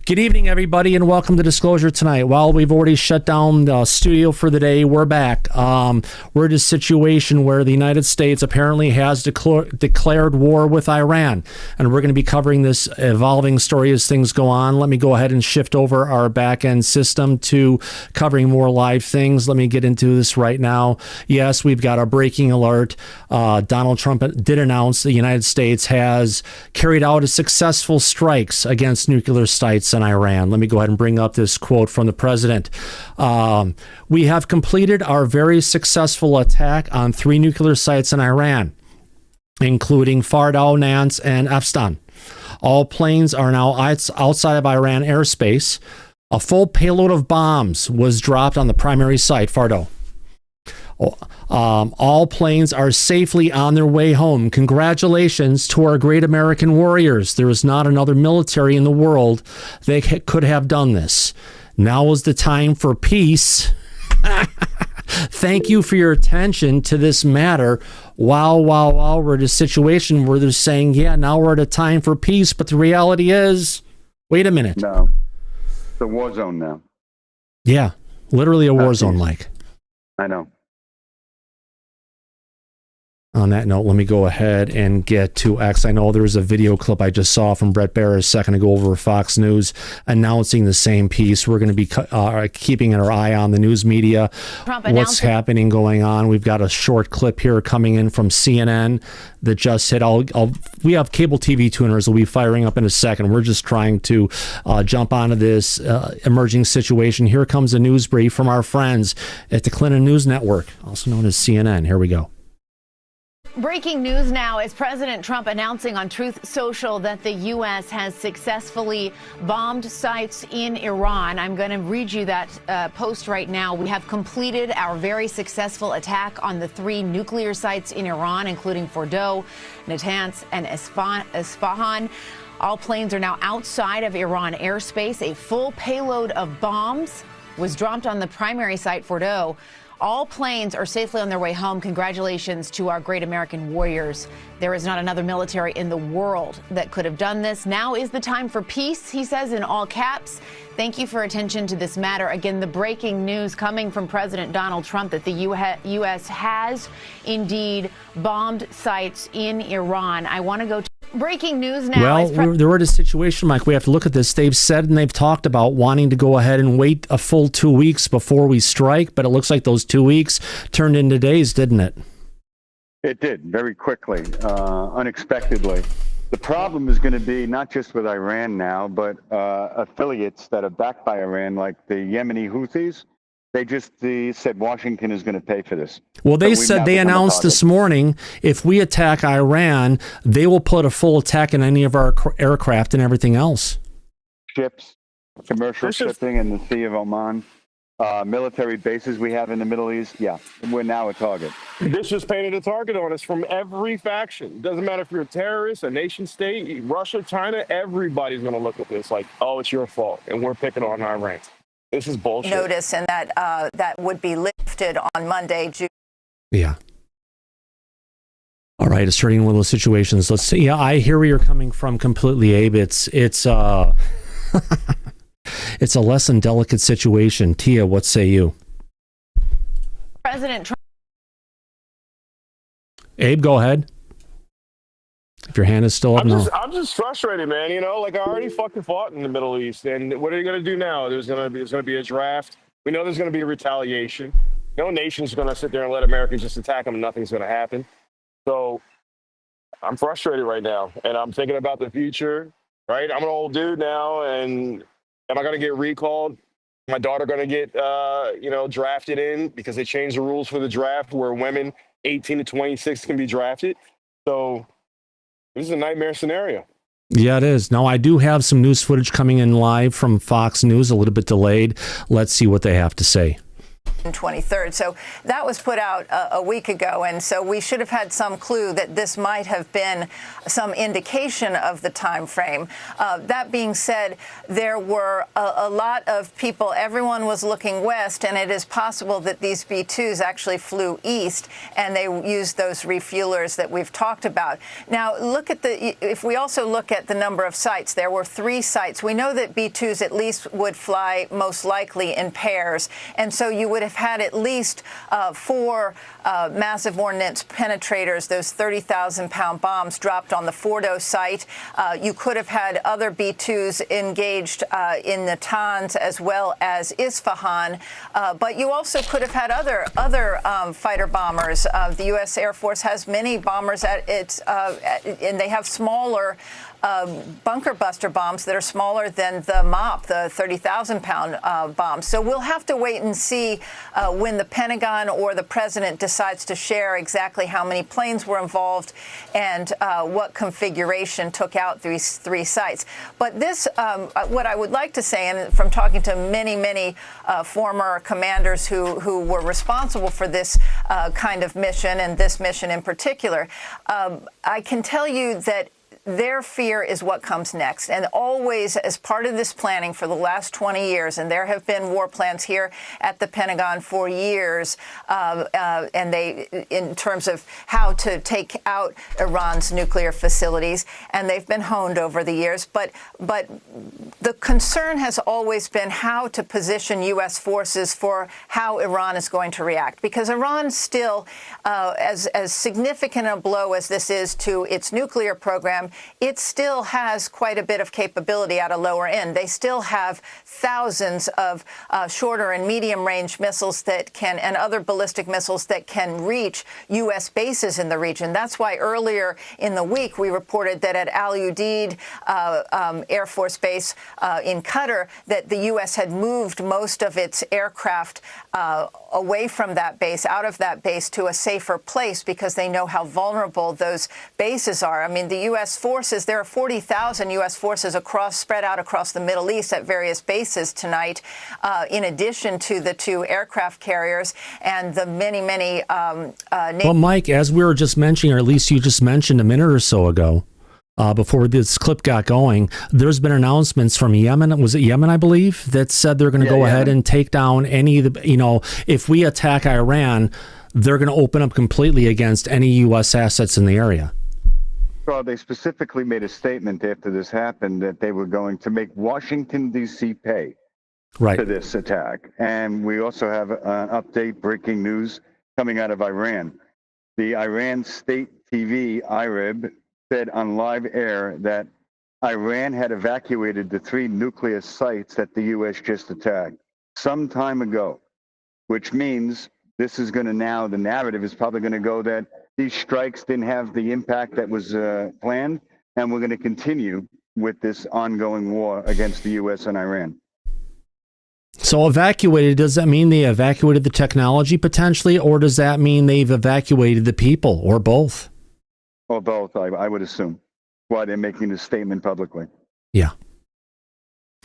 Good evening, everybody, and welcome to Disclosure tonight. Well, we've already shut down the studio for the day. We're back. We're in a situation where the United States apparently has declared war with Iran, and we're going to be covering this evolving story as things go on. Let me go ahead and shift over our back-end system to covering more live things. Let me get into this right now. Yes, we've got a breaking alert. Donald Trump did announce the United States has carried out a successful strikes against nuclear sites in Iran. Let me go ahead and bring up this quote from the president. We have completed our very successful attack on 3 nuclear sites in Iran, including Fordow, Nance, and Efstan. All planes are now outside of Iran airspace. A full payload of bombs was dropped on the primary site, Fordow. All planes are safely on their way home. Congratulations to our great American warriors. There is not another military in the world that could have done this. Now is the time for peace. Thank you for your attention to this matter. Wow, we're in a situation where they're saying, yeah, now we're at a time for peace. But the reality is, wait a minute. No, it's a war zone now. Yeah, literally a war zone, Mike. I know. On that note, let me go ahead and get to X. I know there was a video clip I just saw from Brett Baer a second ago over Fox News announcing the same piece. We're going to be keeping our eye on the news media. What's happening going on? We've got a short clip here coming in from CNN that just hit. We have cable TV tuners will be firing up in a second. We're just trying to jump onto this emerging situation. Here comes a news brief from our friends at the Clinton News Network, also known as CNN. Here we go. Breaking news now is President Trump announcing on Truth Social that the U.S. has successfully bombed sites in Iran. I'm going to read you that post right now. We have completed our very successful attack on the 3 nuclear sites in Iran, including Fordow, Natanz, and Isfahan. All planes are now outside of Iran airspace. A full payload of bombs was dropped on the primary site, Fordow. All planes are safely on their way home. Congratulations to our great American warriors. There is not another military in the world that could have done this. Now is the time for peace, he says in all caps. Thank you for attention to this matter. Again, the breaking news coming from President Donald Trump that the U.S. has indeed bombed sites in Iran. I want to go to breaking news now. Well, we're in a situation, Mike. We have to look at this. They've said and they've talked about wanting to go ahead and wait a full 2 weeks before we strike, but it looks like those 2 weeks turned into days, didn't it? It did, very quickly, unexpectedly. The problem is going to be not just with Iran now, but affiliates that are backed by Iran, like the Yemeni Houthis. They said Washington is going to pay for this. Well, they announced this morning, if we attack Iran, they will put a full attack in any of our aircraft and everything else. Ships, commercial shipping in the Sea of Oman, military bases we have in the Middle East. Yeah, we're now a target. This just painted a target on us from every faction. Doesn't matter if you're a terrorist, a nation state, Russia, China, everybody's going to look at this like, oh, it's your fault, and we're picking on Iran. This is bullshit. Notice, and that would be lifted on Monday. Yeah. All right, asserting one of those situations. Let's see. Yeah, I hear where you're coming from completely, Abe. It's it's a less than delicate situation. Tia, what say you? President Trump. Abe, go ahead. If your hand is still up, I'm just frustrated, man. You know, like I already fucking fought in the Middle East, and what are you going to do now? There's going to be a draft. We know there's going to be a retaliation. No nation's going to sit there and let Americans just attack them, and nothing's going to happen. So I'm frustrated right now, and I'm thinking about the future. Right? I'm an old dude now, and am I going to get recalled? My daughter going to get drafted in because they changed the rules for the draft where women 18 to 26 can be drafted. So this is a nightmare scenario. Yeah, it is. Now, I do have some news footage coming in live from Fox News, a little bit delayed. Let's see what they have to say. 23rd. So that was put out a week ago, and so we should have had some clue that this might have been some indication of the time frame. That being said, there were a lot of people, everyone was looking west, and it is possible that these B-2s actually flew east, and they used those refuelers that we've talked about. Now, if we also look at the number of sites, there were 3 sites. We know that B-2s at least would fly most likely in pairs, and so you would have had at least 4 massive ordnance penetrators, those 30,000-pound bombs dropped on the Fordo site. You could have had other B-2s engaged in Natanz as well as Isfahan, but you also could have had other fighter bombers. The U.S. Air Force has many bombers at its, and they have smaller bunker buster bombs that are smaller than the MOP, the 30,000-pound bombs. So we'll have to wait and see when the Pentagon or the president decides to share exactly how many planes were involved and what configuration took out these 3 sites. But this, what I would like to say, and from talking to many former commanders who were responsible for this kind of mission and this mission in particular, I can tell you that their fear is what comes next. And always, as part of this planning for the last 20 years, and there have been war plans here at the Pentagon for years, and in terms of how to take out Iran's nuclear facilities, and they've been honed over the years. But the concern has always been how to position U.S. forces for how Iran is going to react, because Iran still, as significant a blow as this is to its nuclear program, it still has quite a bit of capability at a lower end. They still have thousands of shorter and medium-range missiles and other ballistic missiles that can reach U.S. bases in the region. That's why earlier in the week we reported that at Al Udeid Air Force Base in Qatar, that the U.S. had moved most of its aircraft away from that base, out of that base, to a safer place, because they know how vulnerable those bases are. I mean, the U.S. forces, there are 40,000 U.S. forces spread out across the Middle East at various bases tonight, in addition to the 2 aircraft carriers and the many well, Mike, as we were just mentioning, or at least you just mentioned a minute or so ago, before this clip got going, there's been announcements from Yemen. Was it Yemen, I believe, that said they're going to go ahead and take down any of the, if we attack Iran, they're going to open up completely against any U.S. assets in the area. Well, they specifically made a statement after this happened that they were going to make Washington, D.C. pay for this attack. And we also have an update, breaking news, coming out of Iran. The Iran state TV, IRIB, said on live air that Iran had evacuated the 3 nuclear sites that the U.S. just attacked some time ago, which means this is going to now, the narrative is probably going to go that these strikes didn't have the impact that was planned, and we're going to continue with this ongoing war against the U.S. and Iran. So evacuated, does that mean they evacuated the technology potentially, or does that mean they've evacuated the people, or both? Or both, I would assume. Why they're making this statement publicly. Yeah.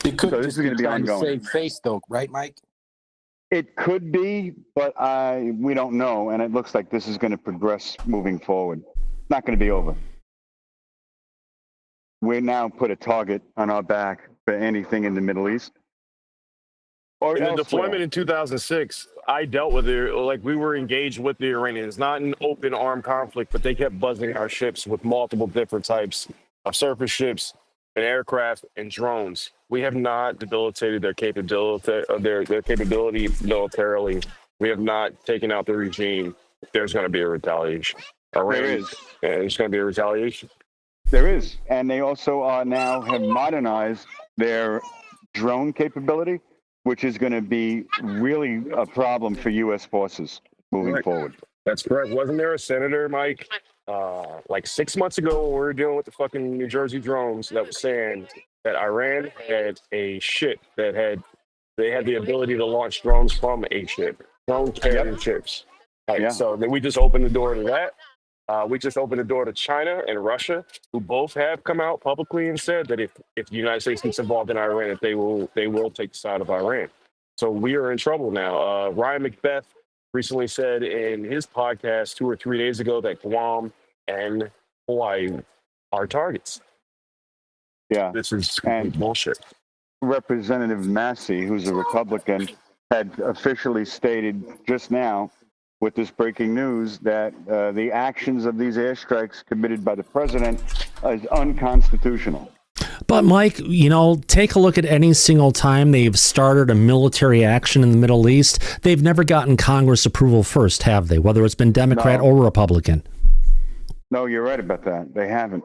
It could So this just is going to be ongoing. save face, though, right, Mike? It could be, but we don't know, and it looks like this is going to progress moving forward. Not going to be over. We now put a target on our back for anything in the Middle East. Or in the elsewhere. deployment in 2006, I dealt with it, like we were engaged with the Iranians, not an open armed conflict, but they kept buzzing our ships with multiple different types of surface ships and aircraft and drones. We have not debilitated their capability, their capability militarily. We have not taken out the regime. There's going to be a retaliation. There is. There's going to be a retaliation. There is. And they also now have modernized their drone capability, which is going to be really a problem for U.S. forces moving forward. That's correct. Wasn't there a senator, Mike, like 6 months ago when we were dealing with the fucking New Jersey drones, that was saying that Iran had a ship that had the ability to launch drones from a ship, drone carrying ships. So then we just opened the door to that. We just opened the door to China and Russia, who both have come out publicly and said that if the United States gets involved in Iran, that they will take the side of Iran. So we are in trouble now. Ryan Macbeth recently said in his podcast 2 or 3 days ago that Guam and Hawaii are targets. Yeah. This is complete bullshit. Representative Massey, who's a Republican, had officially stated just now with this breaking news that the actions of these airstrikes committed by the president is unconstitutional. But Mike, you know, take a look at any single time they've started a military action in the Middle East, they've never gotten Congress approval first, have they? Whether it's been Democrat or Republican. No, you're right about that. They haven't.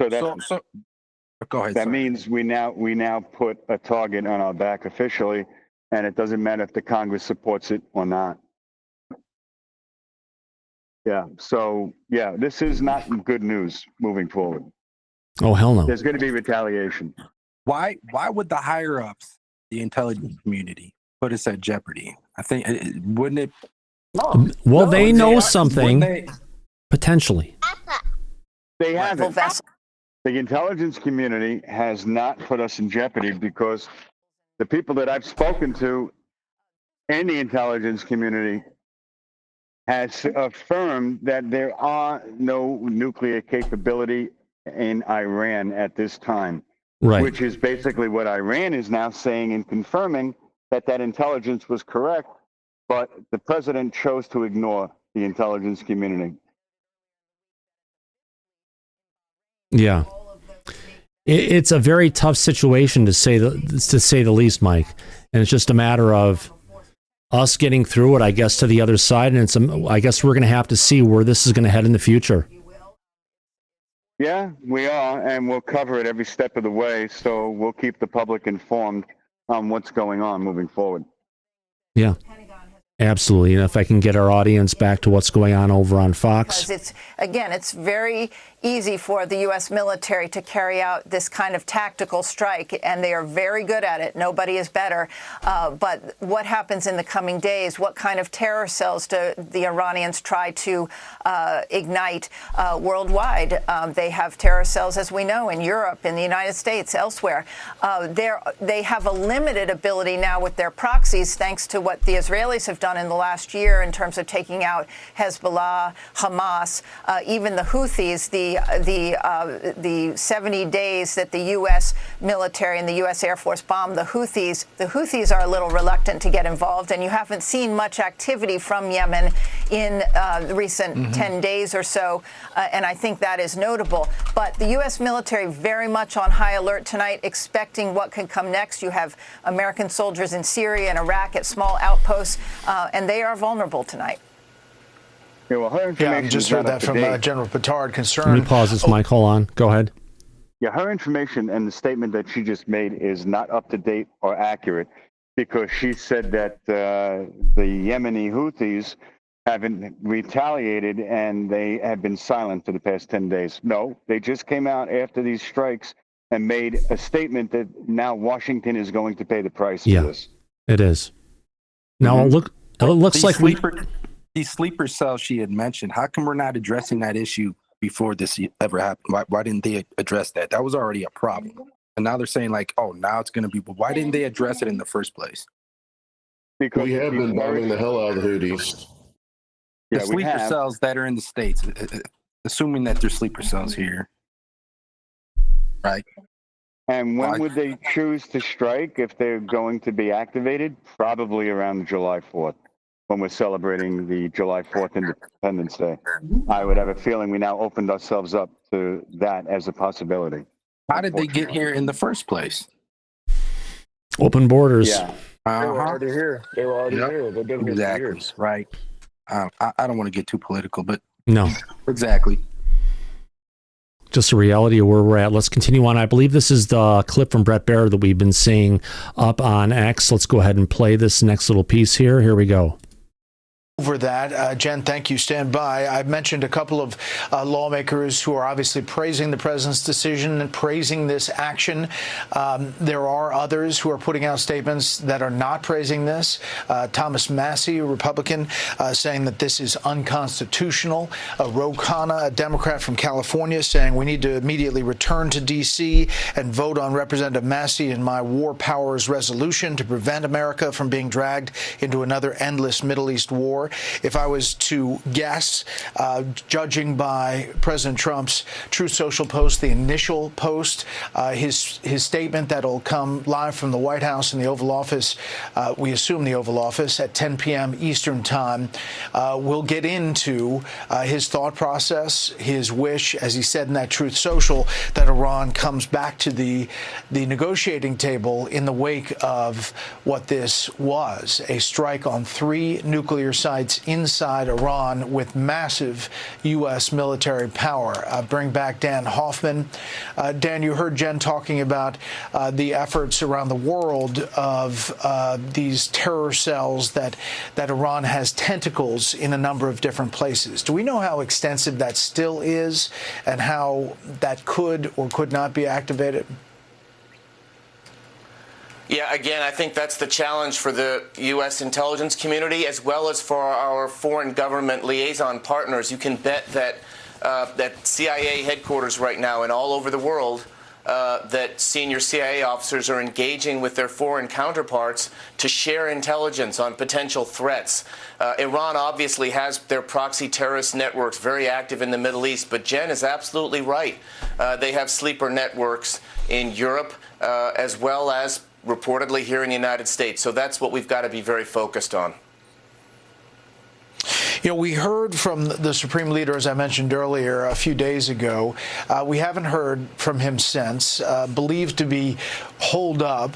So that go ahead. That means we now put a target on our back officially, and it doesn't matter if the Congress supports it or not. Yeah. So yeah, this is not good news moving forward. Oh, hell no. There's going to be retaliation. Why would the higher ups, the intelligence community, put us at jeopardy? I think wouldn't it? Well, they know something potentially. They haven't. The intelligence community has not put us in jeopardy because the people that I've spoken to in the intelligence community has affirmed that there are no nuclear capability in Iran at this time, Right. which is basically what Iran is now saying and confirming that intelligence was correct, but the president chose to ignore the intelligence community. Yeah. It's a very tough situation to say the least, Mike. And it's just a matter of us getting through it, I guess, to the other side. And I guess we're going to have to see where this is going to head in the future. Yeah, we are, and we'll cover it every step of the way. So we'll keep the public informed on what's going on moving forward. Yeah, absolutely. And if I can get our audience back to what's going on over on Fox. Because it's very easy for the U.S. military to carry out this kind of tactical strike, and they are very good at it. Nobody is better. But what happens in the coming days? What kind of terror cells do the Iranians try to ignite worldwide? They have terror cells, as we know, in Europe, in the United States, elsewhere. They have a limited ability now with their proxies, thanks to what the Israelis have done in the last year in terms of taking out Hezbollah, Hamas, even the Houthis, the 70 days that the U.S. military and the U.S. Air Force bombed the Houthis. The Houthis are a little reluctant to get involved, and you haven't seen much activity from Yemen in the recent 10 days or so, and I think that is notable. But the U.S. military very much on high alert tonight, expecting what can come next. You have American soldiers in Syria and Iraq at small outposts, and they are vulnerable tonight. Yeah, well, her information I just heard that from General Petard. Concerned. Let me pause this, Mike. Hold on. Go ahead. Yeah, her information and the statement that she just made is not up to date or accurate, because she said that the Yemeni Houthis haven't retaliated and they have been silent for the past 10 days. No, they just came out after these strikes and made a statement that now Washington is going to pay the price for this. It is. Now, it looks like these sleeper cells she had mentioned, how come we're not addressing that issue before this ever happened? Why didn't they address that? That was already a problem. And now they're saying like, oh, now it's going to be, but why didn't they address it in the first place? Because we have been bombing the hell out of the Houthis. The sleeper cells that are in the States, assuming that there's sleeper cells here, right? And when would they choose to strike if they're going to be activated? Probably around July 4th. When we're celebrating the July 4th Independence Day. I would have a feeling we now opened ourselves up to that as a possibility. How did they get here in the first place? Open borders. Yeah. They were already here. They've been here for Exactly. years. Right. I don't want to get too political, but No. Exactly. Just a reality of where we're at. Let's continue on. I believe this is the clip from Brett Baer that we've been seeing up on X. Let's go ahead and play this next little piece here. Here we go. over that. Jen, thank you. Stand by. I've mentioned a couple of lawmakers who are obviously praising the president's decision and praising this action. There are others who are putting out statements that are not praising this. Thomas Massie, a Republican, saying that this is unconstitutional. Ro Khanna, a Democrat from California, saying we need to immediately return to D.C. and vote on Representative Massie and my war powers resolution to prevent America from being dragged into another endless Middle East war. If I was to guess, judging by President Trump's Truth Social post, the initial post, his statement that'll come live from the White House in the Oval Office, we assume the Oval Office, at 10 p.m. Eastern Time, will get into his thought process, his wish, as he said in that Truth Social, that Iran comes back to the negotiating table in the wake of what this was, a strike on 3 nuclear sites inside Iran with massive U.S. military power. Bring back Dan Hoffman. Dan, you heard Jen talking about the efforts around the world of these terror cells that Iran has tentacles in a number of different places. Do we know how extensive that still is and how that could or could not be activated? Yeah, again, I think that's the challenge for the U.S. intelligence community as well as for our foreign government liaison partners. You can bet that that CIA headquarters right now and all over the world, that senior CIA officers are engaging with their foreign counterparts to share intelligence on potential threats. Iran obviously has their proxy terrorist networks very active in the Middle East, but Jen is absolutely right. They have sleeper networks in Europe as well as reportedly here in the United States. So that's what we've got to be very focused on. You know, we heard from the Supreme Leader, as I mentioned earlier, a few days ago. We haven't heard from him since, believed to be holed up.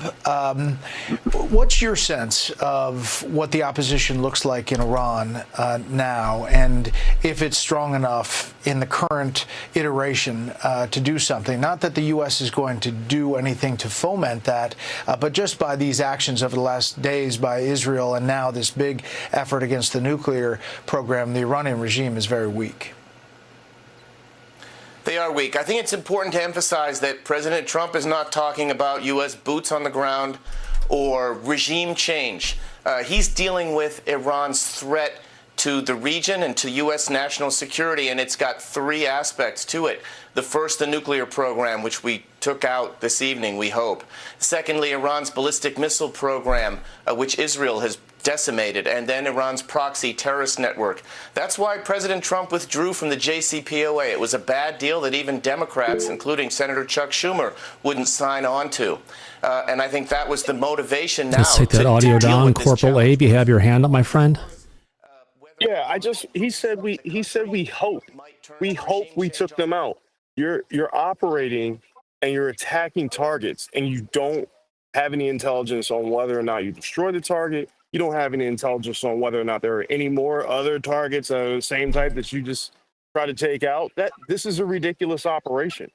What's your sense of what the opposition looks like in Iran now, and if it's strong enough in the current iteration to do something? Not that the U.S. is going to do anything to foment that, but just by these actions over the last days by Israel and now this big effort against the nuclear program, the Iranian regime is very weak. They are weak. I think it's important to emphasize that President Trump is not talking about U.S. boots on the ground or regime change. He's dealing with Iran's threat to the region and to U.S. national security, and it's got 3 aspects to it. The first, the nuclear program, which we took out this evening, we hope. Secondly, Iran's ballistic missile program, which Israel has decimated, and then Iran's proxy terrorist network. That's why President Trump withdrew from the JCPOA. It was a bad deal that even Democrats, including Senator Chuck Schumer, wouldn't sign on to. And I think that was the motivation now. Let's take that audio down, Corporal Abe. You have your hand up, my friend. Yeah, he said we hope. We hope we took them out. You're operating and you're attacking targets, and you don't have any intelligence on whether or not you destroyed the target. You don't have any intelligence on whether or not there are any more other targets of the same type that you just try to take out. This is a ridiculous operation.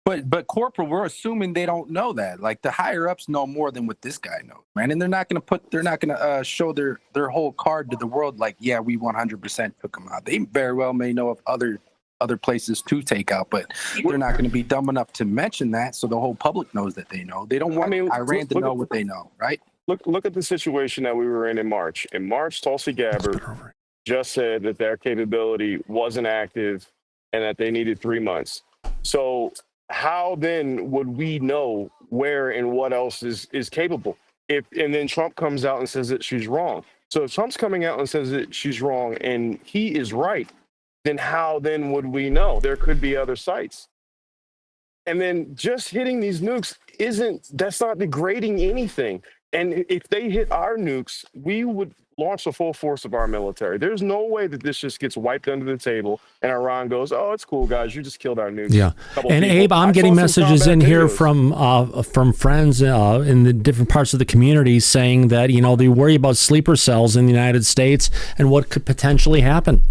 But Corporal, we're assuming they don't know that. Like, the higher ups know more than what this guy knows, man. And they're not gonna show their whole card to the world. Like, yeah, we 100% took them out. They very well may know of other places to take out, but they're not going to be dumb enough to mention that, so the whole public knows that they know. They don't want Iran to know what they know, right? Look at the situation that we were in March. In March, Tulsi Gabbard just said that their capability wasn't active and that they needed 3 months. So how then would we know where and what else is capable? And then Trump comes out and says that she's wrong. So if Trump's coming out and says that she's wrong and he is right, then how then would we know? There could be other sites. And then just hitting these nukes that's not degrading anything. And if they hit our nukes, we would launch the full force of our military. There's no way that this just gets wiped under the table and Iran goes, oh, it's cool, guys. You just killed our nukes. Yeah. And Abe, I'm getting messages in here from friends in the different parts of the community saying that, they worry about sleeper cells in the United States and what could potentially happen.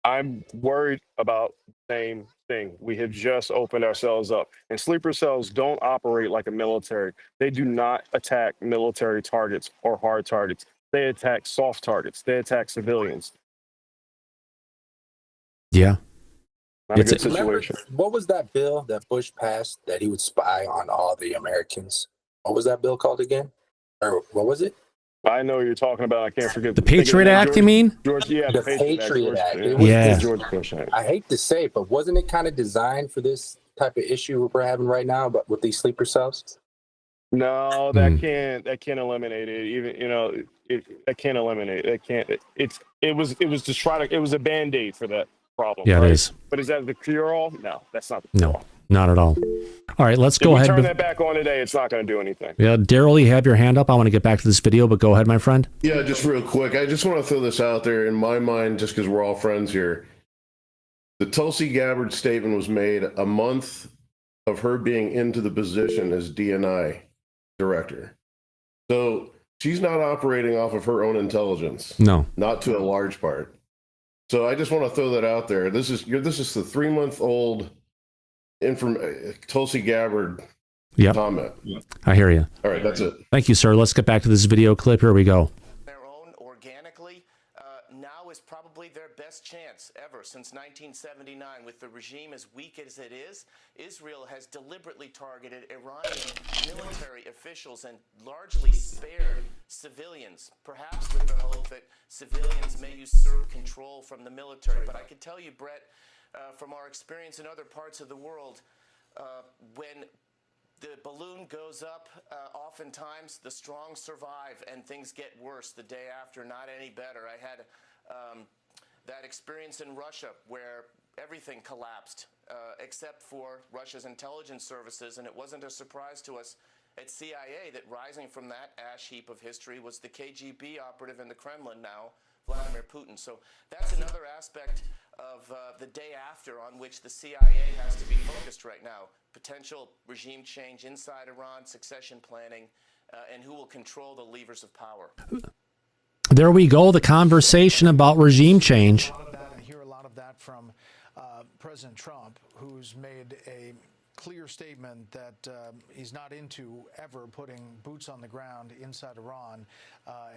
I'm worried about the same thing. We have just opened ourselves up, and sleeper cells don't operate like a military. They do not attack military targets or hard targets. They attack soft targets. They attack civilians. Yeah. Not a It's good a- Remember, situation. what was that bill that Bush passed that he would spy on all the Americans? What was that bill called again? Or what was it? I know what you're talking about. I can't forget The think of Patriot name. Act, you mean? George, yeah, The the Patriot Act. Patriot George, Act. yeah, It was Yeah. the George Bush Act. I hate to say it, but wasn't it kind of designed for this type of issue we're having right now, but with these sleeper cells? No, that can't eliminate it. Even that can't eliminate. It can't. It was just trying to. It was a band-aid for that problem. Yeah, right? it is. But is that the cure-all? No, that's not the No, cure-all. not at all. All right, let's If go we ahead. turn that back on today, it's not going to do anything. Yeah, Daryl, you have your hand up. I want to get back to this video, but go ahead, my friend. Yeah, just real quick. I just want to throw this out there in my mind, just because we're all friends here. The Tulsi Gabbard statement was made a month of her being into the position as DNI director. So she's not operating off of her own intelligence. No. Not to a large part. So I just want to throw that out there. This is the 3-month-old Tulsi Gabbard comment. I hear you. All right, that's it. Thank you, sir. Let's get back to this video clip. Here we go. Their own organically, now is probably their best chance ever since 1979. With the regime as weak as it is, Israel has deliberately targeted Iranian military officials and largely spared civilians, perhaps with the hope that civilians may usurp control from the military. But I can tell you, Brett, from our experience in other parts of the world, when the balloon goes up, oftentimes the strong survive and things get worse the day after, not any better. I had that experience in Russia where everything collapsed except for Russia's intelligence services, and it wasn't a surprise to us at CIA that rising from that ash heap of history was the KGB operative in the Kremlin now, Vladimir Putin. So that's another aspect of the day after on which the CIA has to be focused right now. Potential regime change inside Iran, succession planning, and who will control the levers of power. There we go. The conversation about regime change. I hear a lot of that from President Trump, who's made a clear statement that he's not into ever putting boots on the ground inside Iran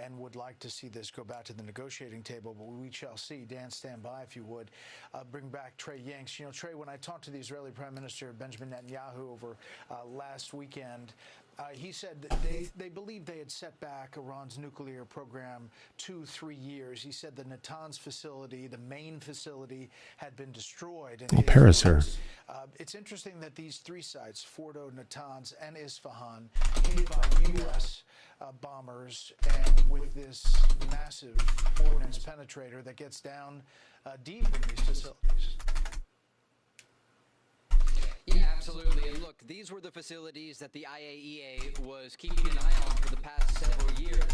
and would like to see this go back to the negotiating table, but we shall see. Dan, stand by if you would. Bring back Trey Yanks. You know, Trey, when I talked to the Israeli Prime Minister Benjamin Netanyahu over last weekend, he said that they believed they had set back Iran's nuclear program 2-3 years. He said the Natanz facility, the main facility, had been destroyed. Paris here. It's interesting that these three sites, Fordo, Natanz, and Isfahan, hit by U.S. Bombers, and with this massive ordnance penetrator that gets down deep in these facilities. Yeah, absolutely. And look, these were the facilities that the IAEA was keeping an eye on for the past several years.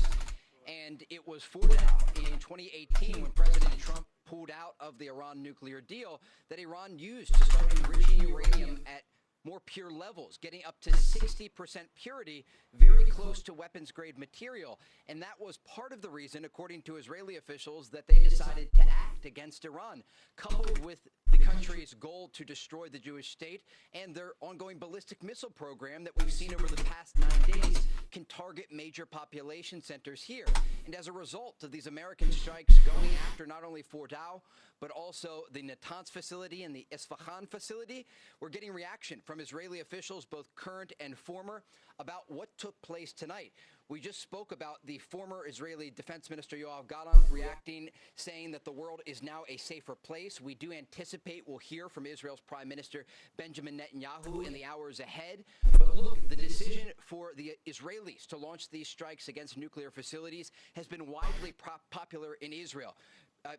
And it was forwarded out in 2018 when President Trump pulled out of the Iran nuclear deal that Iran used to start enriching uranium at more pure levels, getting up to 60% purity, very close to weapons-grade material. And that was part of the reason, according to Israeli officials, that they decided to act against Iran, coupled with the country's goal to destroy the Jewish state and their ongoing ballistic missile program that we've seen over the past 9 days can target major population centers here. And as a result of these American strikes going after not only Fordow, but also the Natanz facility and the Isfahan facility, we're getting reaction from Israeli officials, both current and former, about what took place tonight. We just spoke about the former Israeli Defense Minister Yoav Gallant reacting, saying that the world is now a safer place. We do anticipate we'll hear from Israel's Prime Minister Benjamin Netanyahu in the hours ahead. But look, the decision for the Israelis to launch these strikes against nuclear facilities has been widely popular in Israel.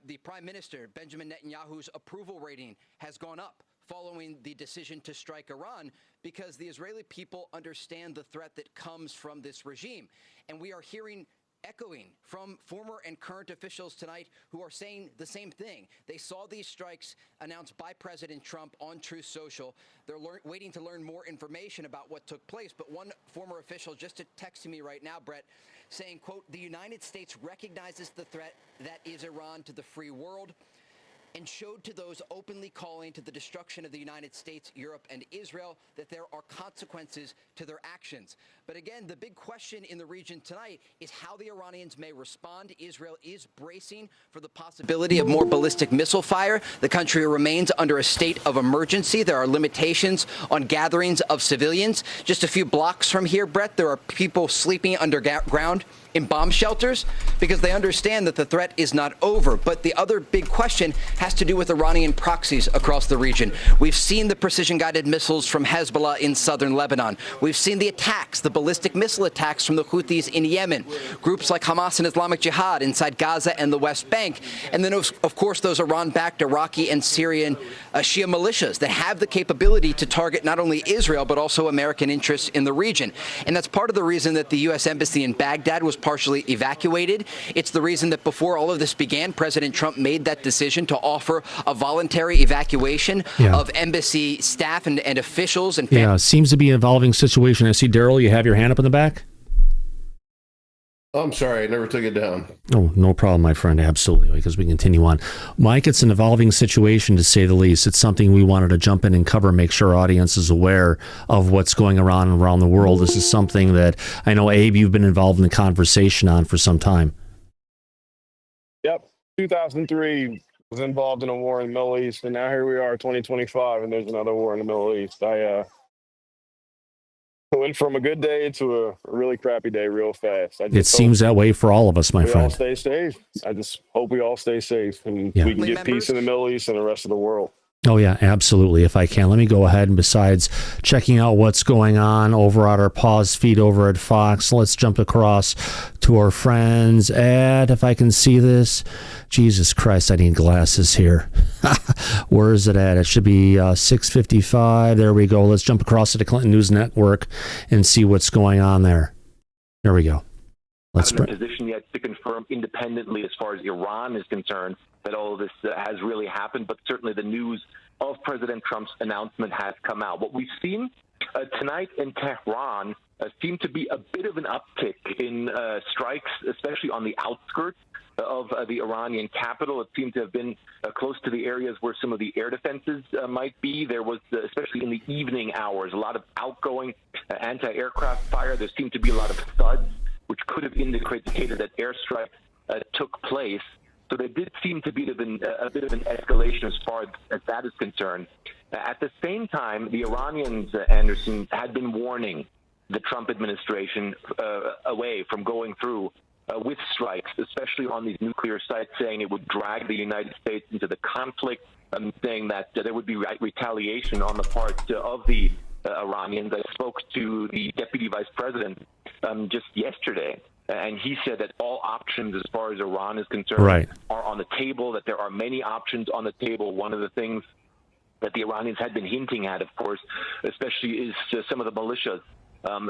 The Prime Minister, Benjamin Netanyahu's approval rating has gone up following the decision to strike Iran because the Israeli people understand the threat that comes from this regime. And we are hearing echoing from former and current officials tonight who are saying the same thing. They saw these strikes announced by President Trump on Truth Social. They're waiting to learn more information about what took place. But one former official just texted me right now, Brett, saying, quote, the United States recognizes the threat that is Iran to the free world. and showed to those openly calling to the destruction of the United States, Europe, and Israel that there are consequences to their actions. But again, the big question in the region tonight is how the Iranians may respond. Israel is bracing for the possibility of more ballistic missile fire. The country remains under a state of emergency. There are limitations on gatherings of civilians. Just a few blocks from here, Brett, there are people sleeping underground in bomb shelters because they understand that the threat is not over. But the other big question has to do with Iranian proxies across the region. We've seen the precision-guided missiles from Hezbollah in southern Lebanon. We've seen the attacks, the ballistic missile attacks from the Houthis in Yemen, groups like Hamas and Islamic Jihad inside Gaza and the West Bank, and then, of course, those Iran-backed Iraqi and Syrian Shia militias that have the capability to target not only Israel, but also American interests in the region. And that's part of the reason that the U.S. Embassy in Baghdad was partially evacuated. It's the reason that before all of this began, President Trump made that decision to offer a voluntary evacuation of embassy staff and officials. And seems to be an evolving situation. I see, Daryl, you have your hand up in the back. I'm sorry, I never took it down. Oh, no problem, my friend. Absolutely, because we continue on. Mike, it's an evolving situation, to say the least. It's something we wanted to jump in and cover, make sure our audience is aware of what's going on around the world. This is something that I know, Abe, you've been involved in the conversation on for some time. Yep. 2003 was involved in a war in the Middle East, and now here we are, 2025, and there's another war in the Middle East. I went from a good day to a really crappy day real fast. It seems that way for all of us, my friend. We all stay safe. I just hope we all stay safe and we can get peace in the Middle East and the rest of the world. Oh, yeah, absolutely. If I can, let me go ahead and besides checking out what's going on over at our pause feed over at Fox, let's jump across to our friends at, if I can see this, Jesus Christ, I need glasses here. Where is it at? It should be 6:55. There we go. Let's jump across to the Clinton News Network and see what's going on there. There we go. Not in a position yet to confirm independently as far as Iran is concerned that all of this has really happened, but certainly the news of President Trump's announcement has come out. What we've seen tonight in Tehran seemed to be a bit of an uptick in strikes, especially on the outskirts of the Iranian capital. It seemed to have been close to the areas where some of the air defenses might be. There was, especially in the evening hours, a lot of outgoing anti-aircraft fire. There seemed to be a lot of thuds, which could have indicated that airstrike took place. So there did seem to be a bit of an escalation as far as that is concerned. At the same time, the Iranians, Anderson, had been warning the Trump administration away from going through with strikes, especially on these nuclear sites, saying it would drag the United States into the conflict, saying that there would be retaliation on the part of the Iranians. I spoke to the deputy vice president just yesterday, and he said that all options as far as Iran is concerned are on the table, that there are many options on the table. One of the things that the Iranians had been hinting at, of course, especially is some of the militias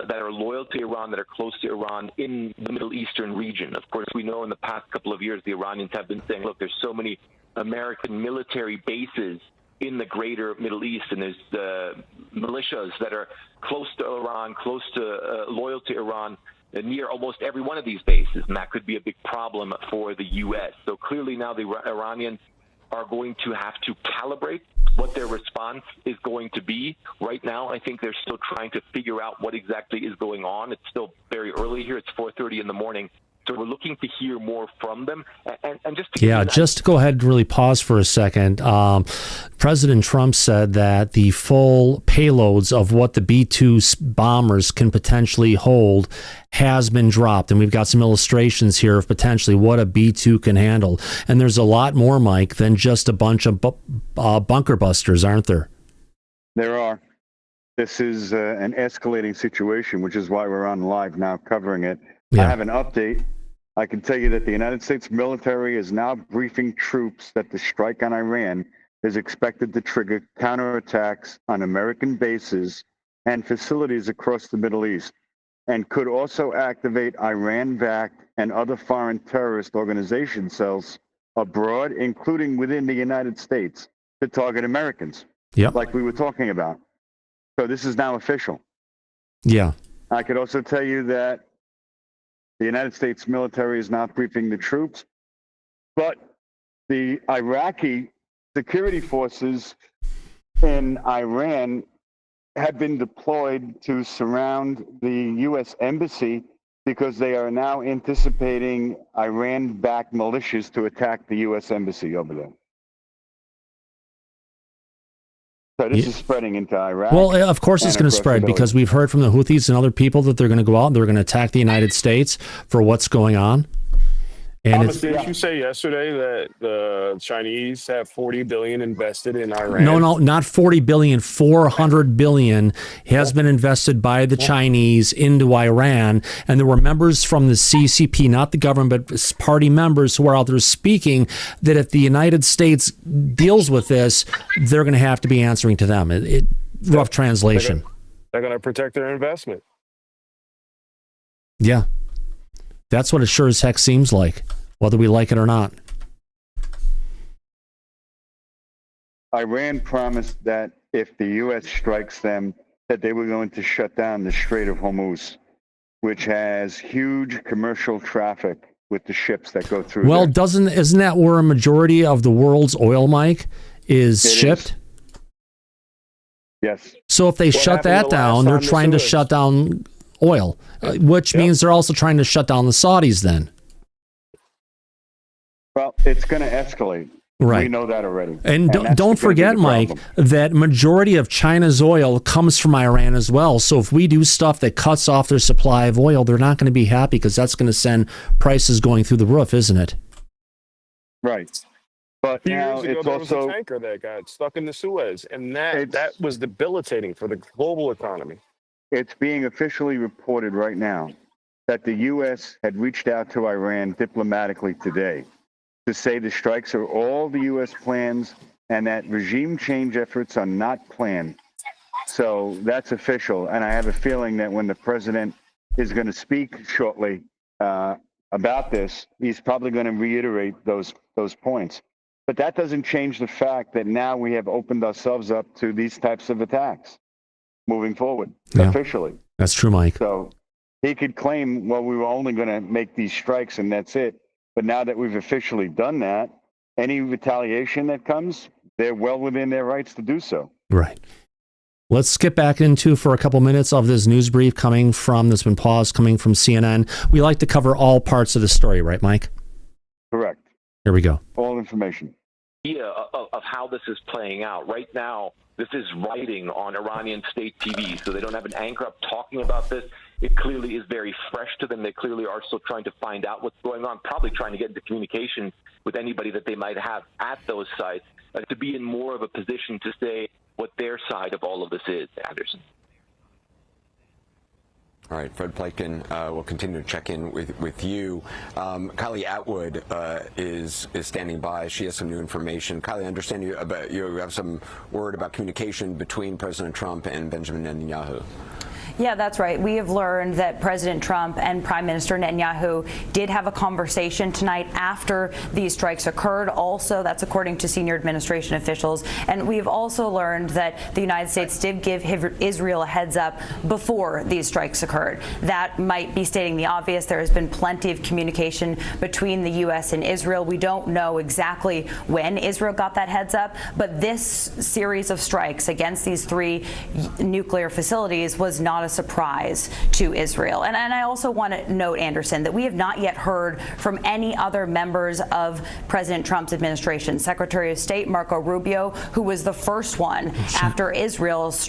that are loyal to Iran, that are close to Iran in the Middle Eastern region. Of course, we know in the past couple of years, the Iranians have been saying, look, there's so many American military bases in the greater Middle East, and there's militias that are close to Iran, close to loyal to Iran, near almost every one of these bases, and that could be a big problem for the U.S. So clearly now the Iranians are going to have to calibrate what their response is going to be. Right now, I think they're still trying to figure out what exactly is going on. It's still very early here. It's 4:30 in the morning. So we're looking to hear more from them. And just to go ahead and really pause for a second. President Trump said that the full payloads of what the B-2 bombers can potentially hold has been dropped. And we've got some illustrations here of potentially what a B-2 can handle. And there's a lot more, Mike, than just a bunch of bunker busters, aren't there? There are. This is an escalating situation, which is why we're on live now covering it. I have an update. I can tell you that the United States military is now briefing troops that the strike on Iran is expected to trigger counterattacks on American bases and facilities across the Middle East, and could also activate Iran-backed and other foreign terrorist organization cells abroad, including within the United States, to target Americans, like we were talking about. So this is now official. Yeah. I could also tell you that the United States military is not briefing the troops, but the Iraqi security forces in Iran have been deployed to surround the U.S. embassy because they are now anticipating Iran-backed militias to attack the U.S. embassy over there. So this is spreading into Iraq. Well, of course it's going to spread because we've heard from the Houthis and other people that they're going to go out and they're going to attack the United States for what's going on. And Thomas, didn't you say yesterday that the Chinese have $40 billion invested in Iran? No, not 40 billion. 400 billion has been invested by the Chinese into Iran, and there were members from the CCP, not the government, but party members who are out there speaking that if the United States deals with this, they're going to have to be answering to them. Rough translation. They're going to protect their investment. Yeah. That's what it sure as heck seems like, whether we like it or not. Iran promised that if the U.S. strikes them, that they were going to shut down the Strait of Hormuz, which has huge commercial traffic with the ships that go through. Well, there. isn't that where a majority of the world's oil, Mike, is shipped? Yes. So if they shut that down, they're trying to shut down oil, which means they're also trying to shut down the Saudis then. Well, it's going to escalate. Right. We know that already. And don't forget, Mike, that majority of China's oil comes from Iran as well. So if we do stuff that cuts off their supply of oil, they're not going to be happy because that's going to send prices going through the roof, isn't it? Right. But now years ago, it's there was also a tanker that got stuck in the Suez, and that was debilitating for the global economy. It's being officially reported right now that the U.S. had reached out to Iran diplomatically today to say the strikes are all the U.S. plans and that regime change efforts are not planned. So that's official. And I have a feeling that when the president is going to speak shortly about this, he's probably going to reiterate those points. But that doesn't change the fact that now we have opened ourselves up to these types of attacks moving forward, officially. That's true, Mike. So he could claim, well, we were only going to make these strikes and that's it. But now that we've officially done that, any retaliation that comes, they're well within their rights to do so. Right. Let's skip back into for a couple minutes of this news brief that's been paused, coming from CNN. We like to cover all parts of the story, right, Mike? Correct. Here we go. All information. Idea of how this is playing out. Right now, this is writing on Iranian state TV, so they don't have an anchor up talking about this. It clearly is very fresh to them. They clearly are still trying to find out what's going on, probably trying to get into communication with anybody that they might have at those sites to be in more of a position to say what their side of all of this is, Anderson. All right, Fred Pleitgen, we'll continue to check in with you. Kylie Atwood is standing by. She has some new information. Kylie, I understand you have some word about communication between President Trump and Benjamin Netanyahu. Yeah, that's right. We have learned that President Trump and Prime Minister Netanyahu did have a conversation tonight after these strikes occurred. Also, that's according to senior administration officials. And we've also learned that the United States did give Israel a heads up before these strikes occurred. That might be stating the obvious. There has been plenty of communication between the U.S. and Israel. We don't know exactly when Israel got that heads up, but this series of strikes against these three nuclear facilities was not a surprise to Israel. And I also want to note, Anderson, that we have not yet heard from any other members of President Trump's administration. Secretary of State Marco Rubio, who was the first one after Israel's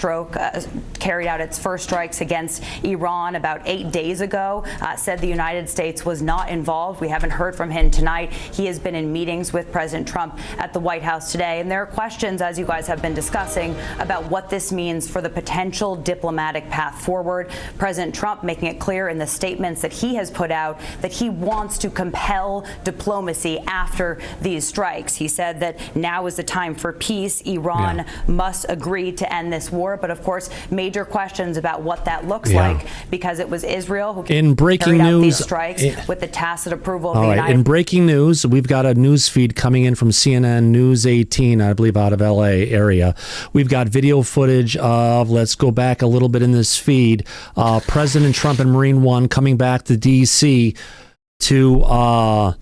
carried out its first strikes against Iran about 8 days ago, said the United States was not involved. We haven't heard from him tonight. He has been in meetings with President Trump at the White House today. And there are questions, as you guys have been discussing, about what this means for the potential diplomatic path forward. President Trump making it clear in the statements that he has put out that he wants to compel diplomacy after these strikes. He said that now is the time for peace. Iran must agree to end this war. But of course, major questions about what that looks like, because it was Israel who carried out these strikes with the tacit approval of the United States. In breaking news, we've got a news feed coming in from CNN News 18, I believe out of LA area. We've got video footage of, let's go back a little bit in this feed, President Trump and Marine One coming back to D.C. to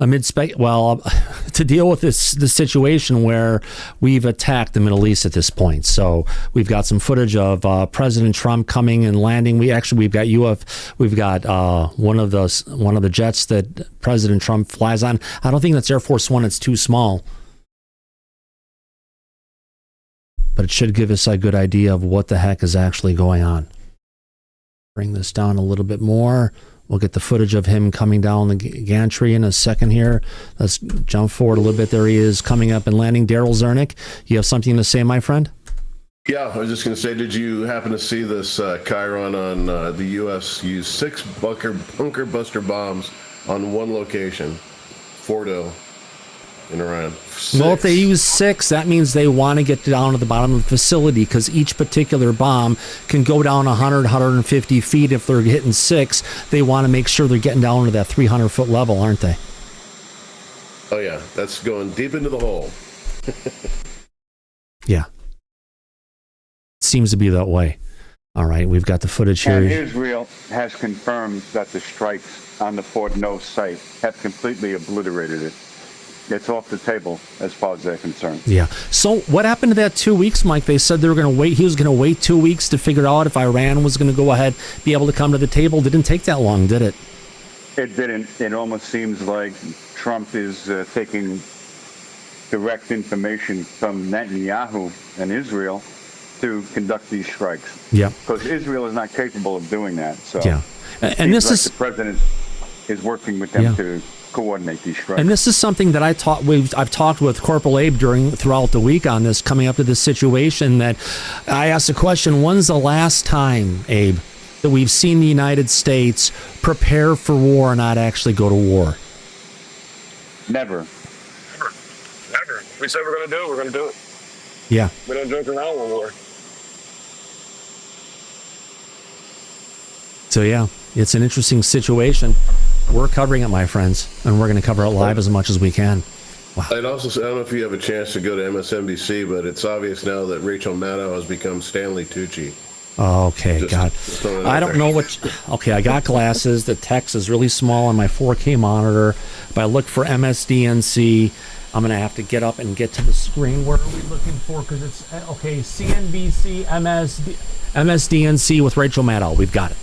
To deal with this situation where we've attacked the Middle East at this point. So we've got some footage of President Trump coming and landing. We've got one of the jets that President Trump flies on. I don't think that's Air Force One. It's too small. But it should give us a good idea of what the heck is actually going on. Bring this down a little bit more. We'll get the footage of him coming down the gantry in a second here. Let's jump forward a little bit. There he is coming up and landing. Daryl Zernick, you have something to say, my friend? Yeah, I was just going to say, did you happen to see this Chiron on the U.S. use 6 bunker buster bombs on one location, Fordo in Iran? 6. Well, if they use 6, that means they want to get down to the bottom of the facility, because each particular bomb can go down 100, 150 feet. If they're hitting 6, they want to make sure they're getting down to that 300-foot level, aren't they? Oh, yeah. That's going deep into the hole. Yeah. Seems to be that way. All right, we've got the footage here. And Israel has confirmed that the strikes on the Fort No site have completely obliterated it. It's off the table as far as they're concerned. Yeah. So what happened to that 2 weeks, Mike? They said they were going to wait. He was going to wait 2 weeks to figure out if Iran was going to go ahead, be able to come to the table. Didn't take that long, did it? It didn't. It almost seems like Trump is taking direct information from Netanyahu and Israel to conduct these strikes. Yeah. Because Israel is not capable of doing that. So yeah. And this is the president is working with them to coordinate these strikes. And this is something that I've talked with Corporal Abe throughout the week on this, coming up to this situation, that I asked the question, when's the last time, Abe, that we've seen the United States prepare for war and not actually go to war? Never. Never. We said we're going to do it, we're going to do it. Yeah. We don't joke around with war. So yeah, it's an interesting situation. We're covering it, my friends, and we're going to cover it live as much as we can. Wow. I'd also say, I don't know if you have a chance to go to MSNBC, but it's obvious now that Rachel Maddow has become Stanley Tucci. Okay, God. I don't know what... Okay, I got glasses. The text is really small on my 4K monitor. If I look for MSDNC, I'm going to have to get up and get to the screen. Where are we looking for? Because it's... Okay, CNBC, MSDNC with Rachel Maddow. We've got it.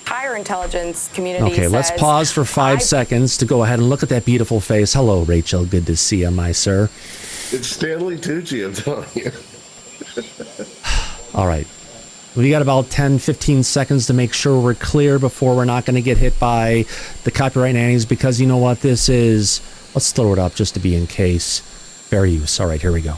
Higher intelligence community Okay, let's pause for 5 seconds to go ahead and look at that beautiful face. Hello, Rachel. Good to see you, my sir. It's Stanley Tucci, I'm telling you. All right. We got about 10, 15 seconds to make sure we're clear before we're not going to get hit by the copyright nannies, because you know what this is. Let's throw it up just to be in case. Fair use. All right, here we go.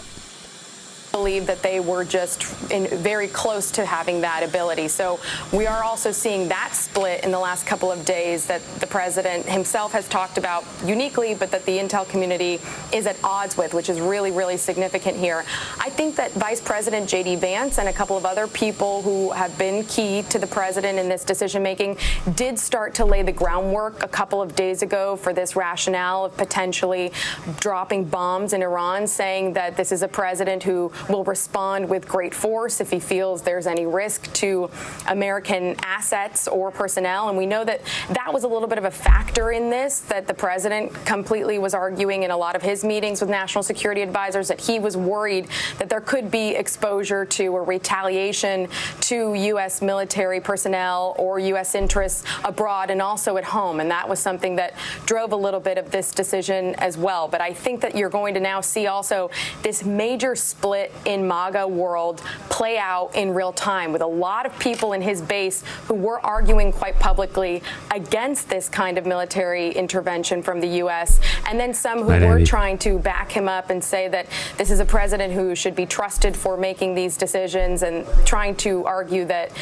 Believe that they were just very close to having that ability. So we are also seeing that split in the last couple of days that the president himself has talked about uniquely, but that the intel community is at odds with, which is really, really significant here. I think that Vice President J.D. Vance and a couple of other people who have been key to the president in this decision-making did start to lay the groundwork a couple of days ago for this rationale of potentially dropping bombs in Iran, saying that this is a president who will respond with great force if he feels there's any risk to American assets or personnel. And we know that that was a little bit of a factor in this, that the president completely was arguing in a lot of his meetings with national security advisors that he was worried that there could be exposure to or retaliation to U.S. military personnel or U.S. interests abroad and also at home. And that was something that drove a little bit of this decision as well. But I think that you're going to now see also this major split in MAGA world play out in real time, with a lot of people in his base who were arguing quite publicly against this kind of military intervention from the U.S., and then some who were trying to back him up and say that this is a president who should be trusted for making these decisions, and trying to argue that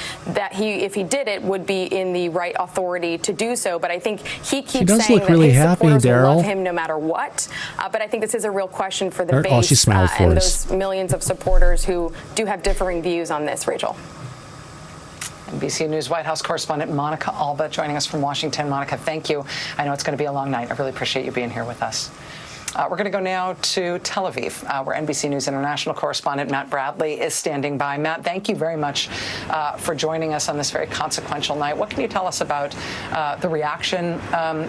he, if he did it, would be in the right authority to do so. But I think he keeps saying that his supporters will love him no matter what. But I think this is a real question for the base and those millions of supporters who do have differing views on this, Rachel. NBC News White House correspondent Monica Alba joining us from Washington. Monica, thank you. I know it's going to be a long night. I really appreciate you being here with us. We're going to go now to Tel Aviv, where NBC News international correspondent Matt Bradley is standing by. Matt, thank you very much for joining us on this very consequential night. What can you tell us about the reaction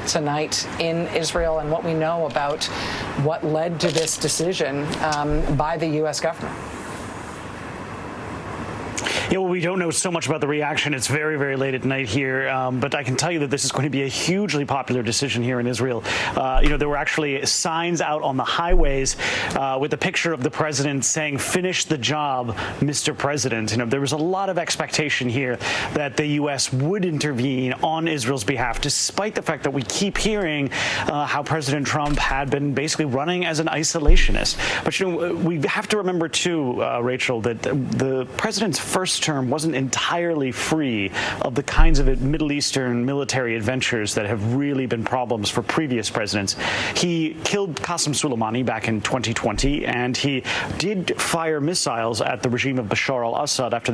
tonight in Israel and what we know about what led to this decision by the U.S. government? Yeah, well, we don't know so much about the reaction. It's very, very late at night here, but I can tell you that this is going to be a hugely popular decision here in Israel. There were actually signs out on the highways with a picture of the president saying, "Finish the job, Mr. President." There was a lot of expectation here that the U.S. would intervene on Israel's behalf, despite the fact that we keep hearing how President Trump had been basically running as an isolationist. But, we have to remember, too, Rachel, that the president's first term wasn't entirely free of the kinds of Middle Eastern military adventures that have really been problems for previous presidents. He killed Qasem Soleimani back in 2020, and he did fire missiles at the regime of Bashar al-Assad after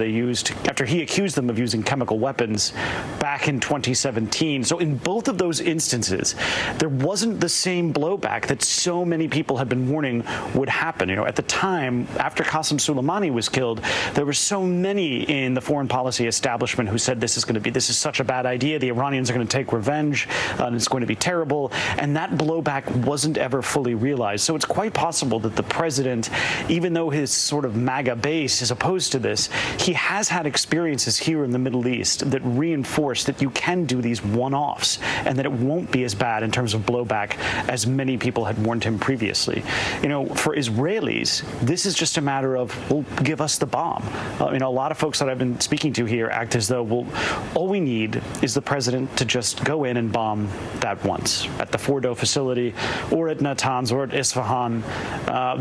he accused them of using chemical weapons back in 2017. So in both of those instances, there wasn't the same blowback that so many people had been warning would happen. At the time, after Qasem Soleimani was killed, there were so many in the foreign policy establishment who said this is such a bad idea, the Iranians are going to take revenge, and it's going to be terrible, and that blowback wasn't ever fully realized. So it's quite possible that the president, even though his sort of MAGA base is opposed to this, he has had experiences here in the Middle East that reinforce that you can do these one-offs and that it won't be as bad in terms of blowback as many people had warned him previously. For Israelis, this is just a matter of, well, give us the bomb. A lot of folks that I've been speaking to here act as though, well, all we need is the president to just go in and bomb that once at the Fordo facility or at Natanz or at Isfahan.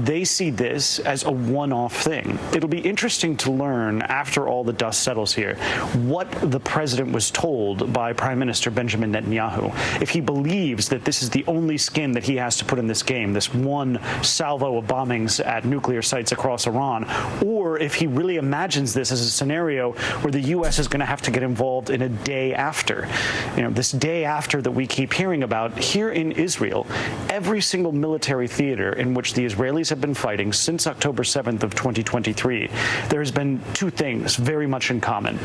They see this as a one-off thing. It'll be interesting to learn after all the dust settles here what the president was told by Prime Minister Benjamin Netanyahu. If he believes that this is the only skin that he has to put in this game, this one salvo of bombings at nuclear sites across Iran, or if he really imagines this as a scenario where the U.S. is going to have to get involved in a day after. This day after that we keep hearing about here in Israel, every single military theater in which the Israelis have been fighting since October 7th of 2023, there has been two things very much in common.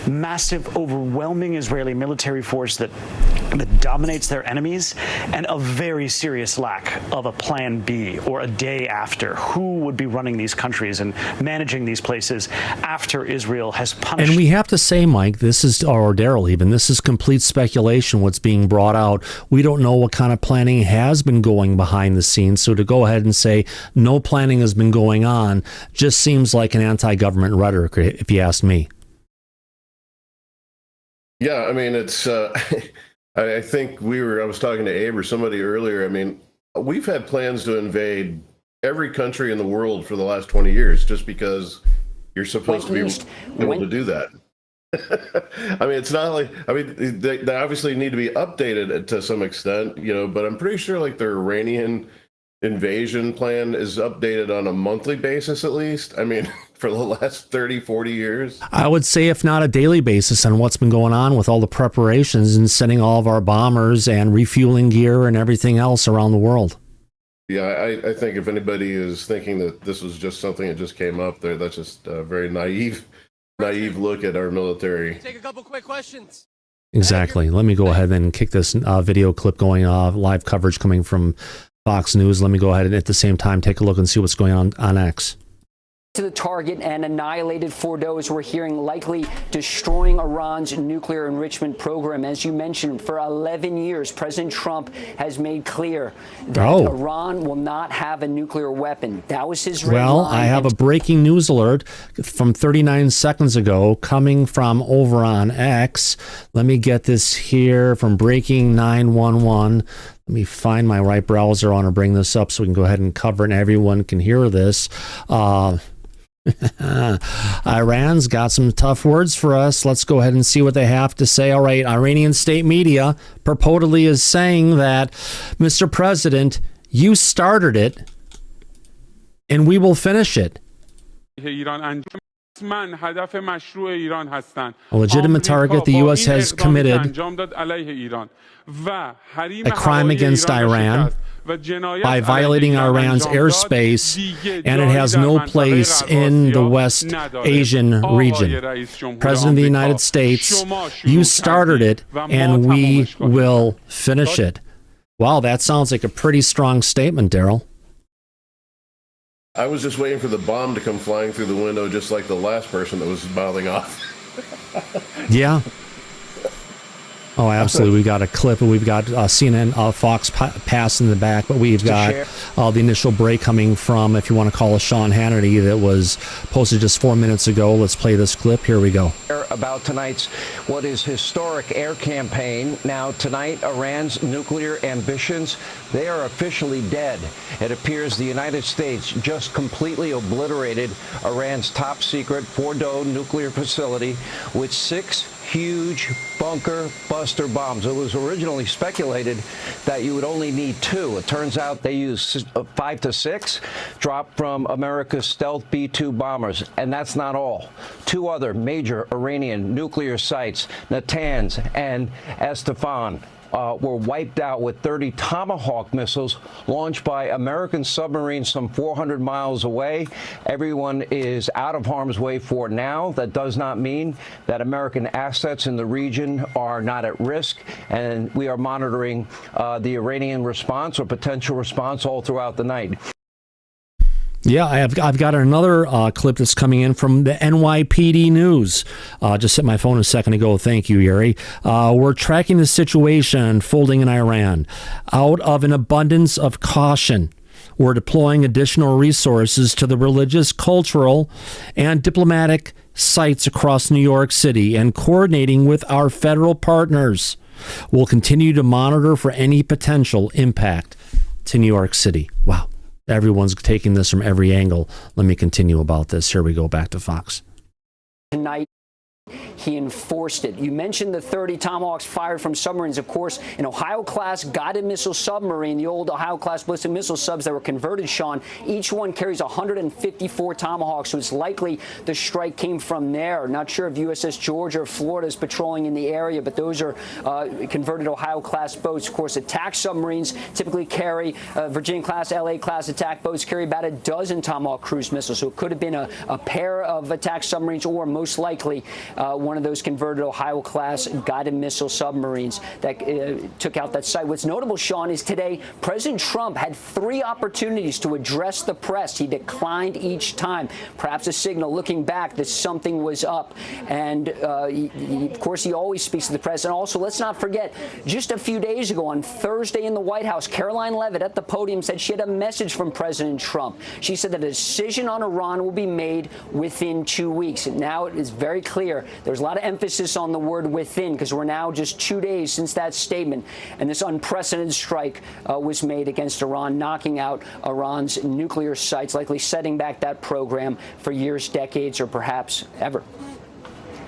Massive, overwhelming Israeli military force that dominates their enemies, and a very serious lack of a plan B or a day after. Who would be running these countries and managing these places after Israel has punished? And we have to say, Mike, or Daryl even, this is complete speculation what's being brought out. We don't know what kind of planning has been going behind the scenes. So to go ahead and say no planning has been going on just seems like an anti-government rhetoric, if you ask me. Yeah, I mean, it's... I think I was talking to Abe or somebody earlier. I mean, we've had plans to invade every country in the world for the last 20 years just because you're supposed to be able to do that. I mean, it's not like, they obviously need to be updated to some extent, but I'm pretty sure like their Iranian invasion plan is updated on a monthly basis, at least. I mean, for the last 30, 40 years. I would say if not a daily basis on what's been going on with all the preparations and sending all of our bombers and refueling gear and everything else around the world. Yeah, I think if anybody is thinking that this was just something that just came up there, that's just a very naive look at our military. Take a couple quick questions. Exactly. Let me go ahead and kick this video clip going off, live coverage coming from Fox News. Let me go ahead and at the same time take a look and see what's going on X. To the target and annihilated Fordos, we're hearing likely destroying Iran's nuclear enrichment program. As you mentioned, for 11 years, President Trump has made clear that Iran will not have a nuclear weapon. That was his red line. I have a breaking news alert from 39 seconds ago coming from over on X. Let me get this here from Breaking 911. Let me find my right browser. I want to bring this up so we can go ahead and cover it and everyone can hear this. Iran's got some tough words for us. Let's go ahead and see what they have to say. All right, Iranian state media purportedly is saying that, Mr. President, you started it and we will finish it. A legitimate target the U.S. has committed a crime against Iran by violating Iran's airspace, and it has no place in the West Asian region. President of the United States, you started it, and we will finish it. Wow, that sounds like a pretty strong statement, Daryl. I was just waiting for the bomb to come flying through the window, just like the last person that was mouthing off. Yeah. Oh, absolutely. We've got a clip, and we've got CNN, Fox Pass in the back, but we've got the initial break coming from, if you want to call it, Sean Hannity, that was posted just 4 minutes ago. Let's play this clip. Here we go. About tonight's what is historic air campaign. Now, tonight, Iran's nuclear ambitions, they are officially dead. It appears the United States just completely obliterated Iran's top secret Fordow nuclear facility with 6 huge bunker buster bombs. It was originally speculated that you would only need 2. It turns out they used 5 to 6 dropped from America's stealth B-2 bombers. And that's not all. 2 other major Iranian nuclear sites, Natanz and Escalation, were wiped out with 30 Tomahawk missiles launched by American submarines some 400 miles away. Everyone is out of harm's way for now. That does not mean that American assets in the region are not at risk, and we are monitoring the Iranian response or potential response all throughout the night. Yeah, I've got another clip that's coming in from the NYPD News. Just hit my phone a second ago. Thank you, Yuri. We're tracking the situation unfolding in Iran. Out of an abundance of caution, we're deploying additional resources to the religious, cultural, and diplomatic sites across New York City and coordinating with our federal partners. We'll continue to monitor for any potential impact to New York City. Wow. Everyone's taking this from every angle. Let me continue about this. Here we go, back to Fox. Tonight, he enforced it. You mentioned the 30 Tomahawks fired from submarines. Of course, an Ohio-class guided missile submarine, the old Ohio-class ballistic missile subs that were converted, Sean, each one carries 154 Tomahawks, so it's likely the strike came from there. Not sure if USS Georgia or Florida is patrolling in the area, but those are converted Ohio-class boats. Of course, attack submarines typically carry Virginia-class, LA-class attack boats carry about a dozen Tomahawk cruise missiles, so it could have been a pair of attack submarines or most likely one of those converted Ohio-class guided missile submarines that took out that site. What's notable, Sean, is today President Trump had 3 opportunities to address the press. He declined each time. Perhaps a signal, looking back, that something was up. And, of course, he always speaks to the press. And also, let's not forget, just a few days ago on Thursday in the White House, Caroline Leavitt at the podium said she had a message from President Trump. She said that a decision on Iran will be made within 2 weeks. And now it is very clear there's a lot of emphasis on the word within, because we're now just 2 days since that statement, and this unprecedented strike was made against Iran, knocking out Iran's nuclear sites, likely setting back that program for years, decades, or perhaps ever.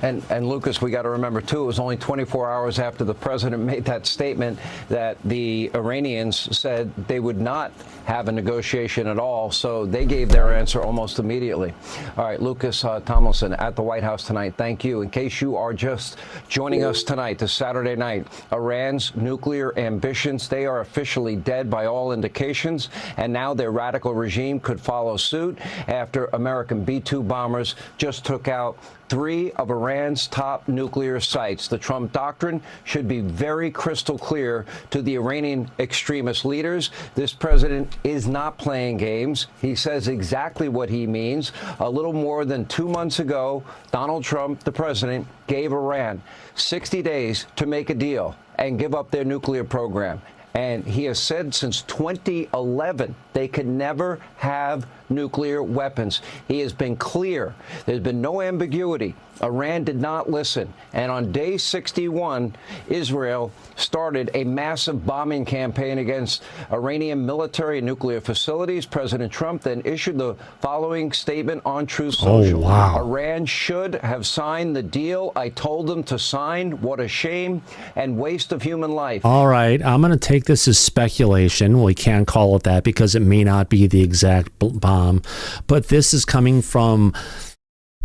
And Lucas, we got to remember, too, it was only 24 hours after the president made that statement that the Iranians said they would not have a negotiation at all. So they gave their answer almost immediately. All right, Lucas Tomlinson at the White House tonight. Thank you. In case you are just joining us tonight, this Saturday night, Iran's nuclear ambitions, they are officially dead by all indications. And now their radical regime could follow suit after American B-2 bombers just took out 3 of Iran's top nuclear sites. The Trump doctrine should be very crystal clear to the Iranian extremist leaders. This president is not playing games. He says exactly what he means. A little more than 2 months ago, Donald Trump, the president, gave Iran 60 days to make a deal and give up their nuclear program. And he has said since 2011 they could never have nuclear weapons. He has been clear. There's been no ambiguity. Iran did not listen. And on day 61, Israel started a massive bombing campaign against Iranian military and nuclear facilities. President Trump then issued the following statement on Truth Social. Oh, wow. Iran should have signed the deal I told them to sign. What a shame and waste of human life. All right, I'm going to take this as speculation. We can't call it that because it may not be the exact bomb. But this is coming from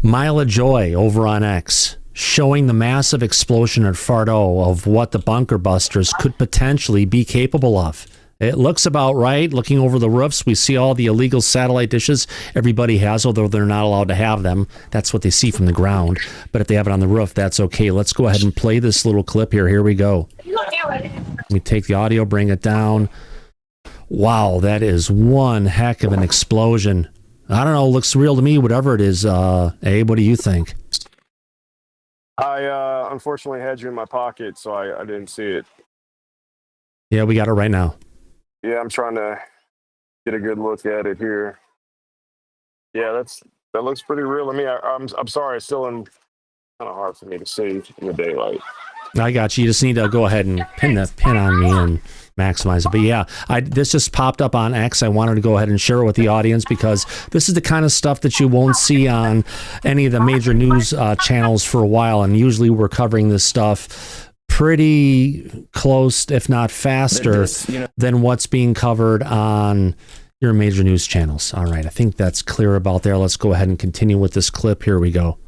Mila Joy over on X showing the massive explosion at Fardo of what the bunker busters could potentially be capable of. It looks about right. Looking over the roofs, we see all the illegal satellite dishes everybody has, although they're not allowed to have them. That's what they see from the ground. But if they have it on the roof, that's okay. Let's go ahead and play this little clip here. Here we go. Let me take the audio, bring it down. Wow, that is one heck of an explosion. I don't know, looks real to me, whatever it is. Abe, what do you think? I unfortunately had you in my pocket, so I didn't see it. Yeah, we got it right now. Yeah, I'm trying to get a good look at it here. Yeah, that looks pretty real to me. I'm sorry, it's still kind of hard for me to see in the daylight. I got you. You just need to go ahead and pin on me and maximize it. But yeah, this just popped up on X. I wanted to go ahead and share it with the audience because this is the kind of stuff that you won't see on any of the major news channels for a while. And usually we're covering this stuff pretty close, if not faster, than what's being covered on your major news channels. All right, I think that's clear about there. Let's go ahead and continue with this clip. Here we go.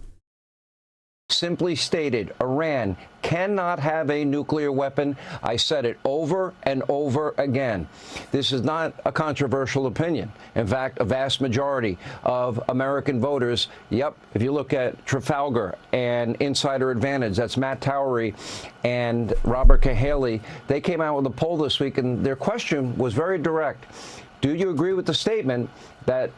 Simply stated, Iran cannot have a nuclear weapon. I said it over and over again. This is not a controversial opinion. In fact, a vast majority of American voters, if you look at Trafalgar and Insider Advantage, that's Matt Towery and Robert Cahaley, they came out with a poll this week, and their question was very direct. Do you agree with the statement that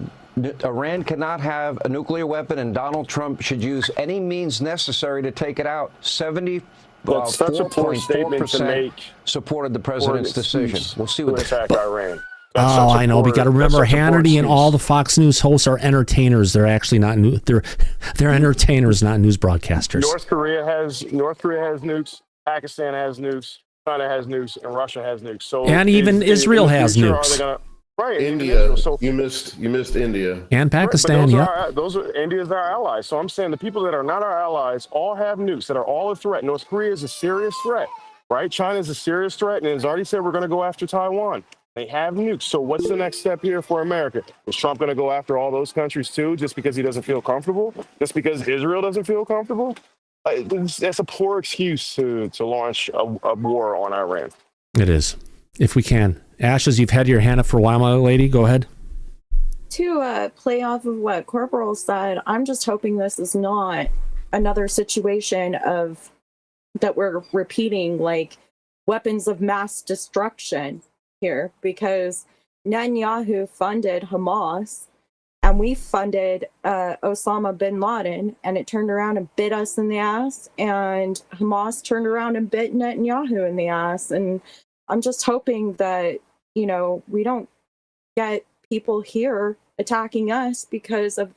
Iran cannot have a nuclear weapon and Donald Trump should use any means necessary to take it out? 74.4% supported the president's decision. We'll see what attack Iran. I know. We got to remember Hannity and all the Fox News hosts are entertainers. They're actually not they're entertainers, not news broadcasters. North Korea has nukes. Pakistan has nukes. China has nukes, and Russia has nukes. So and even Israel has nukes. Right, India. So you missed India and Pakistan. Those are India's our allies. So I'm saying the people that are not our allies all have nukes that are all a threat. North Korea is a serious threat, right? China is a serious threat, and it's already said we're going to go after Taiwan. They have nukes. So what's the next step here for America? Is Trump going to go after all those countries too, just because he doesn't feel comfortable? Just because Israel doesn't feel comfortable? That's a poor excuse to launch a war on Iran. It is, if we can. Ashes, you've had your hand up for a while, my lady. Go ahead. To play off of what Corporal said, I'm just hoping this is not another situation of that we're repeating, like weapons of mass destruction here, because Netanyahu funded Hamas and we funded Osama bin Laden, and it turned around and bit us in the ass, and Hamas turned around and bit Netanyahu in the ass. And I'm just hoping that we don't get people here attacking us because of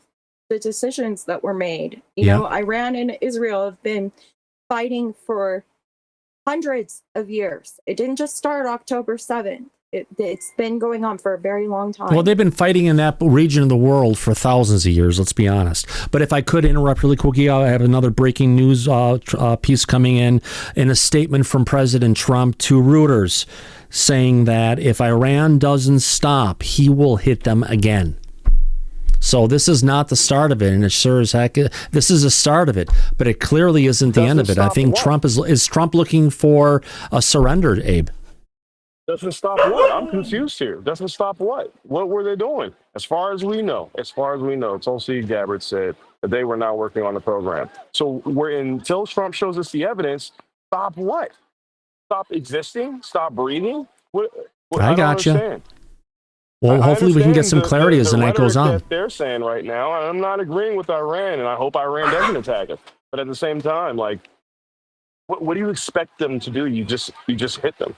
the decisions that were made. You know, Iran and Israel have been fighting for hundreds of years. It didn't just start October 7th. It's been going on for a very long time. Well, they've been fighting in that region of the world for thousands of years, let's be honest. But if I could interrupt really quickly, I have another breaking news piece coming in a statement from President Trump to Reuters saying that if Iran doesn't stop, he will hit them again. So this is not the start of it, and it sure as heck, this is the start of it, but it clearly isn't the end of it. I think Trump is Trump looking for a surrender, Abe? Doesn't stop what? I'm confused here. Doesn't stop what? What were they doing? As far as we know, Tulsi Gabbard said that they were not working on the program. So until Trump shows us the evidence, stop what? Stop existing? Stop breathing? I got you. Well, hopefully we can get some clarity as the night goes on. That they're saying right now, I'm not agreeing with Iran, and I hope Iran doesn't attack us. But at the same time, like, what do you expect them to do? You just hit them.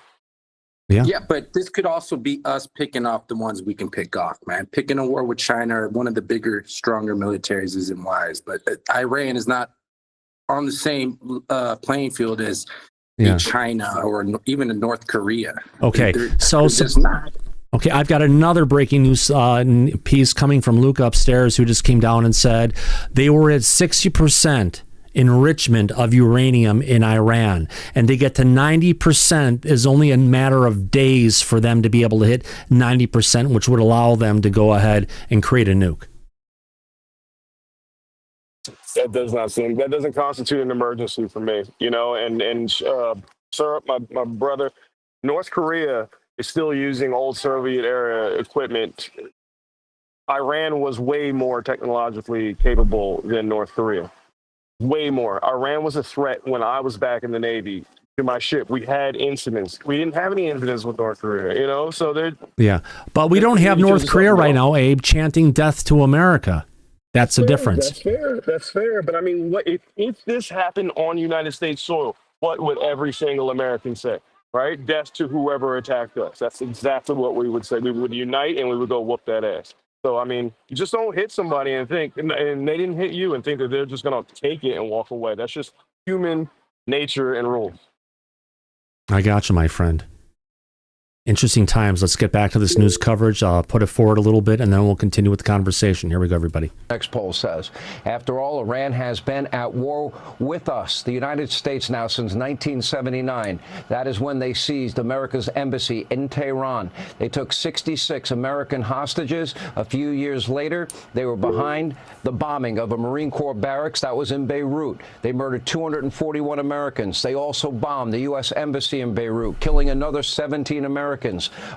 Yeah, but this could also be us picking off the ones we can pick off, man. Picking a war with China, one of the bigger, stronger militaries, isn't wise. But Iran is not on the same playing field as China or even in North Korea. Okay, Okay, I've got another breaking news piece coming from Luke upstairs, who just came down and said they were at 60% enrichment of uranium in Iran, and they get to 90% is only a matter of days for them to be able to hit 90%, which would allow them to go ahead and create a nuke. That doesn't constitute an emergency for me, you know. And sir, my brother, North Korea is still using old Soviet era equipment. Iran was way more technologically capable than North Korea. Way more. Iran was a threat when I was back in the Navy. To my ship, we had incidents. We didn't have any incidents with North Korea, you know. So they're but we don't have North Korea right now, Abe, chanting "Death to America." That's the difference. That's fair. That's fair. But I mean, what if this happened on United States soil? What would every single American say? Right? Death to whoever attacked us. That's exactly what we would say. We would unite and we would go whoop that ass. So I mean, you just don't hit somebody and think, and they didn't hit you and think that they're just gonna take it and walk away. That's just human nature and rules. I got you, my friend. Interesting times. Let's get back to this news coverage. Put it forward a little bit, and then we'll continue with the conversation. Here we go, everybody. Next poll says, after all, Iran has been at war with us, the United States now, since 1979. That is when they seized America's embassy in Tehran. They took 66 American hostages. A few years later, they were behind the bombing of a Marine Corps barracks that was in Beirut. They murdered 241 Americans. They also bombed the U.S. embassy in Beirut, killing another 17 Americans.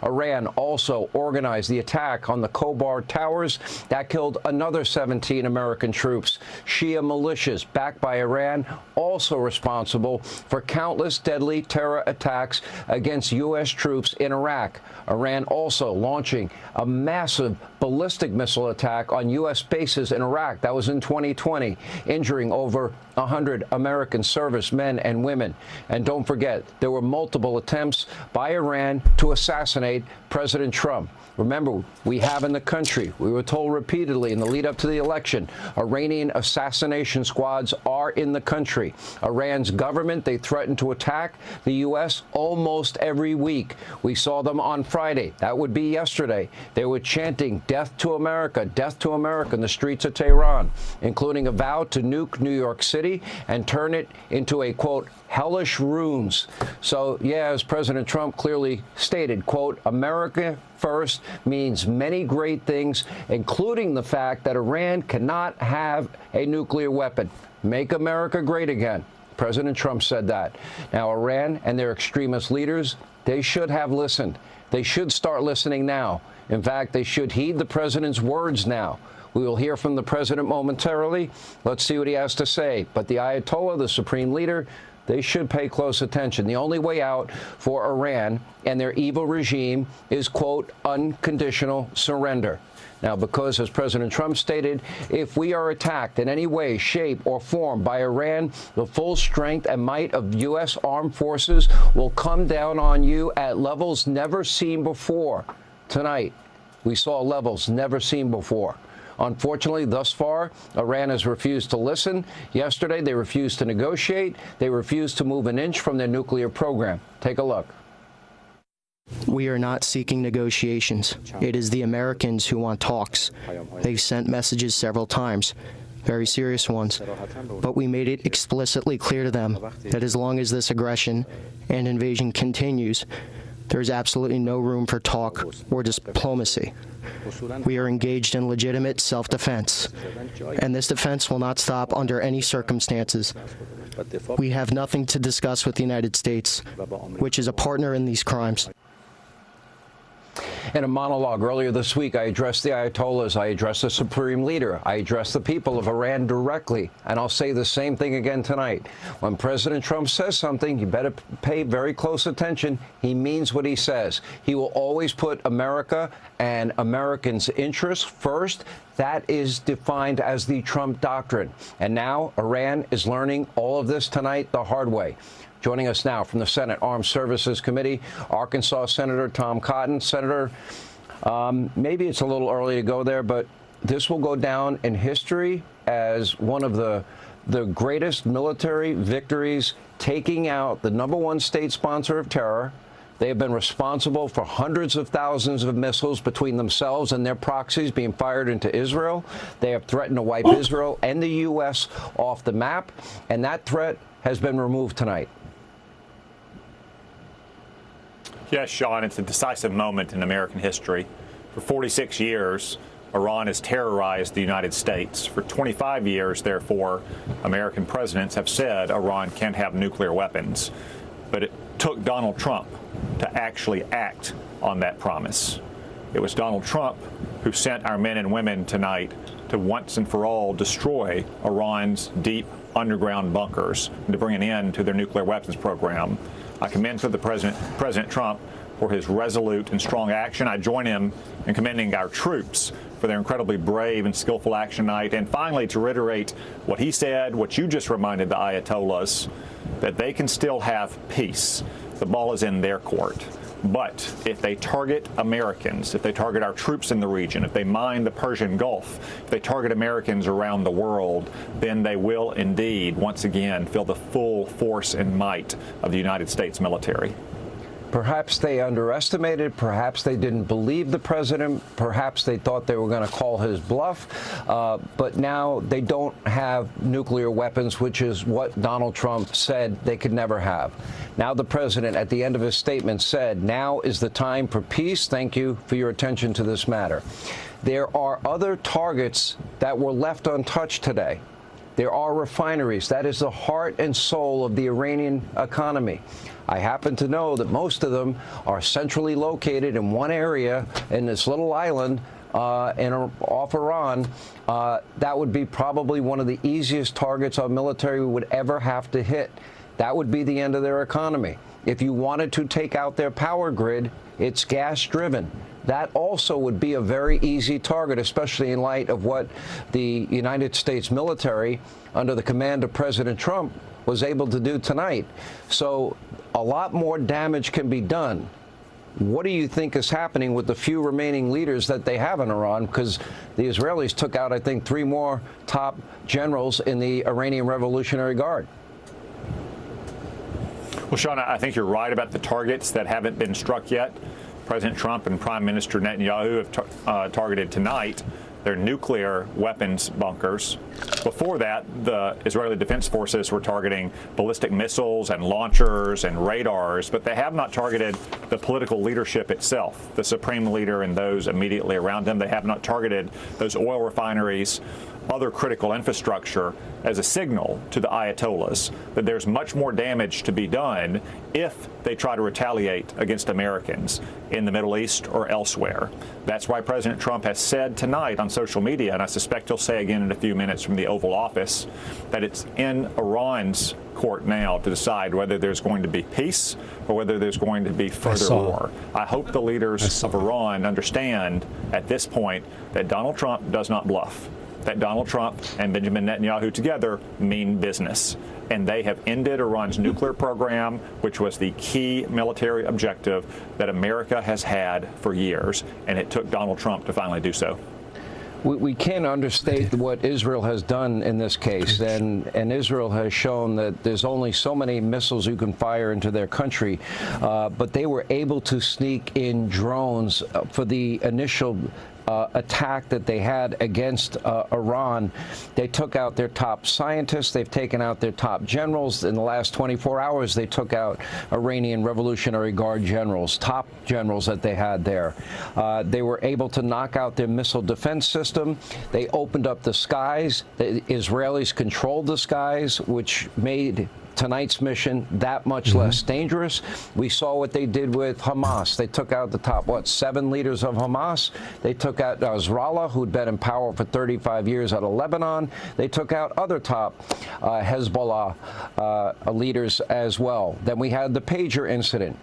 Iran also organized the attack on the Khobar Towers that killed another 17 American troops. Shia militias backed by Iran also responsible for countless deadly terror attacks against U.S. troops in Iraq. Iran also launching a massive ballistic missile attack on U.S. bases in Iraq. That was in 2020, injuring over 100 American servicemen and women. And don't forget, there were multiple attempts by Iran to assassinate President Trump. Remember, we have in the country, we were told repeatedly in the lead up to the election, Iranian assassination squads are in the country. Iran's government, they threatened to attack the U.S. almost every week. We saw them on Friday. That would be yesterday. They were chanting death to America in the streets of Tehran, including a vow to nuke New York City and turn it into a, quote, hellish ruins. So, yeah, as President Trump clearly stated, quote, America first means many great things, including the fact that Iran cannot have a nuclear weapon. Make America great again. President Trump said that. Now, Iran and their extremist leaders, they should have listened. They should start listening now. In fact, they should heed the president's words now. We will hear from the president momentarily. Let's see what he has to say. But the Ayatollah, the supreme leader, they should pay close attention. The only way out for Iran and their evil regime is, quote, unconditional surrender. Now, because, as President Trump stated, if we are attacked in any way, shape, or form by Iran, the full strength and might of U.S. armed forces will come down on you at levels never seen before. Tonight, we saw levels never seen before. Unfortunately, thus far, Iran has refused to listen. Yesterday, they refused to negotiate. They refused to move an inch from their nuclear program. Take a look. We are not seeking negotiations. It is the Americans who want talks. They've sent messages several times, very serious ones, but we made it explicitly clear to them that as long as this aggression and invasion continues, there's absolutely no room for talk or diplomacy. We are engaged in legitimate self-defense, and this defense will not stop under any circumstances. We have nothing to discuss with the United States, which is a partner in these crimes. In a monologue earlier this week, I addressed the Ayatollahs, I addressed the supreme leader, I addressed the people of Iran directly, and I'll say the same thing again tonight. When President Trump says something, you better pay very close attention. He means what he says. He will always put America and Americans' interests first. That is defined as the Trump doctrine. And now Iran is learning all of this tonight the hard way. Joining us now from the Senate Armed Services Committee, Arkansas Senator Tom Cotton. Senator, maybe it's a little early to go there, but this will go down in history as one of the greatest military victories, taking out the #1 state sponsor of terror. They have been responsible for hundreds of thousands of missiles between themselves and their proxies being fired into Israel. They have threatened to wipe Israel and the U.S. off the map, and that threat has been removed tonight. Yes, Sean, it's a decisive moment in American history. For 46 years, Iran has terrorized the United States. For 25 years, therefore, American presidents have said Iran can't have nuclear weapons. But it took Donald Trump to actually act on that promise. It was Donald Trump who sent our men and women tonight to once and for all destroy Iran's deep underground bunkers and to bring an end to their nuclear weapons program. I commend for the President Trump for his resolute and strong action. I join him in commending our troops for their incredibly brave and skillful action tonight. And finally, to reiterate what he said, what you just reminded the Ayatollahs, that they can still have peace. The ball is in their court. But if they target Americans, if they target our troops in the region, if they mine the Persian Gulf, if they target Americans around the world, then they will indeed, once again, feel the full force and might of the United States military. Perhaps they underestimated, perhaps they didn't believe the president, perhaps they thought they were going to call his bluff, but now they don't have nuclear weapons, which is what Donald Trump said they could never have. Now the president, at the end of his statement, said, now is the time for peace. Thank you for your attention to this matter. There are other targets that were left untouched today. There are refineries. That is the heart and soul of the Iranian economy. I happen to know that most of them are centrally located in one area in this little island off Iran. That would be probably one of the easiest targets our military would ever have to hit. That would be the end of their economy. If you wanted to take out their power grid, it's gas-driven. That also would be a very easy target, especially in light of what the United States military, under the command of President Trump, was able to do tonight. So a lot more damage can be done. What do you think is happening with the few remaining leaders that they have in Iran? Because the Israelis took out, I think, 3 more top generals in the Iranian Revolutionary Guard. Well, Sean, I think you're right about the targets that haven't been struck yet. President Trump and Prime Minister Netanyahu have targeted tonight their nuclear weapons bunkers. Before that, the Israeli Defense Forces were targeting ballistic missiles and launchers and radars, but they have not targeted the political leadership itself, the supreme leader and those immediately around him. They have not targeted those oil refineries, other critical infrastructure, as a signal to the Ayatollahs that there's much more damage to be done if they try to retaliate against Americans in the Middle East or elsewhere. That's why President Trump has said tonight on social media, and I suspect he'll say again in a few minutes from the Oval Office, that it's in Iran's court now to decide whether there's going to be peace or whether there's going to be further war. I hope the leaders of Iran understand at this point that Donald Trump does not bluff, that Donald Trump and Benjamin Netanyahu together mean business. And they have ended Iran's nuclear program, which was the key military objective that America has had for years. And it took Donald Trump to finally do so. We can't understate what Israel has done in this case, and Israel has shown that there's only so many missiles you can fire into their country, but they were able to sneak in drones for the initial attack that they had against Iran. They took out their top scientists. They've taken out their top generals. In the last 24 hours, they took out Iranian Revolutionary Guard generals, top generals that they had there. They were able to knock out their missile defense system. They opened up the skies. The Israelis controlled the skies, which made tonight's mission that much less dangerous. We saw what they did with Hamas. They took out the top, 7 leaders of Hamas. They took out Nasrallah, who'd been in power for 35 years out of Lebanon. They took out other top Hezbollah leaders as well. Then we had the pager incident.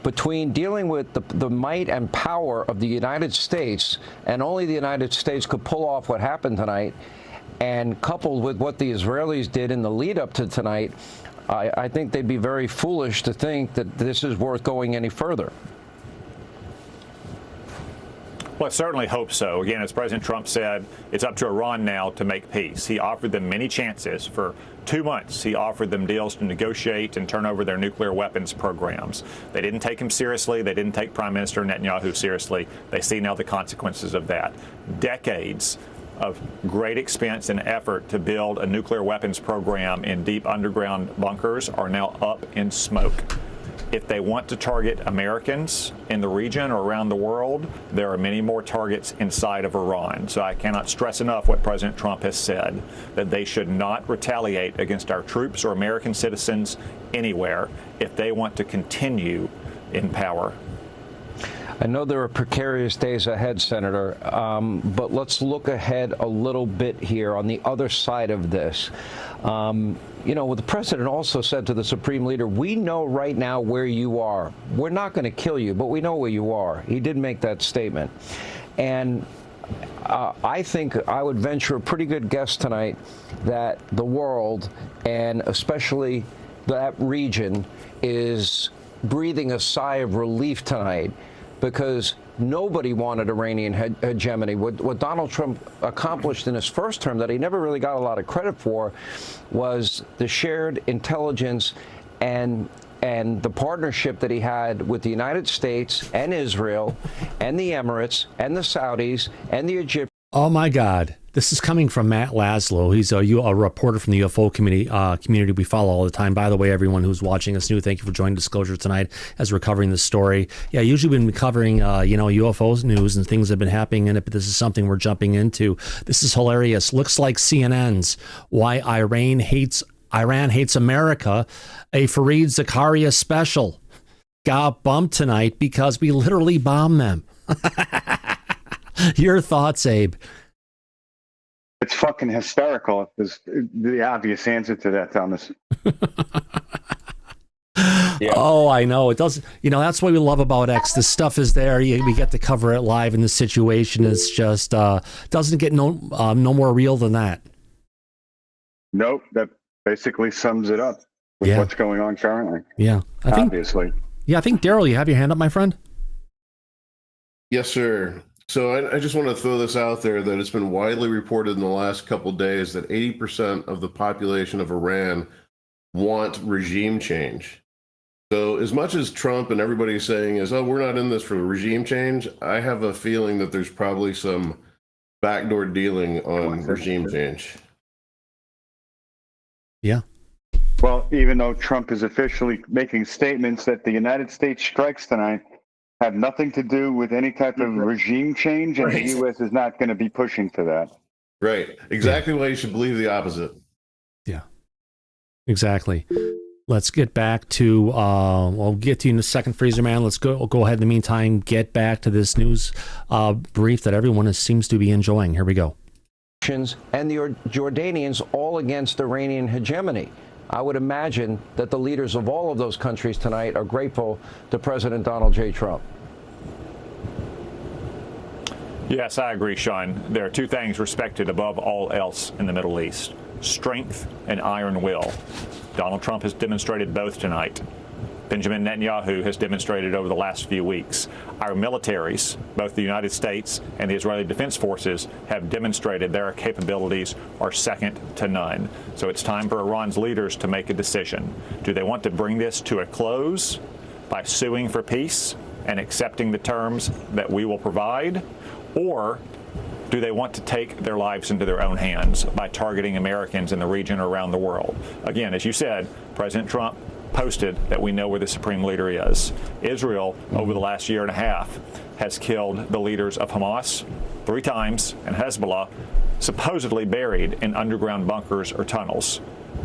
Between dealing with the might and power of the United States, and only the United States could pull off what happened tonight, and coupled with what the Israelis did in the lead up to tonight, I think they'd be very foolish to think that this is worth going any further. Well, I certainly hope so. Again, as President Trump said, it's up to Iran now to make peace. He offered them many chances. For 2 months, he offered them deals to negotiate and turn over their nuclear weapons programs. They didn't take him seriously. They didn't take Prime Minister Netanyahu seriously. They see now the consequences of that. Decades of great expense and effort to build a nuclear weapons program in deep underground bunkers are now up in smoke. If they want to target Americans in the region or around the world, there are many more targets inside of Iran. So I cannot stress enough what President Trump has said, that they should not retaliate against our troops or American citizens anywhere if they want to continue in power. I know there are precarious days ahead, Senator, but let's look ahead a little bit here on the other side of this. You know, the president also said to the Supreme Leader, we know right now where you are. We're not going to kill you, but we know where you are. He did make that statement. And I think I would venture a pretty good guess tonight that the world, and especially that region, is breathing a sigh of relief tonight, because nobody wanted Iranian hegemony. What Donald Trump accomplished in his first term that he never really got a lot of credit for was the shared intelligence and the partnership that he had with the United States and Israel and the Emirates and the Saudis and the Egyptians. Oh, my God. This is coming from Matt Laszlo. He's a reporter from the UFO community we follow all the time. By the way, everyone who's watching us new, thank you for joining Disclosure tonight as we're covering this story. Yeah, usually we've been covering, UFO news and things that have been happening in it, but this is something we're jumping into. This is hilarious. Looks like CNN's Why Iran Hates America, a Fareed Zakaria special, got bumped tonight because we literally bombed them. Your thoughts, Abe? It's fucking hysterical. Is the obvious answer to that, Thomas. Yeah. Oh, I know. It doesn't. That's what we love about X. This stuff is there. We get to cover it live, and the situation is just doesn't get no more real than that. Nope. That basically sums it up with what's going on currently. Yeah. Obviously. I think Daryl, you have your hand up, my friend. Yes, sir. So I just want to throw this out there that it's been widely reported in the last couple of days that 80% of the population of Iran want regime change. So as much as Trump and everybody is saying is, oh, we're not in this for regime change, I have a feeling that there's probably some backdoor dealing on regime change. Yeah. Well, even though Trump is officially making statements that the United States strikes tonight have nothing to do with any type of regime change, and the U.S. is not going to be pushing for that. Right. Exactly why you should believe the opposite. Yeah. Exactly. Let's get back to, I'll get to you in a second, Freezer Man. Let's go ahead in the meantime, get back to this news brief that everyone seems to be enjoying. Here we go. And the Jordanians all against Iranian hegemony. I would imagine that the leaders of all of those countries tonight are grateful to President Donald J. Trump. Yes, I agree, Sean. There are two things respected above all else in the Middle East: strength and iron will. Donald Trump has demonstrated both tonight. Benjamin Netanyahu has demonstrated over the last few weeks. Our militaries, both the United States and the Israeli Defense Forces, have demonstrated their capabilities are second to none. So it's time for Iran's leaders to make a decision. Do they want to bring this to a close by suing for peace and accepting the terms that we will provide? Or do they want to take their lives into their own hands by targeting Americans in the region or around the world? Again, as you said, President Trump posted that we know where the Supreme Leader is. Israel, over the last year and a half, has killed the leaders of Hamas 3 times and Hezbollah, supposedly buried in underground bunkers or tunnels.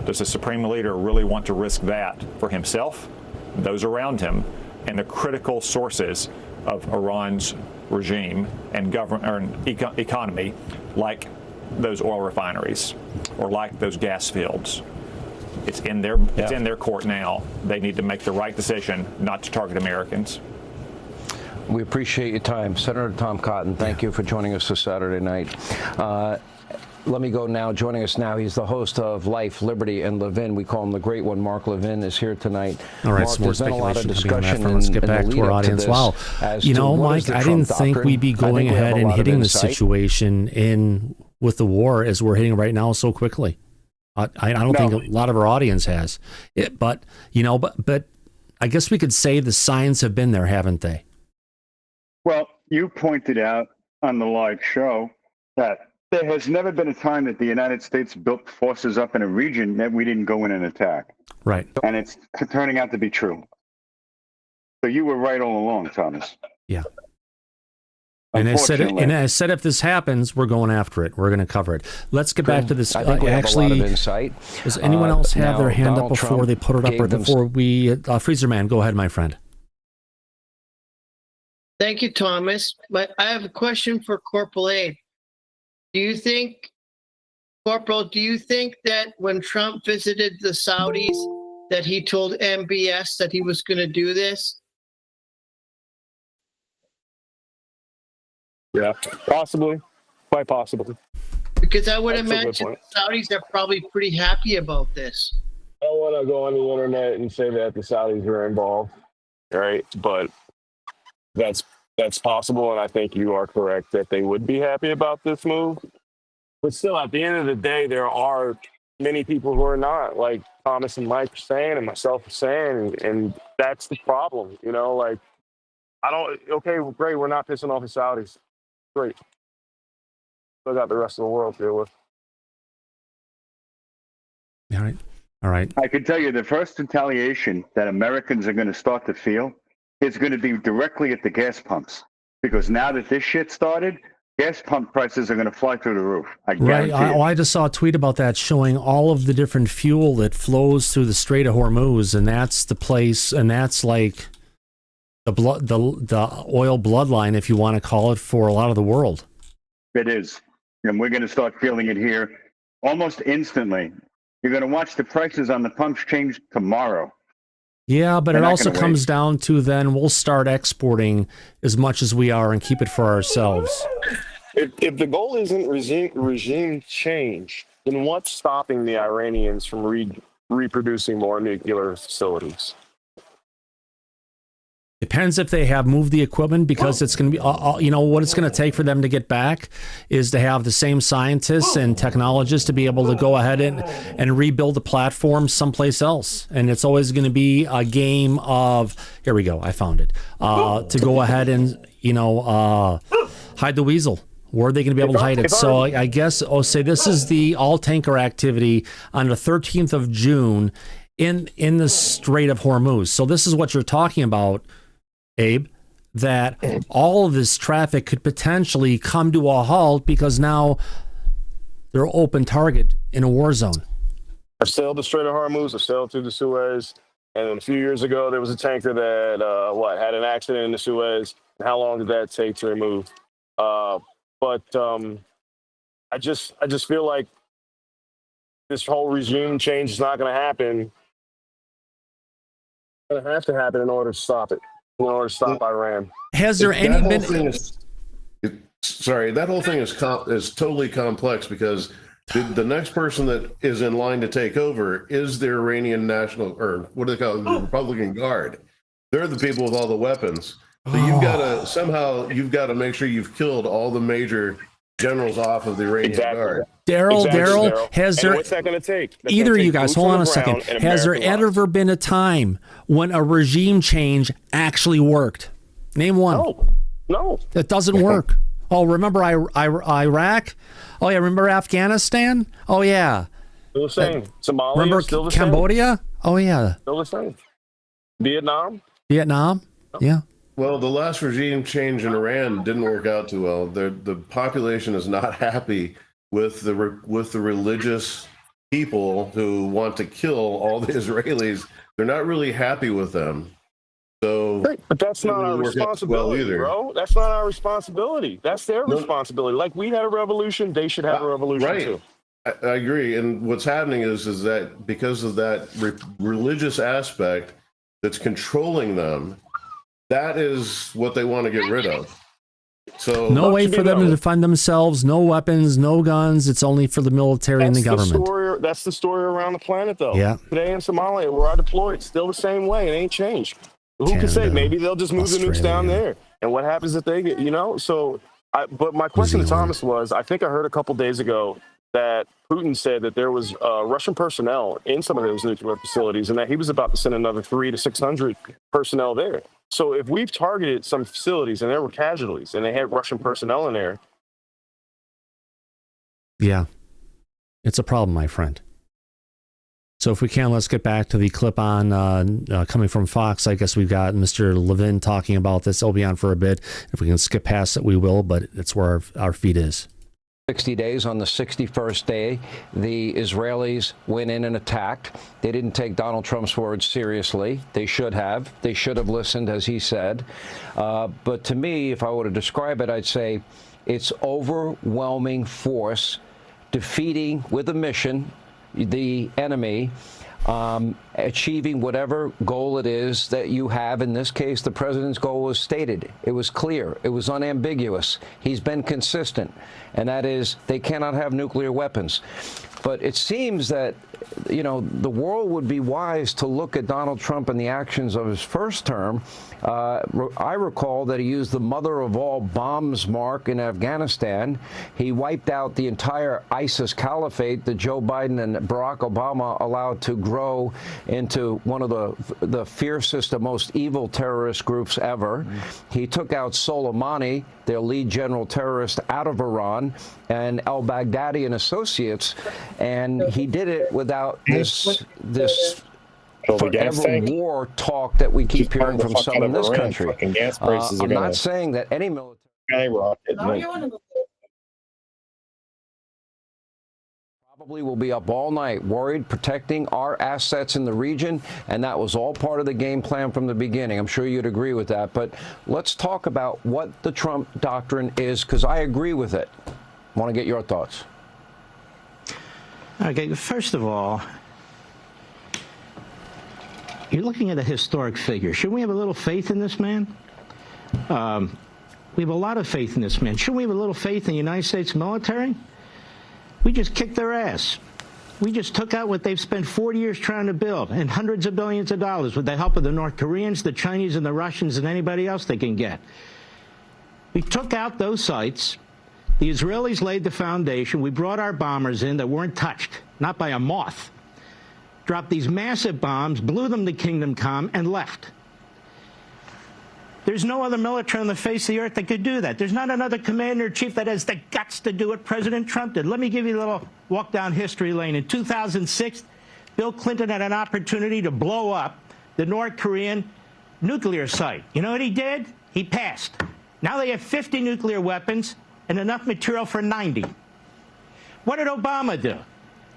Does the Supreme Leader really want to risk that for himself, those around him, and the critical sources of Iran's regime and economy, like those oil refineries or like those gas fields? It's in their court now. They need to make the right decision not to target Americans. We appreciate your time. Senator Tom Cotton, thank you for joining us this Saturday night. Let me go now. Joining us now, he's the host of Life, Liberty, and Levin. We call him the Great One. Mark Levin is here tonight. All right, Mark, some more there's been a lot of speculation coming on discussion that front. Let's get back to our audience. Wow. Mike, I didn't think we'd be going ahead and hitting the situation with the war as we're hitting right now so quickly. I don't think a lot of our audience has. But I guess we could say the signs have been there, haven't they? Well, you pointed out on the live show that there has never been a time that the United States built forces up in a region that we didn't go in and attack. Right. And it's turning out to be true. So you were right all along, Thomas. Yeah. And I said, if this happens, we're going after it. We're going to cover it. Let's get back to this. I think we have a lot of insight. Does anyone else have their hand up before Trump they put it up, or before we? Freezer Man, go ahead, my friend. Thank you, Thomas. But I have a question for Corporal Abe. Corporal, do you think that when Trump visited the Saudis, that he told MBS that he was going to do this? Yeah, possibly. Quite possibly. Because I would That's a good imagine point. the Saudis are probably pretty happy about this. I don't want to go on the internet and say that the Saudis are involved, right? But that's possible, and I think you are correct that they would be happy about this move. But still, at the end of the day, there are many people who are not, like Thomas and Mike are saying, and myself are saying, and that's the problem. You know, like, okay, well, great, we're not pissing off the Saudis. Great. Still got the rest of the world to deal with. All right. I can tell you the first retaliation that Americans are going to start to feel is going to be directly at the gas pumps. Because now that this shit started, gas pump prices are going to fly through the roof. I guarantee it. I just saw a tweet about that showing all of the different fuel that flows through the Strait of Hormuz, and that's the place, and that's like the oil bloodline, if you want to call it, for a lot of the world. It is. And we're going to start feeling it here almost instantly. You're going to watch the prices on the pumps change tomorrow. Yeah, but They're it not also gonna comes wait. down to then we'll start exporting as much as we are and keep it for ourselves. If the goal isn't regime change, then what's stopping the Iranians from reproducing more nuclear facilities? Depends if they have moved the equipment, because it's going to be, what it's going to take for them to get back is to have the same scientists and technologists to be able to go ahead and rebuild the platform someplace else. And it's always going to be a game of, here we go, I found it, to go ahead and, hide the weasel. Where are they going to be able to hide it? So I guess, say this is the all-tanker activity on the 13th of June in the Strait of Hormuz. So this is what you're talking about, Abe, that all of this traffic could potentially come to a halt because now they're open target in a war zone. I've sailed the Strait of Hormuz, I've sailed through the Suez, and a few years ago there was a tanker that had an accident in the Suez. And how long did that take to remove? But I just feel like this whole regime change is not going to happen. It's going to have to happen in order to stop it. In order to stop Iran. Has there any been? That whole thing is totally complex, because the next person that is in line to take over is the Iranian National, or what do they call it, the Republican Guard. They're the people with all the weapons. So you've got to make sure you've killed all the major generals off of the Iranian Guard. Daryl, has there? What's that going to take? Either of you guys, hold on a second. Has there ever been a time when a regime change actually worked? Name one. No. That doesn't work. Oh, remember Iraq? Oh yeah, remember Afghanistan? Oh yeah. Still the same. Somalia. Remember still the Cambodia? Same. Oh yeah. Still the same. Vietnam. Yeah. Well, the last regime change in Iran didn't work out too well. The population is not happy with the religious people who want to kill all the Israelis. They're not really happy with them. So, but that's not our responsibility, bro. That's not our responsibility. That's their responsibility. Like we had a revolution, they should have a revolution too. I agree. And what's happening is that because of that religious aspect that's controlling them, that is what they want to get rid of. So no way for them to defend themselves, no weapons, no guns. It's only for the military and the government. That's the story around the planet, though. Yeah. Today in Somalia, where I deployed, still the same way. It ain't changed. Who can say? Maybe they'll just move the nukes down there. And what happens if they get, So, but my question to Thomas was, I think I heard a couple days ago that Putin said that there was Russian personnel in some of those nuclear facilities, and that he was about to send another 300 to 600 personnel there. So if we've targeted some facilities and there were casualties and they had Russian personnel in there. Yeah. It's a problem, my friend. So if we can, let's get back to the clip on coming from Fox. I guess we've got Mr. Levin talking about this. It'll be on for a bit. If we can skip past it, we will, but it's where our feed is. 60 days. On the 61st day, the Israelis went in and attacked. They didn't take Donald Trump's words seriously. They should have. They should have listened, as he said. But to me, if I were to describe it, I'd say it's overwhelming force defeating with a mission the enemy, achieving whatever goal it is that you have. In this case, the president's goal was stated. It was clear. It was unambiguous. He's been consistent, and that is they cannot have nuclear weapons. But it seems that, you know, the world would be wise to look at Donald Trump and the actions of his first term. I recall that he used the mother of all bombs mark in Afghanistan. He wiped out the entire ISIS caliphate that Joe Biden and Barack Obama allowed to grow into one of the fiercest and most evil terrorist groups ever. He took out Soleimani, their lead general terrorist, out of Iran, and al-Baghdadi and associates, and he did it without this forever war talk that we keep hearing from some in this country. I'm not saying that any military probably will be up all night worried, protecting our assets in the region, and that was all part of the game plan from the beginning. I'm sure you'd agree with that. But let's talk about what the Trump doctrine is, because I agree with it. I want to get your thoughts. Okay, first of all, you're looking at a historic figure. Shouldn't we have a little faith in this man? We have a lot of faith in this man. Shouldn't we have a little faith in the United States military? We just kicked their ass. We just took out what they've spent 40 years trying to build, and hundreds of billions of dollars with the help of the North Koreans, the Chinese, and the Russians, and anybody else they can get. We took out those sites. The Israelis laid the foundation. We brought our bombers in that weren't touched, not by a moth. Dropped these massive bombs, blew them to Kingdom Come, and left. There's no other military on the face of the earth that could do that. There's not another commander-in-chief that has the guts to do what President Trump did. Let me give you a little walk down history lane. In 2006, Bill Clinton had an opportunity to blow up the North Korean nuclear site. You know what he did? He passed. Now they have 50 nuclear weapons and enough material for 90. What did Obama do?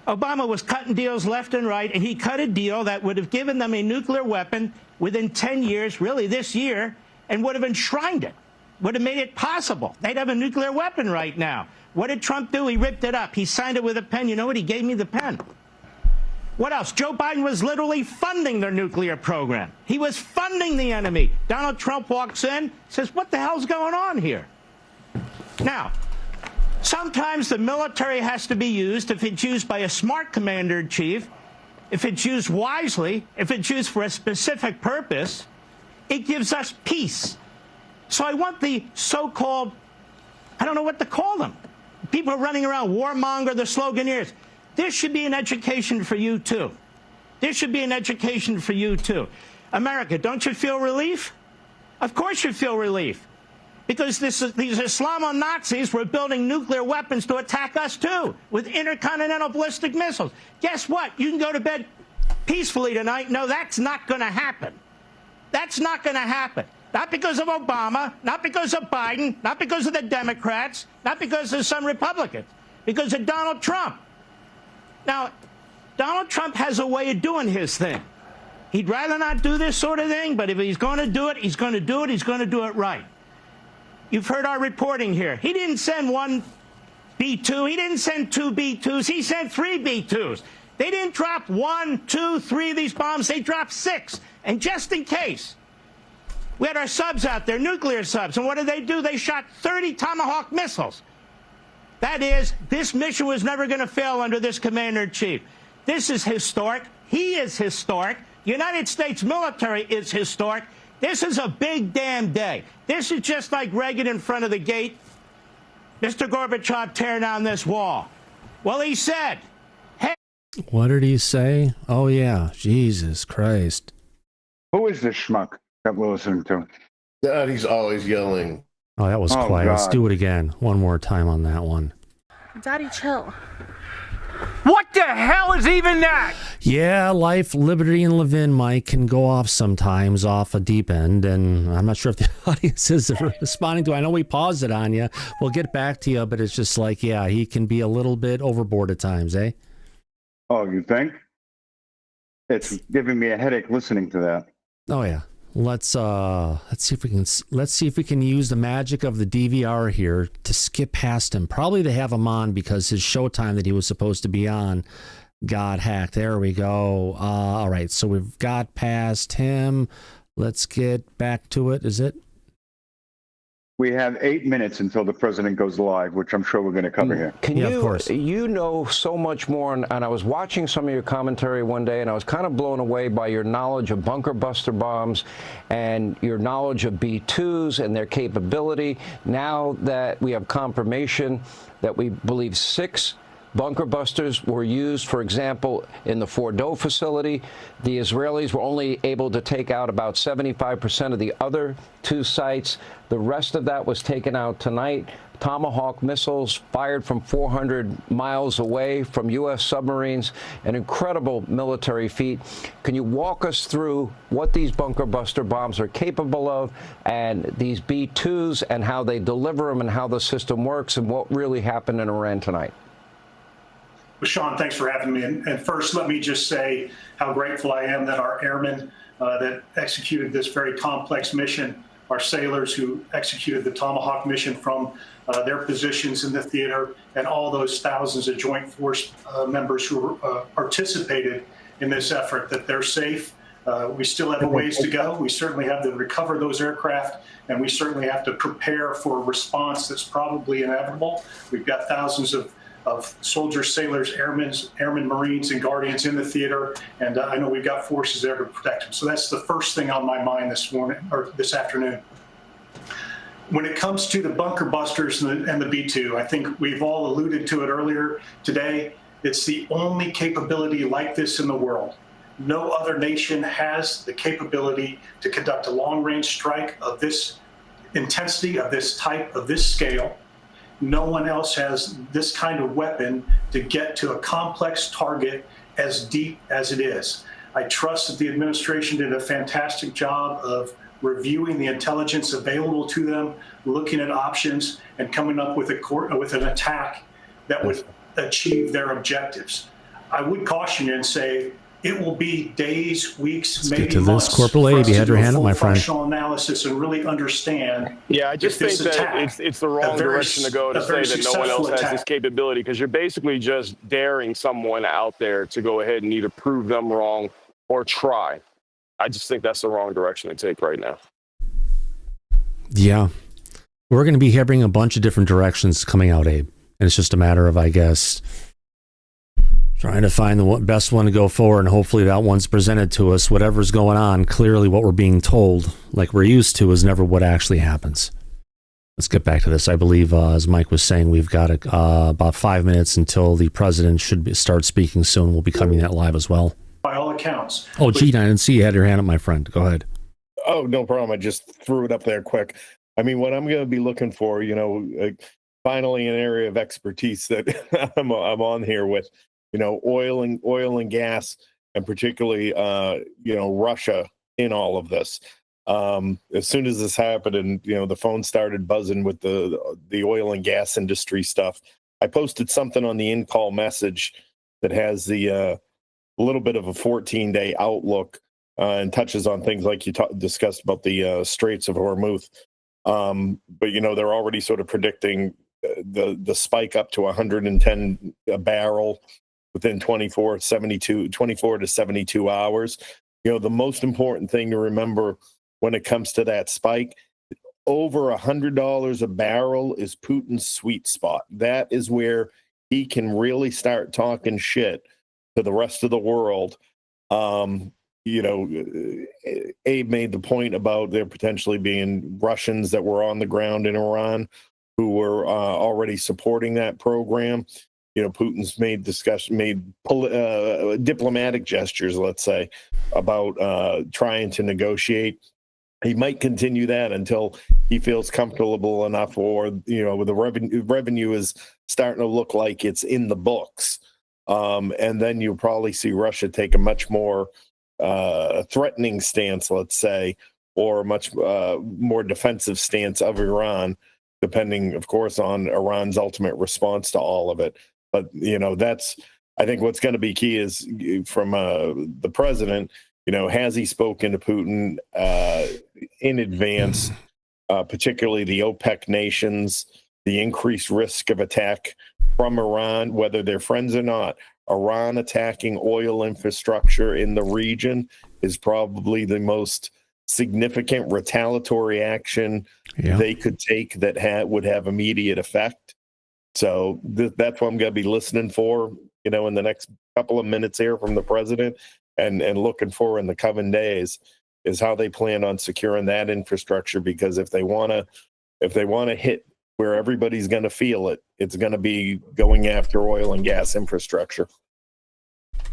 Obama was cutting deals left and right, and he cut a deal that would have given them a nuclear weapon within 10 years, really this year, and would have enshrined it, would have made it possible. They'd have a nuclear weapon right now. What did Trump do? He ripped it up. He signed it with a pen. You know what? He gave me the pen. What else? Joe Biden was literally funding their nuclear program. He was funding the enemy. Donald Trump walks in, says, what the hell's going on here? Now, sometimes the military has to be used if it's used by a smart commander-in-chief, if it's used wisely, if it's used for a specific purpose. It gives us peace. So I want the so-called, I don't know what to call them, people running around, warmonger, the sloganeers. This should be an education for you, too. This should be an education for you, too. America, don't you feel relief? Of course you feel relief. Because these Islamo-Nazis were building nuclear weapons to attack us, too, with intercontinental ballistic missiles. Guess what? You can go to bed peacefully tonight. No, that's not going to happen. That's not going to happen. Not because of Obama, not because of Biden, not because of the Democrats, not because of some Republicans, because of Donald Trump. Now, Donald Trump has a way of doing his thing. He'd rather not do this sort of thing, but if he's going to do it, he's going to do it. He's going to do it right. You've heard our reporting here. He didn't send one B-2. He didn't send two B-2s. He sent three B-2s. They didn't drop 1, 2, 3 of these bombs. They dropped 6. And just in case, we had our subs out there, nuclear subs. And what did they do? They shot 30 Tomahawk missiles. That is, this mission was never going to fail under this commander-in-chief. This is historic. He is historic. The United States military is historic. This is a big damn day. This is just like Reagan in front of the gate. Mr. Gorbachev, tear down this wall. Well, he said, hey. What did he say? Oh, yeah. Jesus Christ. Who is this schmuck that we're listening to? God, he's always yelling. Oh, that was quiet. God. Let's do it again. One more time on that one. Daddy, chill. What the hell is even that? Yeah, life, liberty, and Levin, Mike, can go off sometimes off a deep end, and I'm not sure if the audience is responding to it. I know we paused it on you. We'll get back to you, but it's just like, yeah, he can be a little bit overboard at times, eh? Oh, you think? It's giving me a headache listening to that. Oh yeah. Let's see if we can use the magic of the DVR here to skip past him. Probably to have him on because his showtime that he was supposed to be on got hacked. There we go. All right, so we've got past him. Let's get back to it. Is it? We have 8 minutes until the president goes live, which I'm sure we're going to cover here. Of course. You know so much more, and I was watching some of your commentary one day, and I was kind of blown away by your knowledge of bunker buster bombs and your knowledge of B-2s and their capability. Now that we have confirmation that we believe 6 bunker busters were used, for example, in the Fordo facility. The Israelis were only able to take out about 75% of the other 2 sites. The rest of that was taken out tonight. Tomahawk missiles fired from 400 miles away from U.S. submarines, an incredible military feat. Can you walk us through what these bunker buster bombs are capable of, and these B-2s, and how they deliver them, and how the system works, and what really happened in Iran tonight? Well, Sean, thanks for having me. And first, let me just say how grateful I am that our airmen that executed this very complex mission, our sailors who executed the Tomahawk mission from their positions in the theater, and all those thousands of Joint Force members who participated in this effort, that they're safe. We still have a ways to go. We certainly have to recover those aircraft, and we certainly have to prepare for a response that's probably inevitable. We've got thousands of soldiers, sailors, airmen, Marines, and Guardians in the theater, and I know we've got forces there to protect them. So that's the first thing on my mind this morning or this afternoon. When it comes to the bunker busters and the B-2, I think we've all alluded to it earlier today. It's the only capability like this in the world. No other nation has the capability to conduct a long-range strike of this intensity, of this type, of this scale. No one else has this kind of weapon to get to a complex target as deep as it is. I trust that the administration did a fantastic job of reviewing the intelligence available to them, looking at options, and coming up with an attack that would achieve their objectives. I would caution you and say it will be days, weeks, maybe get to months. this. Corporal Abe, you had your hand up, my friend. Functional analysis and really understand. Yeah, I just think that it's the wrong direction to go to say that no one else has this capability, because you're basically just daring someone out there to go ahead and either prove them wrong or try. I just think that's the wrong direction to take right now. Yeah. We're going to be hearing a bunch of different directions coming out, Abe. And it's just a matter of, I guess, trying to find the best one to go forward, and hopefully that one's presented to us. Whatever's going on, clearly what we're being told, like we're used to, is never what actually happens. Let's get back to this. I believe, as Mike was saying, we've got about 5 minutes until the president should start speaking soon. We'll be covering that live as well. By all accounts. Oh, gee, I didn't see you had your hand up, my friend. Go ahead. Oh, no problem. I just threw it up there quick. I mean, what I'm going to be looking for, finally an area of expertise that I'm on here with, oil and gas, and particularly, Russia in all of this. As soon as this happened and, the phone started buzzing with the oil and gas industry stuff, I posted something on the in-call message that has the little bit of a 14-day outlook and touches on things like you discussed about the Straits of Hormuz. But, they're already sort of predicting the spike up to 110 a barrel within 24 to 72 hours. The most important thing to remember when it comes to that spike, over $100 a barrel is Putin's sweet spot. That is where he can really start talking shit to the rest of the world. Abe made the point about there potentially being Russians that were on the ground in Iran who were already supporting that program. Putin's made diplomatic gestures, let's say, about trying to negotiate. He might continue that until he feels comfortable enough, or the revenue is starting to look like it's in the books. And then you'll probably see Russia take a much more threatening stance, let's say, or a much more defensive stance of Iran, depending, of course, on Iran's ultimate response to all of it. But, that's, I think what's going to be key is from the president, has he spoken to Putin in advance, particularly the OPEC nations, the increased risk of attack from Iran, whether they're friends or not. Iran attacking oil infrastructure in the region is probably the most significant retaliatory action they could take that would have immediate effect. So that's what I'm going to be listening for, in the next couple of minutes here from the president, and looking for in the coming days is how they plan on securing that infrastructure. Because if they want to hit where everybody's going to feel it, it's going to be going after oil and gas infrastructure.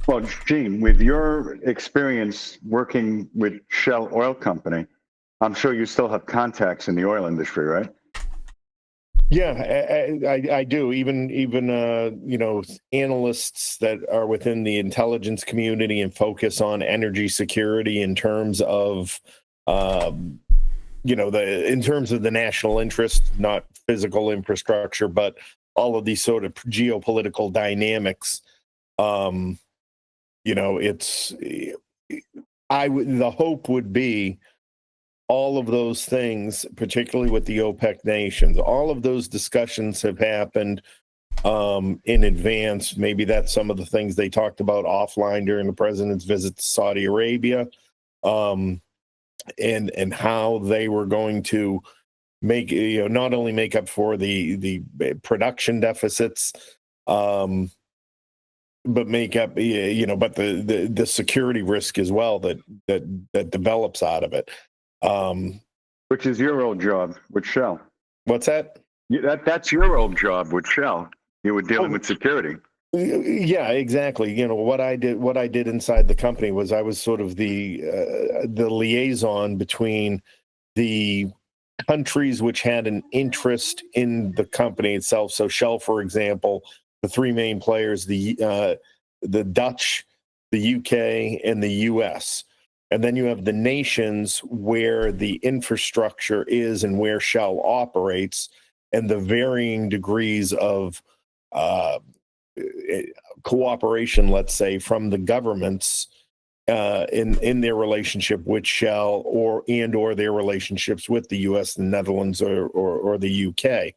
Well, Gene, with your experience working with Shell Oil Company, I'm sure you still have contacts in the oil industry, right? Yeah, I do. Even analysts that are within the intelligence community and focus on energy security in terms of in terms of the national interest, not physical infrastructure, but all of these sort of geopolitical dynamics. The hope would be all of those things, particularly with the OPEC nations, all of those discussions have happened in advance. Maybe that's some of the things they talked about offline during the president's visit to Saudi Arabia, and how they were going to make, not only make up for the production deficits, but make up, but the security risk as well that develops out of it. Which is your old job with Shell. What's that? That's your old job with Shell. You were dealing with security. Yeah, exactly. What I did inside the company was I was sort of the liaison between the countries which had an interest in the company itself. So Shell, for example, the three main players, the Dutch, the UK, and the US. And then you have the nations where the infrastructure is and where Shell operates, and the varying degrees of cooperation, let's say, from the governments in their relationship with Shell or their relationships with the US, the Netherlands, or the UK.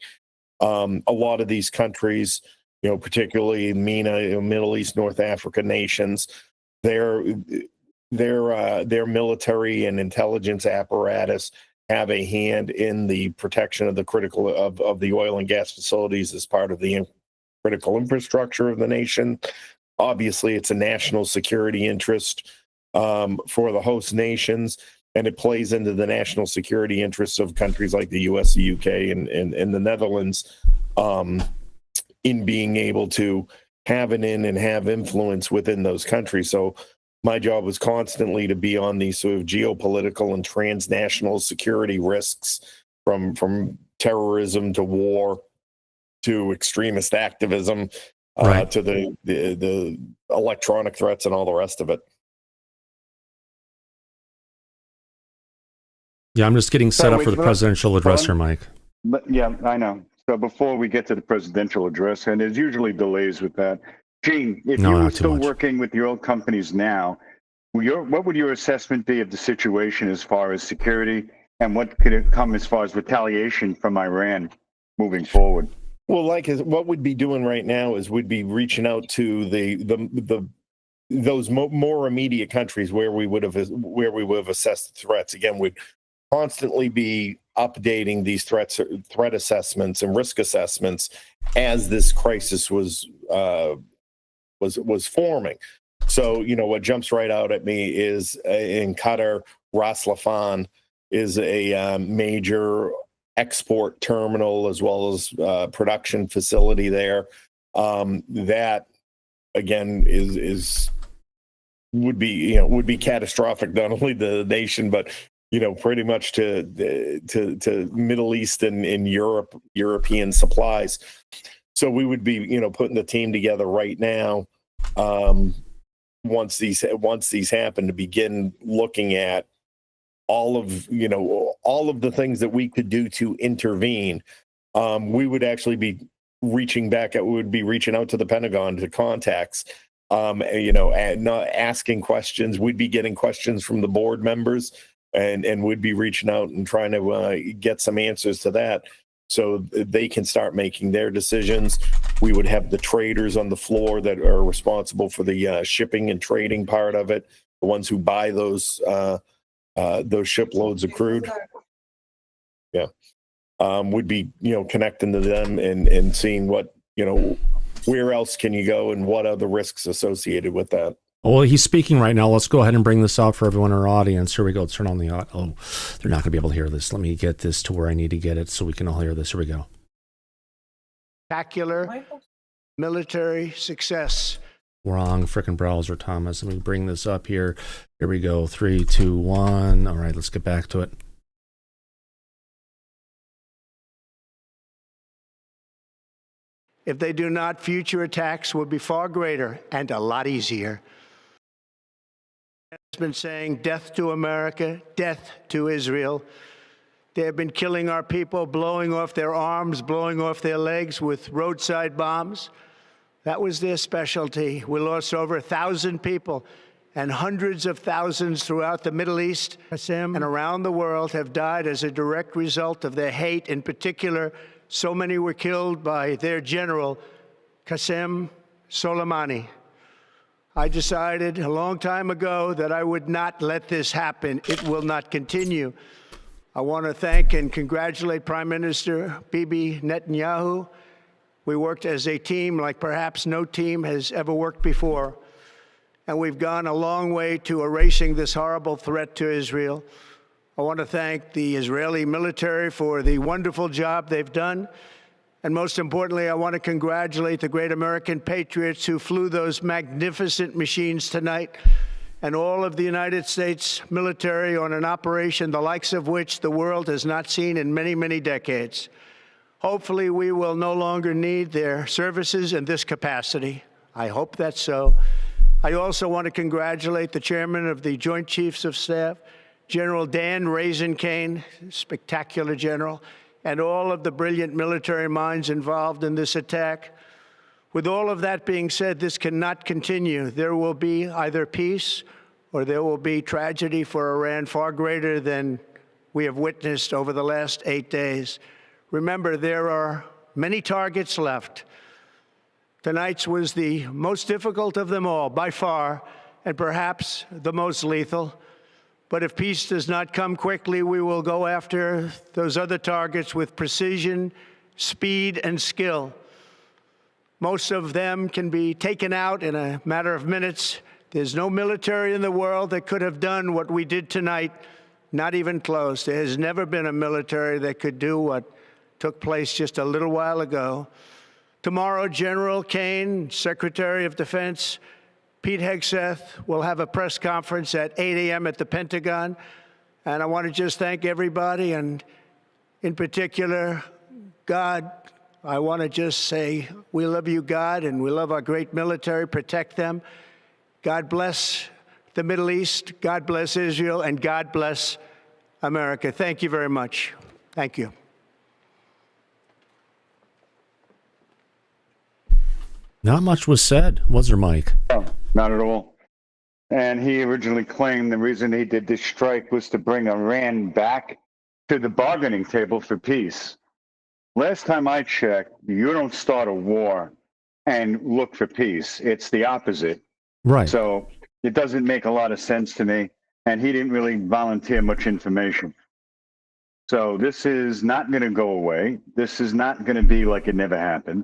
A lot of these countries, particularly MENA, Middle East, North Africa nations, their military and intelligence apparatus have a hand in the protection of the critical of the oil and gas facilities as part of the critical infrastructure of the nation. Obviously, it's a national security interest for the host nations, and it plays into the national security interests of countries like the US, the UK, and the Netherlands in being able to have an in and have influence within those countries. So my job was constantly to be on these sort of geopolitical and transnational security risks, from terrorism to war to extremist activism, to the electronic threats and all the rest of it. Yeah, I'm just getting set up for the presidential address here, Mike. But yeah, I know. So before we get to the presidential address, and there's usually delays with that, Gene, if you were still working with your old companies now, what would your assessment be of the situation as far as security, and what could it come as far as retaliation from Iran moving forward? Well, what we'd be doing right now is we'd be reaching out to those more immediate countries where we would have assessed the threats. Again, we'd constantly be updating these threat assessments and risk assessments as this crisis was forming. So, what jumps right out at me is in Qatar, Ras Laffan is a major export terminal as well as production facility there. That again would be catastrophic, not only to the nation, but pretty much to Middle East and European supplies. So we would be putting the team together right now once these happen, to begin looking at all of the things that we could do to intervene. We would actually be reaching out to the Pentagon, to contacts, and not asking questions. We'd be getting questions from the board members, and we'd be reaching out and trying to get some answers to that, so they can start making their decisions. We would have the traders on the floor that are responsible for the shipping and trading part of it, the ones who buy those shiploads of crude. Yeah. Would be, connecting to them and seeing what, where else can you go and what are the risks associated with that. Well, he's speaking right now. Let's go ahead and bring this out for everyone in our audience. Here we go. Let's turn on the audio. Oh, they're not going to be able to hear this. Let me get this to where I need to get it so we can all hear this. Here we go. Spectacular military success. Wrong freaking browser, Thomas. Let me bring this up here. Here we go. 3, 2, 1. All right, let's get back to it. If they do not, future attacks will be far greater and a lot easier. Has been saying death to America, death to Israel. They have been killing our people, blowing off their arms, blowing off their legs with roadside bombs. That was their specialty. We lost over 1,000 people, and hundreds of thousands throughout the Middle East and around the world have died as a direct result of their hate. In particular, so many were killed by their general, Qasem Soleimani. I decided a long time ago that I would not let this happen. It will not continue. I want to thank and congratulate Prime Minister Bibi Netanyahu. We worked as a team like perhaps no team has ever worked before. And we've gone a long way to erasing this horrible threat to Israel. I want to thank the Israeli military for the wonderful job they've done. And most importantly, I want to congratulate the great American patriots who flew those magnificent machines tonight, and all of the United States military on an operation the likes of which the world has not seen in many, many decades. Hopefully, we will no longer need their services in this capacity. I hope that's so. I also want to congratulate the chairman of the Joint Chiefs of Staff, General Dan Raisin-Kane, spectacular general, and all of the brilliant military minds involved in this attack. With all of that being said, this cannot continue. There will be either peace or there will be tragedy for Iran far greater than we have witnessed over the last 8 days. Remember, there are many targets left. Tonight's was the most difficult of them all, by far, and perhaps the most lethal. But if peace does not come quickly, we will go after those other targets with precision, speed, and skill. Most of them can be taken out in a matter of minutes. There's no military in the world that could have done what we did tonight, not even close. There has never been a military that could do what took place just a little while ago. Tomorrow, General Kane, Secretary of Defense, Pete Hegseth will have a press conference at 8 a.m. at the Pentagon. And I want to just thank everybody, and in particular, God. I want to just say we love you, God, and we love our great military. Protect them. God bless the Middle East. God bless Israel. And God bless America. Thank you very much. Thank you. Not much was said, was there, Mike? No, not at all. And he originally claimed the reason he did this strike was to bring Iran back to the bargaining table for peace. Last time I checked, you don't start a war and look for peace. It's the opposite. Right. So it doesn't make a lot of sense to me. And he didn't really volunteer much information. So this is not going to go away. This is not going to be like it never happened.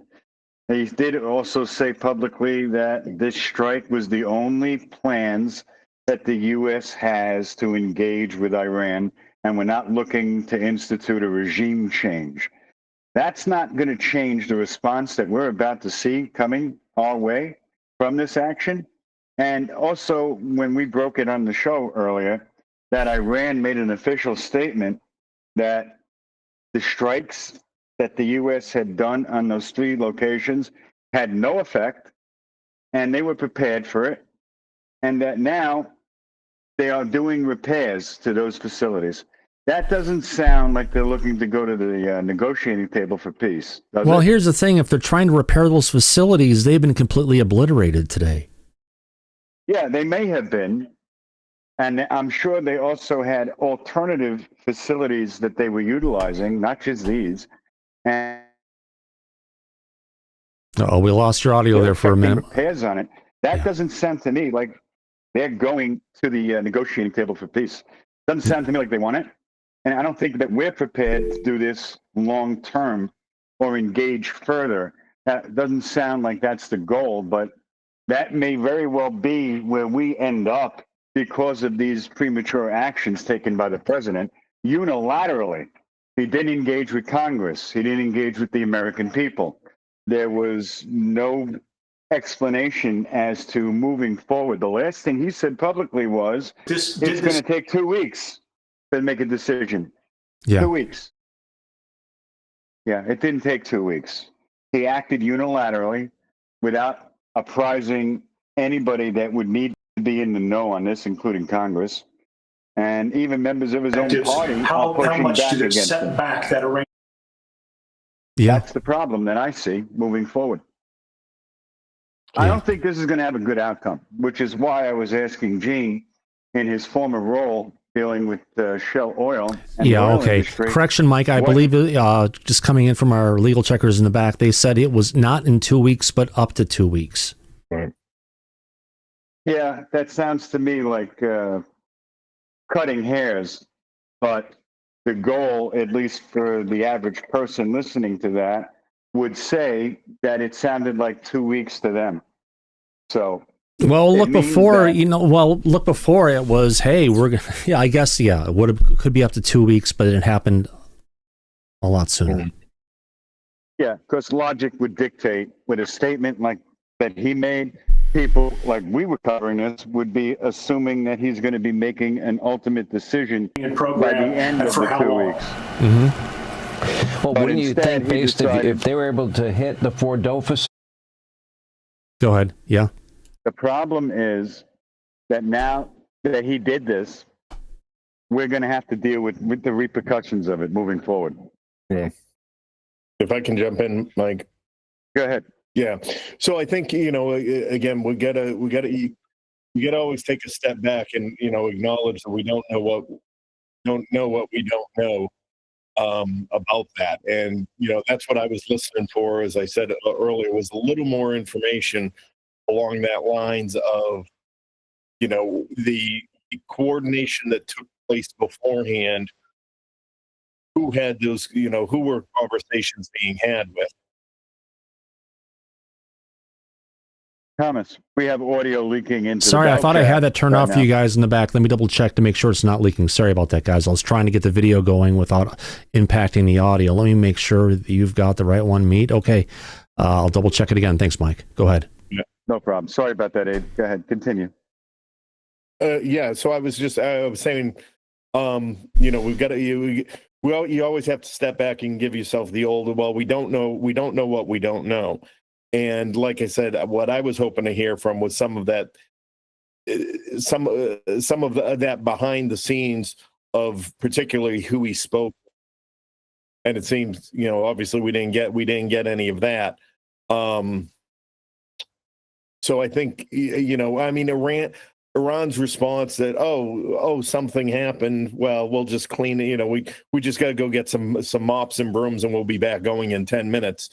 He did also say publicly that this strike was the only plans that the U.S. has to engage with Iran, and we're not looking to institute a regime change. That's not going to change the response that we're about to see coming our way from this action. And also, when we broke it on the show earlier, that Iran made an official statement that the strikes that the U.S. had done on those 3 locations had no effect, and they were prepared for it, and that now they are doing repairs to those facilities. That doesn't sound like they're looking to go to the negotiating table for peace, does Well, it? here's the thing. If they're trying to repair those facilities, they've been completely obliterated today. Yeah, they may have been. And I'm sure they also had alternative facilities that they were utilizing, not just these. And Oh, we lost your audio there for a minute. repairs on it. That doesn't sound to me like they're going to the negotiating table for peace. Doesn't sound to me like they want it. And I don't think that we're prepared to do this long term or engage further. That doesn't sound like that's the goal, but that may very well be where we end up because of these premature actions taken by the president unilaterally. He didn't engage with Congress. He didn't engage with the American people. There was no explanation as to moving forward. The last thing he said publicly was, it's going to take 2 weeks to make a decision. Yeah. 2 weeks. Yeah, it didn't take 2 weeks. He acted unilaterally without apprising anybody that would need to be in the know on this, including Congress. And even members of his own party are pushing much back did it against set him. back that arrangement? Yeah. That's the problem that I see moving forward. I don't think this is going to have a good outcome, which is why I was asking Gene in his former role dealing with Shell Oil. And the Yeah, oil okay. industry. Correction, Mike. I What- believe just coming in from our legal checkers in the back, they said it was not in 2 weeks, but up to 2 weeks. Right. Yeah, that sounds to me like cutting hairs, but the goal, at least for the average person listening to that, would say that it sounded like 2 weeks to them. So, Well, it look means before that- look before it was, hey, yeah, I guess, yeah, it could be up to 2 weeks, but it happened a lot sooner. yeah, because logic would dictate with a statement like that he made, people like we were covering this would be assuming that he's going to be making an ultimate decision by the end of the 2 weeks. Mm-hmm. Well, But wouldn't you instead, think, he based decided- if they were able to hit the Fordo facility? Go ahead. Yeah. The problem is that now that he did this, we're going to have to deal with the repercussions of it moving forward. Yeah. If I can jump in, Mike. Go ahead. Yeah. So I think, again, you gotta always take a step back and, acknowledge that we don't know what we don't know about that. And, that's what I was listening for, as I said earlier, was a little more information along that lines of, the coordination that took place beforehand, who had those, who were conversations being had with. Thomas, we have audio leaking into Sorry, the I thought I had that turned right off for now. you guys in the back. Let me double check to make sure it's not leaking. Sorry about that, guys. I was trying to get the video going without impacting the audio. Let me make sure that you've got the right one, Meet. Okay. I'll double check it again. Thanks, Mike. Go ahead. Yeah, no problem. Sorry about that, Abe. Go ahead. Continue. Yeah. So I was saying, we've got to, well, you always have to step back and give yourself the old, well, we don't know what we don't know. And like I said, what I was hoping to hear from was some of that, that behind the scenes of particularly who he spoke. And it seems, obviously we didn't get any of that. So I think, Iran's response that, something happened. Well, we'll just clean it. We just got to go get some mops and brooms and we'll be back going in 10 minutes.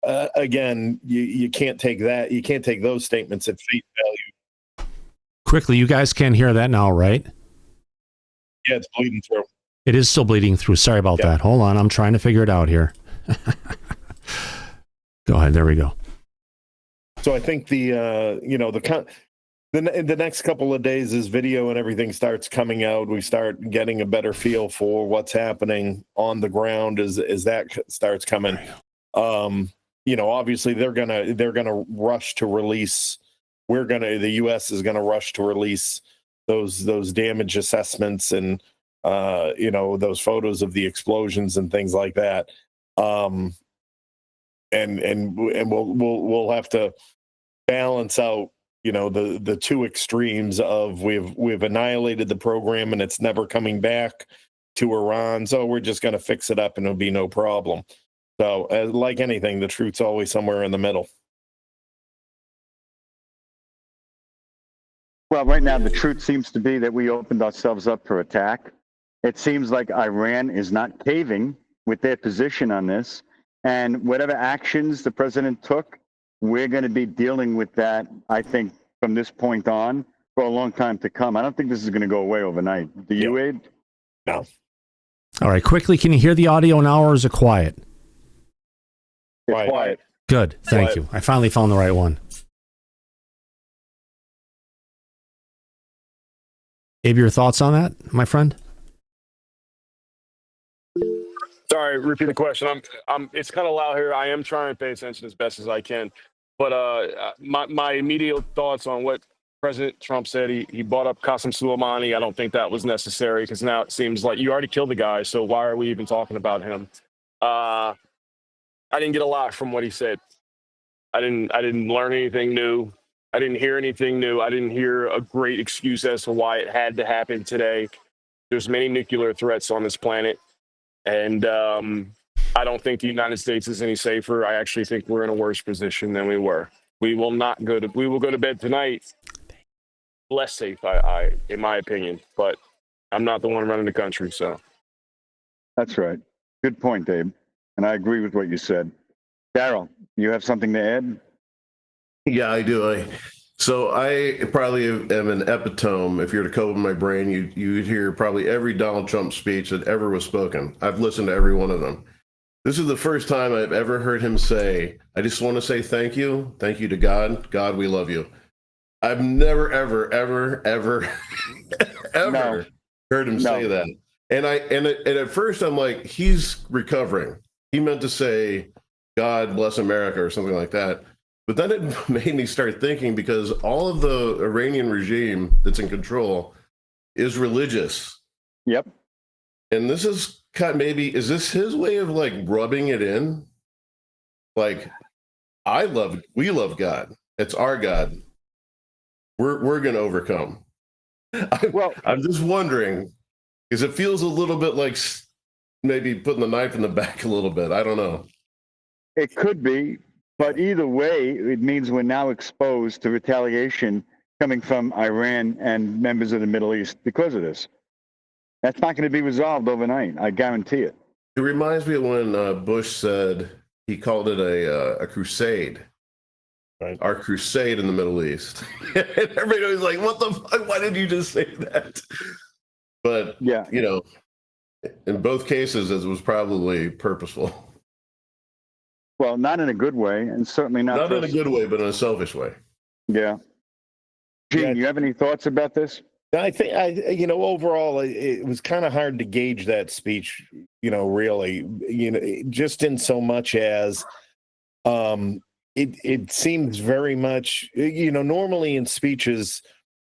Again, you can't take that. You can't take those statements at face value. Quickly, you guys can hear that now, right? Yeah, it's bleeding through. It is still bleeding through. Sorry about that. Hold on. I'm trying to figure it out here. Go ahead. There we go. So I think the next couple of days, as video and everything starts coming out, we start getting a better feel for what's happening on the ground as that starts coming. Obviously they're gonna rush to release. The U.S. is gonna rush to release those damage assessments and those photos of the explosions and things like that. And we'll have to balance out, the two extremes of we've annihilated the program and it's never coming back, to Iran. So we're just going to fix it up and it'll be no problem. So like anything, the truth's always somewhere in the middle. Well, right now, the truth seems to be that we opened ourselves up for attack. It seems like Iran is not caving with their position on this. And whatever actions the president took, we're going to be dealing with that, I think, from this point on for a long time to come. I don't think this is going to go away overnight. Do you, Abe? No. All right, quickly, can you hear the audio now, or is it quiet? It's quiet. Good, thank you. I finally found the right one. Abe, your thoughts on that, my friend? Sorry, repeat the question. It's kind of loud here. I am trying to pay attention as best as I can. But my immediate thoughts on what President Trump said, he brought up Qasem Soleimani. I don't think that was necessary because now it seems like you already killed the guy. So why are we even talking about him? I didn't get a lot from what he said. I didn't learn anything new. I didn't hear anything new. I didn't hear a great excuse as to why it had to happen today. There's many nuclear threats on this planet. And I don't think the United States is any safer. I actually think we're in a worse position than we were. We will go to bed tonight less safe, in my opinion, but I'm not the one running the country, so. That's right. Good point, Dave. And I agree with what you said. Daryl, you have something to add? Yeah, I do. So I probably am an epitome. If you were to cope in my brain, you'd hear probably every Donald Trump speech that ever was spoken. I've listened to every one of them. This is the first time I've ever heard him say, I just want to say thank you. Thank you to God. God, we love you. I've never, ever heard him say that. And at first I'm like, he's recovering. He meant to say, God bless America or something like that. But then it made me start thinking, because all of the Iranian regime that's in control is religious. Yep. And this is is this his way of like rubbing it in? Like, we love God. It's our God. We're going to overcome. I'm just wondering, because it feels a little bit like maybe putting the knife in the back a little bit. I don't know. It could be. But either way, it means we're now exposed to retaliation coming from Iran and members of the Middle East because of this. That's not going to be resolved overnight. I guarantee it. It reminds me of when Bush said, he called it a crusade. Right. Our crusade in the Middle East. And everybody was like, what the fuck? Why did you just say that? But, yeah, in both cases, it was probably purposeful. Well, not in a good way, and certainly not in a good way, but in a selfish way. Yeah. Gene, you have any thoughts about this? I think overall, it was kind of hard to gauge that speech, really, just in so much as it seems very much, normally in speeches,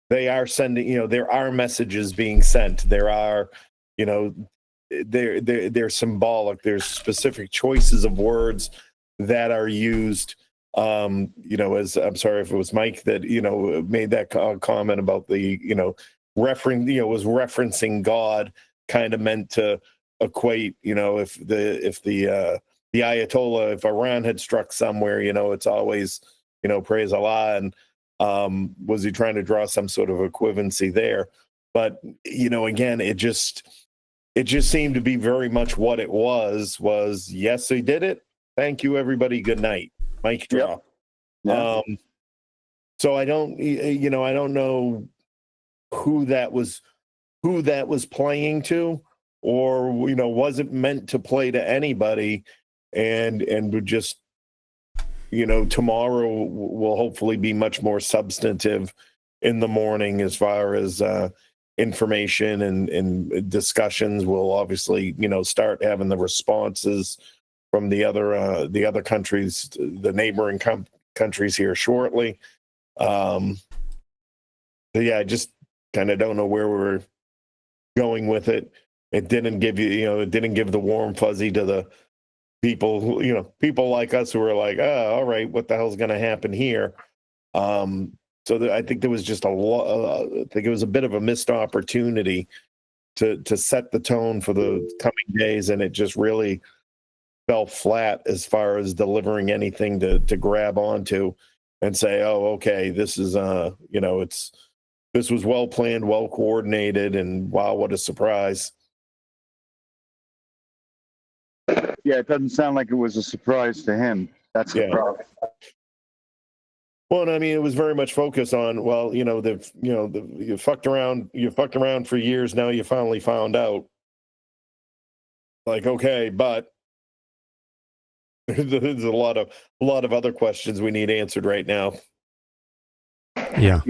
they are sending, there are messages being sent. There are, they're symbolic. There's specific choices of words that are used, as I'm sorry if it was Mike that, made that comment about the, was referencing God, kind of meant to equate, if the Ayatollah, if Iran had struck somewhere, it's always, praise Allah. And was he trying to draw some sort of equivalency there? But, again, it just seemed to be very much what it was, yes, they did it. Thank you, everybody. Good night. Mic drop. Yep. So I don't know who that was playing to, or, wasn't meant to play to anybody. And would just, tomorrow will hopefully be much more substantive in the morning as far as information and discussions. We'll obviously, start having the responses from the other countries, the neighboring countries here shortly. I just kind of don't know where we're going with it. It didn't give it didn't give the warm fuzzy to the people, people like us who are like, oh, all right, what the hell's going to happen here? I think there was just I think it was a bit of a missed opportunity to set the tone for the coming days, and it just really fell flat as far as delivering anything to grab onto and say, oh, okay, this is this was well planned, well coordinated, and wow, what a surprise. Yeah, it doesn't sound like it was a surprise to him. That's the problem. Well, and I mean, it was very much focused on, well, you fucked around for years. Now you finally found out. Like, okay, but there's a lot of other questions we need answered right now. Yeah,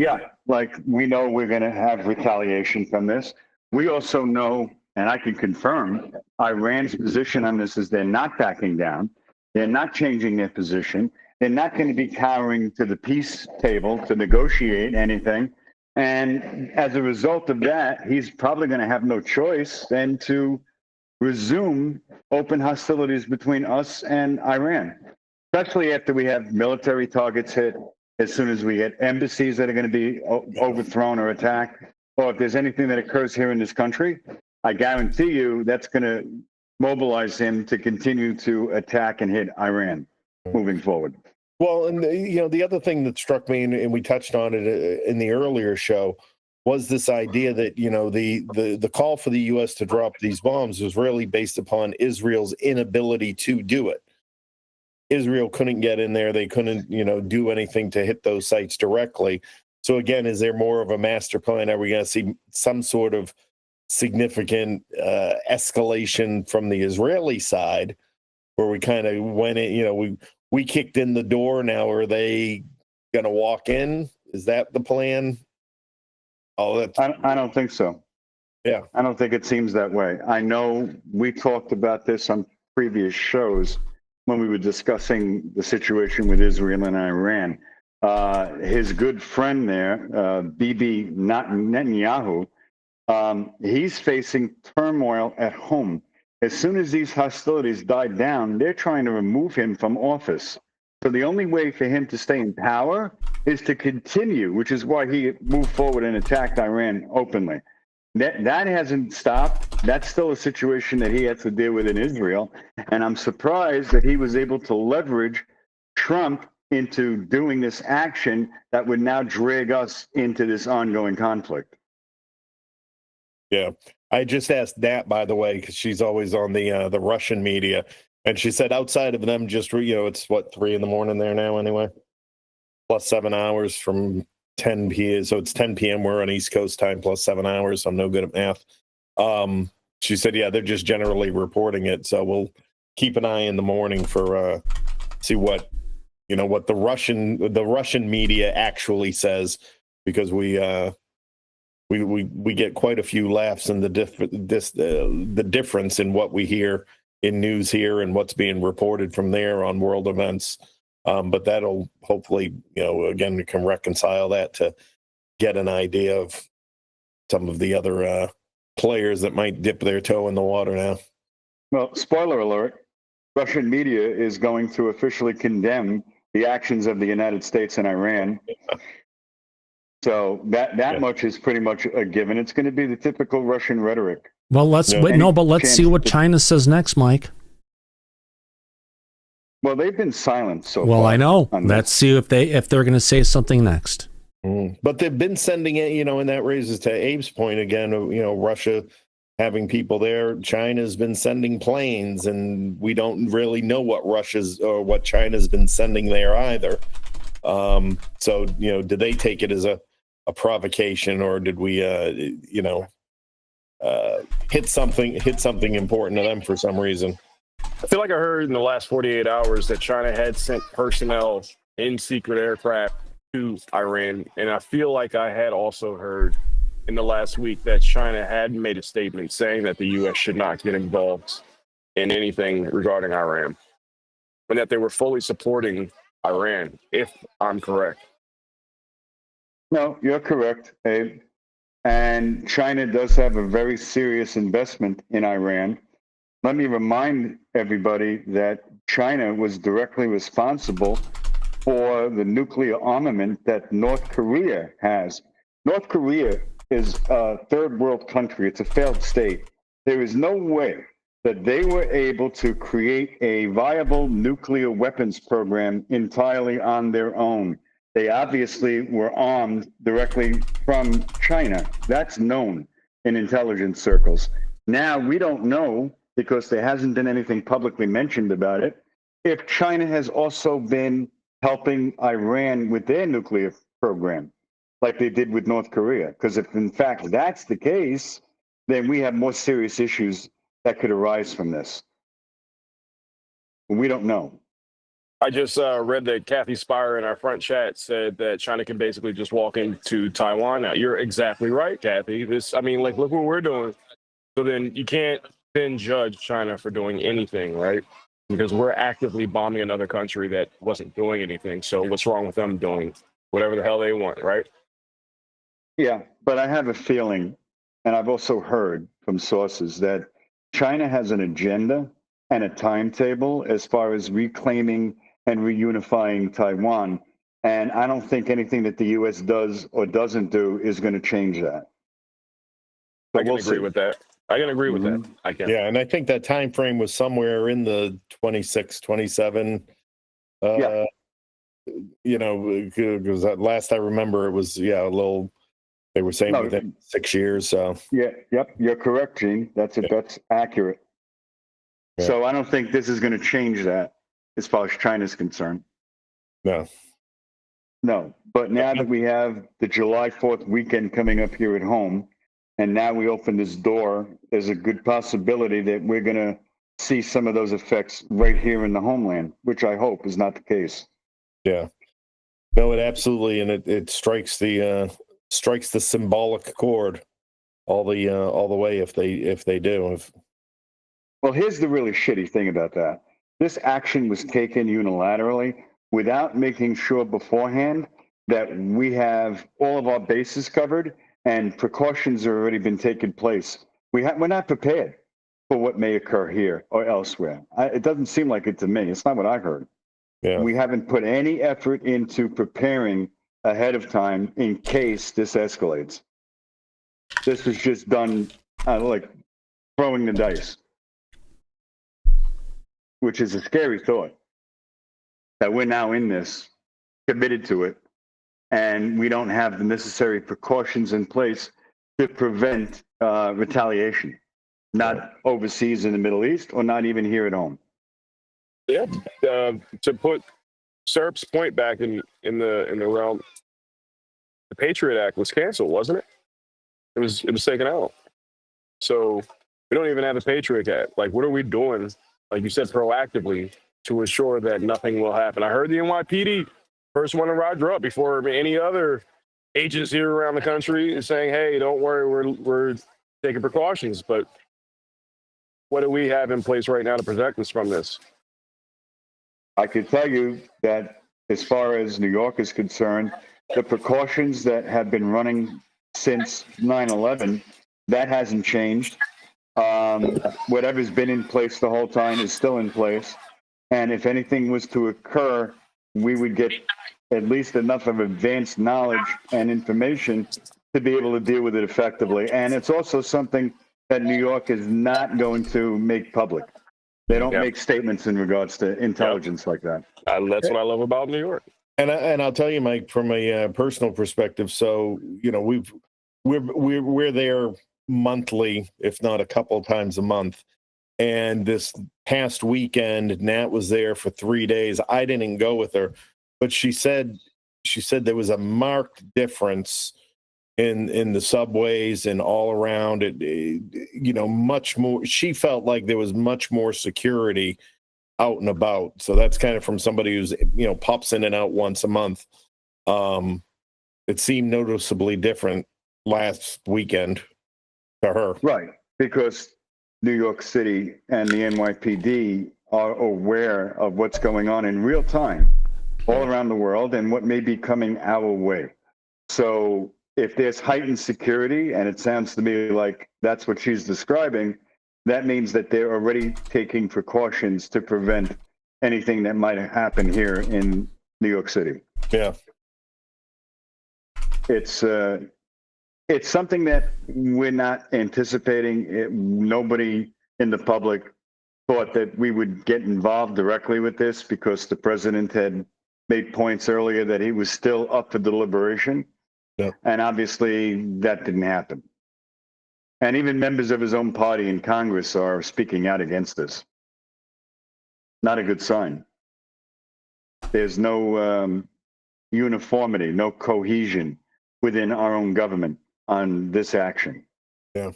like we know we're going to have retaliation from this. We also know, and I can confirm, Iran's position on this is they're not backing down. They're not changing their position. They're not going to be cowering to the peace table to negotiate anything. And as a result of that, he's probably going to have no choice than to resume open hostilities between us and Iran, especially after we have military targets hit, as soon as we get embassies that are going to be overthrown or attacked, or if there's anything that occurs here in this country, I guarantee you that's going to mobilize him to continue to attack and hit Iran moving forward. Well, and the other thing that struck me, and we touched on it in the earlier show, was this idea that the call for the U.S. to drop these bombs was really based upon Israel's inability to do it. Israel couldn't get in there; they couldn't, do anything to hit those sites directly. So again, is there more of a master plan? Are we going to see some sort of significant escalation from the Israeli side, where we kind of went in, we kicked in the door. Now are they going to walk in? Is that the plan? Oh, I don't think so. Yeah, I don't think it seems that way. I know we talked about this on previous shows when we were discussing the situation with Israel and Iran. His good friend there, Bibi Netanyahu, he's facing turmoil at home. As soon as these hostilities died down, they're trying to remove him from office. So the only way for him to stay in power is to continue, which is why he moved forward and attacked Iran openly. That hasn't stopped. That's still a situation that he has to deal with in Israel. And I'm surprised that he was able to leverage Trump into doing this action that would now drag us into this ongoing conflict. Yeah. I just asked Nat, by the way, because she's always on the Russian media, and she said outside of them, just it's what, 3 a.m. there now anyway, plus 7 hours from 10 p.m. So it's 10 p.m. We're on East Coast time plus 7 hours. I'm no good at math. She said, yeah, they're just generally reporting it. So we'll keep an eye in the morning for see what the Russian media actually says, because we get quite a few laughs in the difference in what we hear in news here and what's being reported from there on world events. But that'll hopefully, again, we can reconcile that to get an idea of some of the other players that might dip their toe in the water now. Well, spoiler alert, Russian media is going to officially condemn the actions of the United States and Iran. So that much is pretty much a given. It's going to be the typical Russian rhetoric. Well, let's see what China says next, Mike. Well, they've been silent so far. Well, I know. Let's see if they're going to say something next. But they've been sending it, and that raises to Abe's point again. Russia having people there. China's been sending planes, and we don't really know what China's been sending there either. So did they take it as a provocation, or did we hit something important to them for some reason? I feel like I heard in the last 48 hours that China had sent personnel in secret aircraft to Iran. And I feel like I had also heard in the last week that China had made a statement saying that the U.S. should not get involved in anything regarding Iran, and that they were fully supporting Iran, if I'm correct. No, you're correct, Abe. And China does have a very serious investment in Iran. Let me remind everybody that China was directly responsible for the nuclear armament that North Korea has. North Korea is a third world country. It's a failed state. There is no way that they were able to create a viable nuclear weapons program entirely on their own. They obviously were armed directly from China. That's known in intelligence circles. Now, we don't know, because there hasn't been anything publicly mentioned about it, if China has also been helping Iran with their nuclear program, like they did with North Korea. Because if, in fact, that's the case, then we have more serious issues that could arise from this. We don't know. I just read that Kathy Spire in our front chat said that China can basically just walk into Taiwan now. You're exactly right, Kathy. I mean, like, look what we're doing. So then you can't then judge China for doing anything, right? Because we're actively bombing another country that wasn't doing anything. So what's wrong with them doing whatever the hell they want, right? Yeah, but I have a feeling, and I've also heard from sources, that China has an agenda and a timetable as far as reclaiming and reunifying Taiwan. And I don't think anything that the U.S. does or doesn't do is going to change that. I can agree with that. I can agree with that. I can. Yeah, and I think that time frame was somewhere in the 26, 27. Yeah. You know, because last I remember, it was, a little, they were saying within 6 years. So Yeah, yep, you're correct, Gene. That's accurate. Yeah. So I don't think this is going to change that as far as China's concerned. No. No, but now that we have the July 4th weekend coming up here at home, and now we open this door, there's a good possibility that we're going to see some of those effects right here in the homeland, which I hope is not the case. Yeah. No, it absolutely, and it strikes the symbolic chord all the way if they do. Well, here's the really shitty thing about that. This action was taken unilaterally without making sure beforehand that we have all of our bases covered and precautions have already been taken place. We're not prepared for what may occur here or elsewhere. It doesn't seem like it to me. It's not what I heard. Yeah. We haven't put any effort into preparing ahead of time in case this escalates. This was just done like throwing the dice, which is a scary thought, that we're now in this, committed to it, and we don't have the necessary precautions in place to prevent retaliation, not overseas in the Middle East or not even here at home. Yeah. To put Serap's point back in the realm, the Patriot Act was canceled, wasn't it? It was taken out. So we don't even have a Patriot Act. Like, what are we doing, like you said, proactively to ensure that nothing will happen? I heard the NYPD first one to roger up before any other agents here around the country is saying, hey, don't worry, we're taking precautions. But what do we have in place right now to protect us from this? I can tell you that as far as New York is concerned, the precautions that have been running since 9/11, that hasn't changed. Whatever's been in place the whole time is still in place. And if anything was to occur, we would get at least enough of advanced knowledge and information to be able to deal with it effectively. And it's also something that New York is not going to make public. They don't make statements in regards to intelligence like that. That's what I love about New York. And I'll tell you, Mike, from a personal perspective. So we're there monthly, if not a couple of times a month. And this past weekend, Nat was there for 3 days. I didn't go with her, but she said there was a marked difference in the subways and all around it. Much more. She felt like there was much more security out and about. So that's kind of from somebody who's pops in and out once a month. It seemed noticeably different last weekend to her. Right, because New York City and the NYPD are aware of what's going on in real time all around the world and what may be coming our way. So if there's heightened security, and it sounds to me like that's what she's describing, that means that they're already taking precautions to prevent anything that might happen here in New York City. Yeah. It's something that we're not anticipating. Nobody in the public thought that we would get involved directly with this because the president had made points earlier that he was still up for deliberation. Yeah. And obviously that didn't happen. And even members of his own party in Congress are speaking out against this. Not a good sign. There's no uniformity, no cohesion within our own government on this action. Yeah.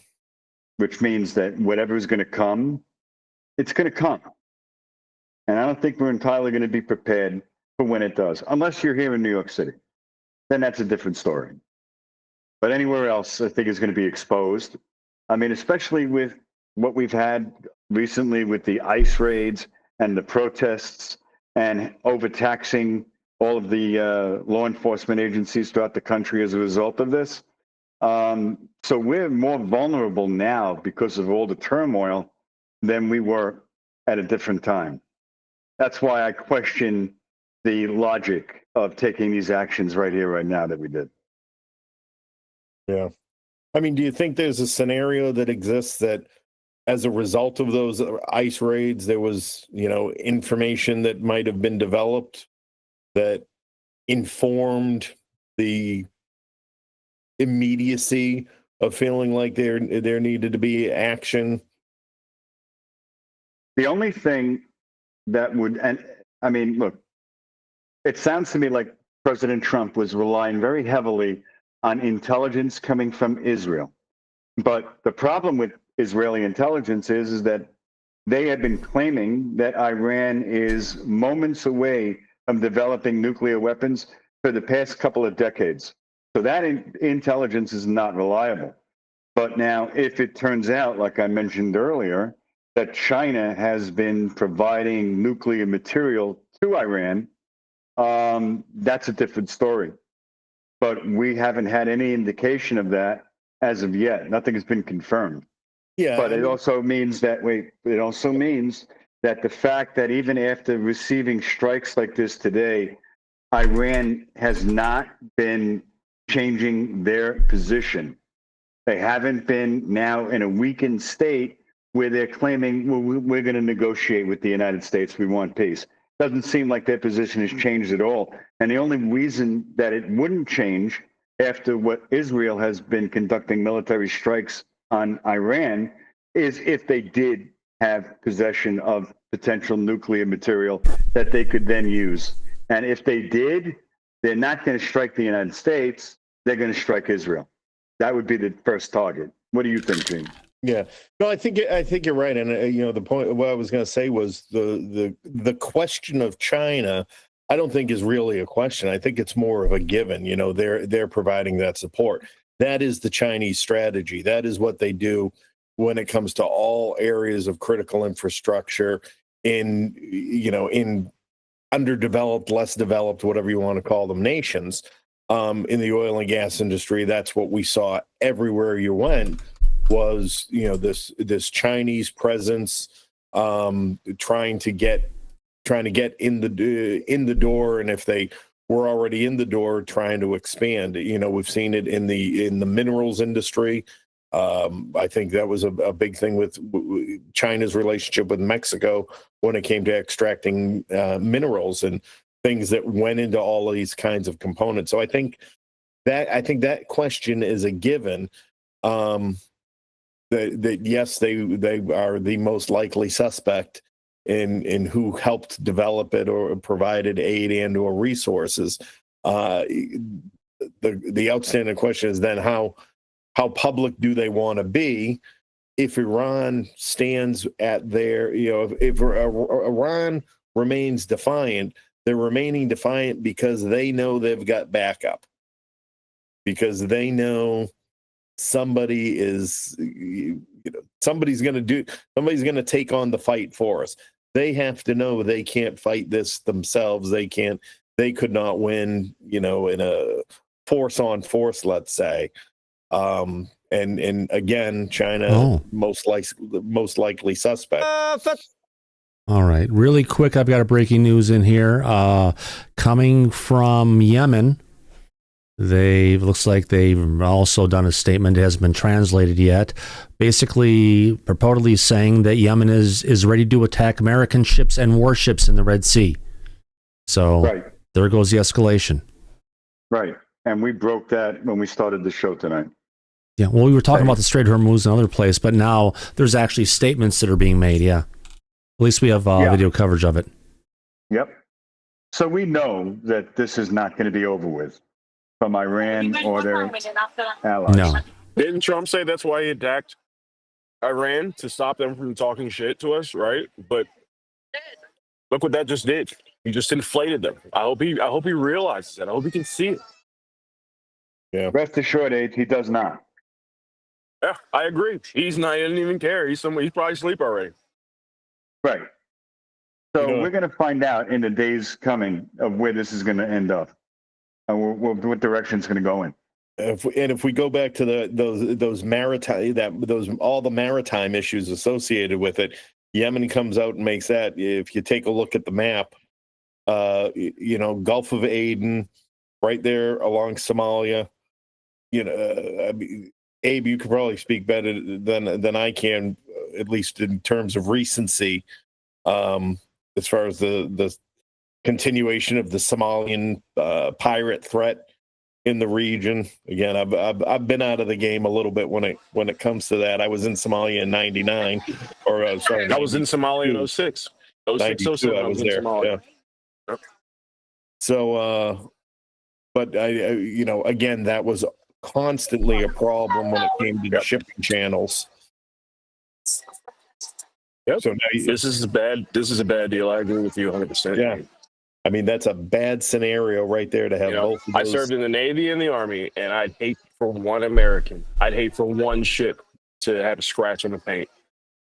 Which means that whatever is going to come, it's going to come. And I don't think we're entirely going to be prepared for when it does, unless you're here in New York City. Then that's a different story. But anywhere else, I think is going to be exposed. I mean, especially with what we've had recently with the ICE raids and the protests and overtaxing all of the law enforcement agencies throughout the country as a result of this. So we're more vulnerable now because of all the turmoil than we were at a different time. That's why I question the logic of taking these actions right here, right now that we did. Yeah. I mean, do you think there's a scenario that exists that as a result of those ICE raids, there was, information that might have been developed that informed the immediacy of feeling like there needed to be action? The only thing that would, and I mean, look, it sounds to me like President Trump was relying very heavily on intelligence coming from Israel. But the problem with Israeli intelligence is that they have been claiming that Iran is moments away from developing nuclear weapons for the past couple of decades. So that intelligence is not reliable. But now, if it turns out, like I mentioned earlier, that China has been providing nuclear material to Iran, that's a different story. But we haven't had any indication of that as of yet. Nothing has been confirmed. Yeah. But it also means that, the fact that even after receiving strikes like this today, Iran has not been changing their position. They haven't been now in a weakened state where they're claiming, well, we're going to negotiate with the United States. We want peace. Doesn't seem like their position has changed at all. And the only reason that it wouldn't change after what Israel has been conducting military strikes on Iran is if they did have possession of potential nuclear material that they could then use. And if they did, they're not going to strike the United States. They're going to strike Israel. That would be the first target. What do you think, Gene? Yeah, no, I think you're right, and the point. What I was going to say was the question of China. I don't think is really a question. I think it's more of a given. They're providing that support. That is the Chinese strategy. That is what they do when it comes to all areas of critical infrastructure in underdeveloped, less developed, whatever you want to call them, nations. In the oil and gas industry, that's what we saw everywhere you went. Was this Chinese presence trying to get in the door, and if they were already in the door, trying to expand. We've seen it in the minerals industry. I think that was a big thing with China's relationship with Mexico when it came to extracting minerals and things that went into all of these kinds of components. So I think that question is a given. That yes, they are the most likely suspect in who helped develop it or provided aid and or resources. The outstanding question is then how public do they want to be? If Iran stands at their, if Iran remains defiant, they're remaining defiant because they know they've got backup, because they know somebody is, somebody's going to take on the fight for us. They have to know they can't fight this themselves. They could not win, in a force on force, let's say. And again, China most likely suspect. All right. Really quick, I've got a breaking news in here. Coming from Yemen, looks like they've also done a statement. It hasn't been translated yet. Basically, purportedly saying that Yemen is ready to attack American ships and warships in the Red Sea. So there goes the escalation. Right. And we broke that when we started the show tonight. Yeah. Well, we were talking about the Strait of Hormuz and other place, but now there's actually statements that are being made. Yeah. At least we have video coverage of it. Yep. So we know that this is not going to be over with from Iran or their allies. No. Didn't Trump say that's why he attacked Iran, to stop them from talking shit to us, right? But look what that just did. He just inflated them. I hope he realizes that. I hope he can see it. Yeah. Rest assured, Abe, he does not. Yeah, I agree. He doesn't even care. He's probably asleep already. Right. So we're going to find out in the days coming of where this is going to end up, and what direction it's going to go in. If we go back to those maritime all the maritime issues associated with it, Yemen comes out and makes that. If you take a look at the map, Gulf of Aden, right there along Somalia. I mean, Abe, you could probably speak better than I can, at least in terms of recency, as far as the continuation of the Somalian pirate threat in the region. Again, I've been out of the game a little bit when it comes to that. I was in Somalia in '99, or sorry, I was in Somalia in 06. 06, 07, I was there. Somalia. Yeah. So, but again, that was constantly a problem when it came to the shipping channels. Yep. So now this is a bad deal. I agree with you 100%. Yeah. I mean, that's a bad scenario right there to have both of those. I served in the Navy and the Army, and I'd hate for one American. I'd hate for one ship to have a scratch on the paint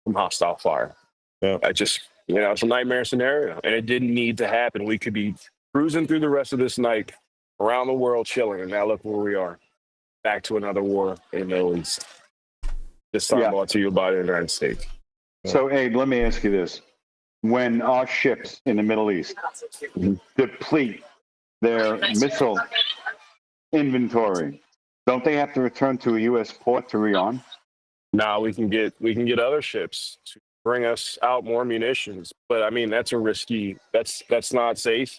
from hostile fire. Yeah. It's a nightmare scenario, and it didn't need to happen. We could be cruising through the rest of this night around the world chilling, and now look where we are. Back to another war in the Middle East. This time brought to you by the United States. So, Abe, let me ask you this. When our ships in the Middle East deplete their missile inventory, don't they have to return to a U.S. port to rearm? No, we can get other ships to bring us out more munitions. But I mean, that's not safe.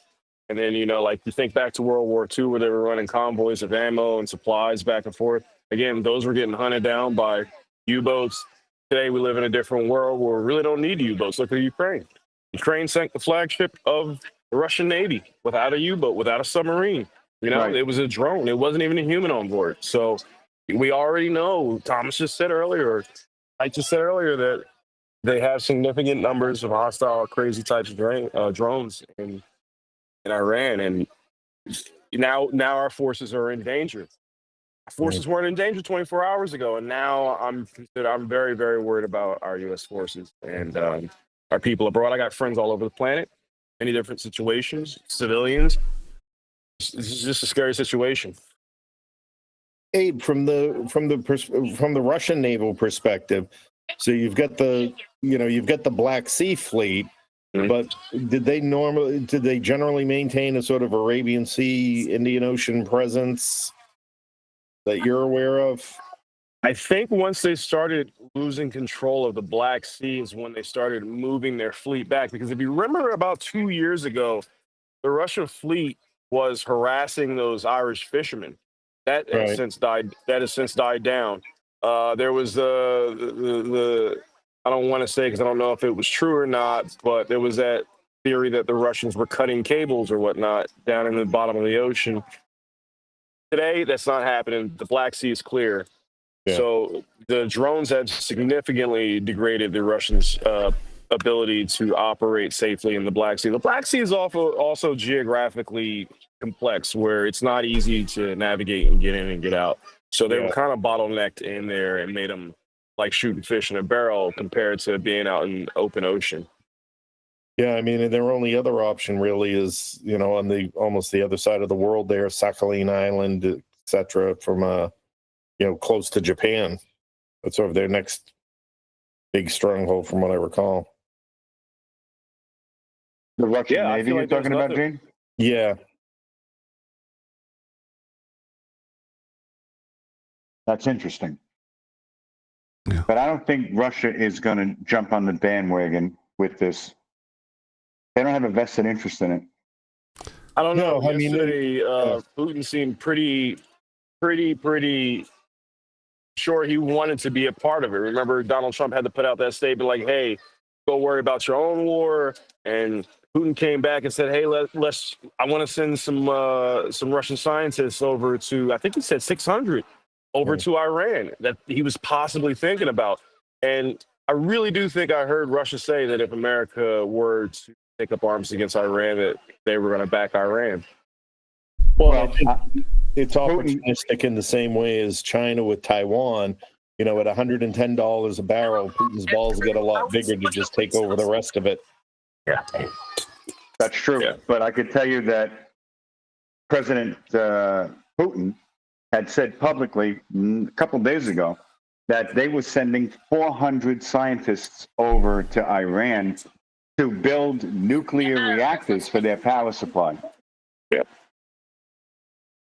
And then, you think back to World War II, where they were running convoys of ammo and supplies back and forth. Again, those were getting hunted down by U-boats. Today, we live in a different world where we really don't need U-boats. Look at Ukraine. Ukraine sank the flagship of the Russian Navy without a U-boat, without a submarine. It was a drone. It wasn't even a human on board. So we already know, I just said earlier that they have significant numbers of hostile, crazy types of drones in Iran. And now our forces are in danger. Forces weren't in danger 24 hours ago, and now I'm very, very worried about our U.S. forces and our people abroad. I got friends all over the planet, many different situations, civilians. This is just a scary situation. Abe, from the Russian naval perspective, so you've got the Black Sea Fleet, but did they generally maintain a sort of Arabian Sea, Indian Ocean presence that you're aware of? I think once they started losing control of the Black Sea is when they started moving their fleet back. Because if you remember about 2 years ago, the Russian fleet was harassing those Irish fishermen. That has since died down. There was the I don't want to say because I don't know if it was true or not, but there was that theory that the Russians were cutting cables or whatnot down in the bottom of the ocean. Today, that's not happening. The Black Sea is clear. Yeah. So the drones have significantly degraded the Russians' ability to operate safely in the Black Sea. The Black Sea is also geographically complex, where it's not easy to navigate and get in and get out. So they were kind of bottlenecked in there and made them like shooting fish in a barrel compared to being out in open ocean. Yeah, I mean, and their only other option really is, on almost the other side of the world there, Sakhalin Island, etc., from close to Japan. That's sort of their next big stronghold, from what I recall. The Russian Yeah, I Navy feel you're like there's talking about, nothing- Gene? Yeah. That's interesting. But I don't think Russia is going to jump on the bandwagon with this. They don't have a vested interest in it. I don't know. No, I mean, Yesterday, Putin seemed pretty sure he wanted to be a part of it. Remember, Donald Trump had to put out that statement like, "Hey, go worry about your own war." And Putin came back and said, "Hey, let's. I want to send some Russian scientists over to. I think he said 600 over to Iran that he was possibly thinking about." And I really do think I heard Russia say that if America were to take up arms against Iran, that they were going to back Iran. Well, I think it's opportunistic in the same way as China with Taiwan. You know, at $110 a barrel, Putin's balls get a lot bigger to just take over the rest of it. Yeah, that's true. Yeah. But I could tell you that President Putin had said publicly a couple of days ago that they were sending 400 scientists over to Iran to build nuclear reactors for their power supply. Yeah.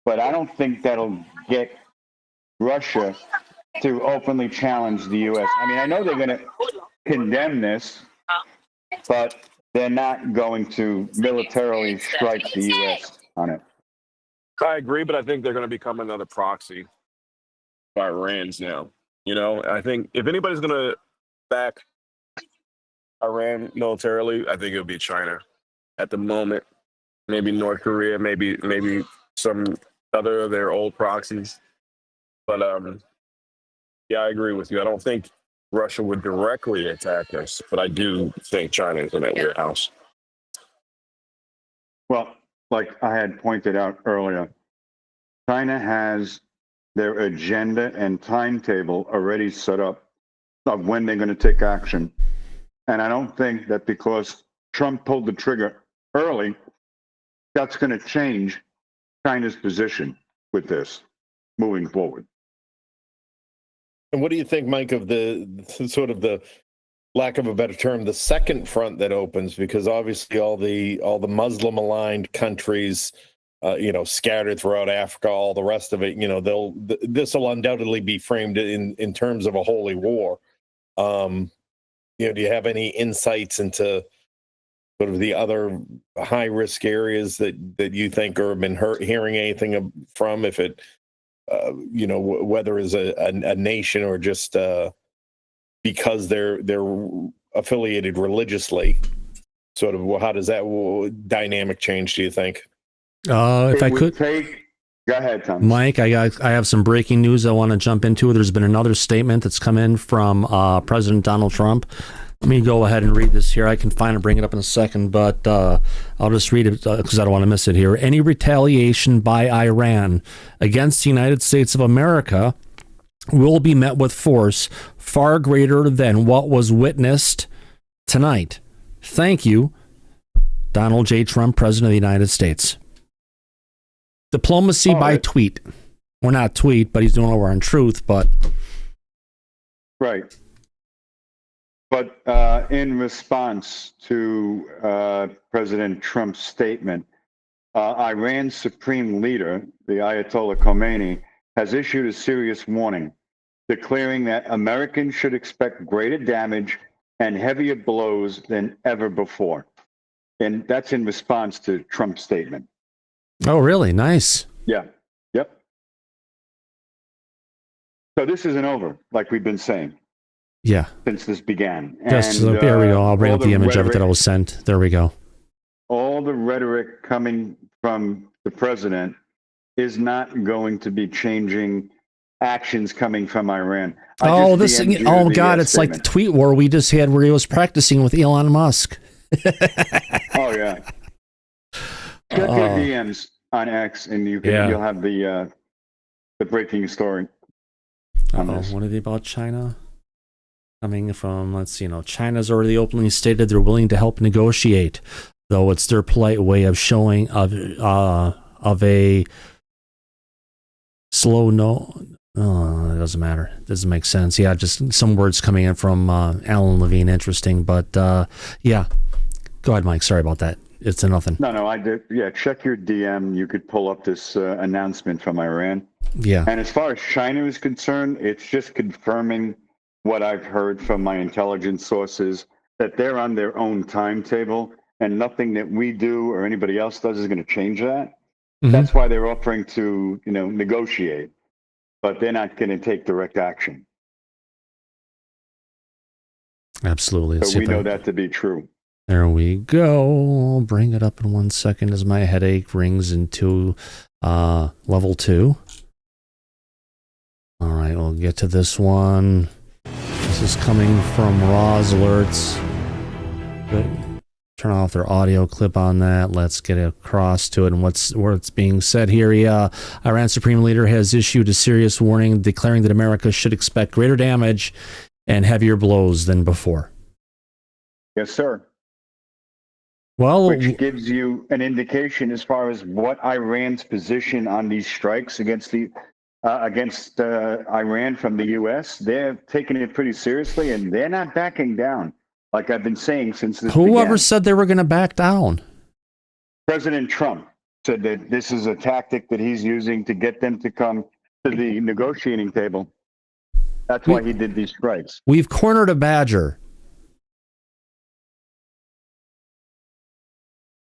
But I don't think that'll get Russia to openly challenge the U.S. I mean, I know they're going to condemn this, but they're not going to militarily strike the U.S. on it. I agree, but I think they're going to become another proxy for Iran's now. You know, I think if anybody's going to back Iran militarily, I think it'll be China at the moment. Maybe North Korea, maybe some other of their old proxies. But yeah, I agree with you. I don't think Russia would directly attack us, but I do think China is in that warehouse. Well, like I had pointed out earlier, China has their agenda and timetable already set up of when they're going to take action. And I don't think that because Trump pulled the trigger early, that's going to change China's position with this moving forward. And what do you think, Mike, of the sort of the lack of a better term, the second front that opens? Because obviously all the Muslim aligned countries, you know, scattered throughout Africa, all the rest of it, you know, this will undoubtedly be framed in terms of a holy war. You know, do you have any insights into sort of the other high risk areas that you think or have been hearing anything from, if it, you know, whether as a nation or just because they're affiliated religiously, sort of, how does that dynamic change, do you think? If I could, go ahead, Tom. Mike, I have some breaking news I want to jump into. There's been another statement that's come in from President Donald Trump. Let me go ahead and read this here. I can find and bring it up in a second, but I'll just read it because I don't want to miss it here. Any retaliation by Iran against the United States of America will be met with force far greater than what was witnessed tonight. Thank you, Donald J. Trump, President of the United States. Diplomacy by tweet. Well, not tweet, but he's doing it over on Truth, but... Right. But in response to President Trump's statement, Iran's supreme leader, the Ayatollah Khomeini, has issued a serious warning, declaring that Americans should expect greater damage and heavier blows than ever before. And that's in response to Trump's statement. Oh, really? Nice. Yeah. Yep. So this isn't over, like we've been saying. Yeah. Since this began. Yes, And, there we go. I'll bring up the image of it rhetoric, that was sent. There we go. All the rhetoric coming from the president is not going to be changing actions coming from Iran. Oh, this thing. Oh, God. It's like the tweet war we just had where he was practicing with Elon Musk. Oh, yeah. Check your DMs on X and you'll have the breaking story. What are they about China? Coming from, let's see, China's already openly stated they're willing to help negotiate, though it's their polite way of showing of a slow no. Oh, it doesn't matter. It doesn't make sense. Yeah, just some words coming in from Alan Levine. Interesting, but yeah, Go ahead, Mike. Sorry about that. It's a nothing. No, I did. Yeah, check your DM. You could pull up this announcement from Iran. Yeah. And as far as China is concerned, it's just confirming what I've heard from my intelligence sources, that they're on their own timetable, and nothing that we do or anybody else does is going to change that. Mm-hmm. That's why they're offering to, negotiate, but they're not going to take direct action. Absolutely. So we know that to be true. There we go. I'll bring it up in 1 second as my headache rings into level 2. All right, we'll get to this one. This is coming from Raw's Alerts. Turn off their audio clip on that. Let's get across to it and what's being said here. Iran's supreme leader has issued a serious warning declaring that America should expect greater damage and heavier blows than before. Yes, sir. Well, which gives you an indication as far as what Iran's position on these strikes against Iran from the U.S. They're taking it pretty seriously, and they're not backing down. Like I've been saying since this whoever began. said they were going to back down? President Trump said that this is a tactic that he's using to get them to come to the negotiating table. That's why he did these strikes. We've cornered a badger.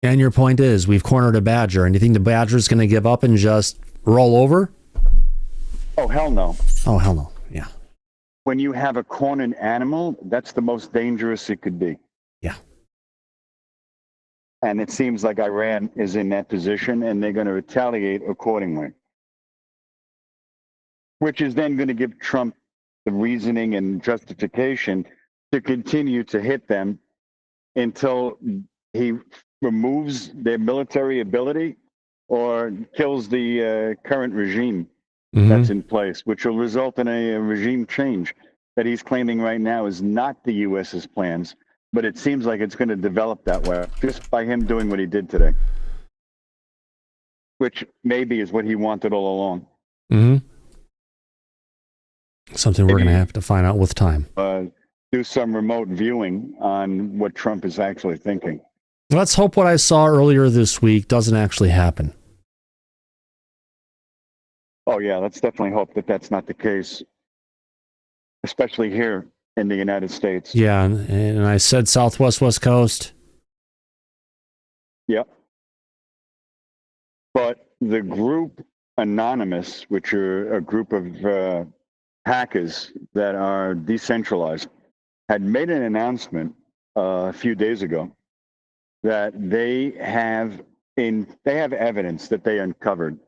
And your point is, we've cornered a badger, and you think the badger's going to give up and just roll over? Oh, hell no. Oh, hell no. Yeah. When you have a cornered animal, that's the most dangerous it could be. Yeah. And it seems like Iran is in that position, and they're going to retaliate accordingly. Which is then going to give Trump the reasoning and justification to continue to hit them until he removes their military ability or kills the current regime that's in place, which will result in a regime change that he's claiming right now is not the U.S.'s plans, but it seems like it's going to develop that way just by him doing what he did today, which maybe is what he wanted all along. Mm-hmm. Something we're going to have to find out with time. Do some remote viewing on what Trump is actually thinking. Let's hope what I saw earlier this week doesn't actually happen. Oh, yeah, let's definitely hope that that's not the case, especially here in the United States. Yeah, and I said Southwest West Coast. Yep. But the group Anonymous, which are a group of hackers that are decentralized, had made an announcement a few days ago that they have evidence that they uncovered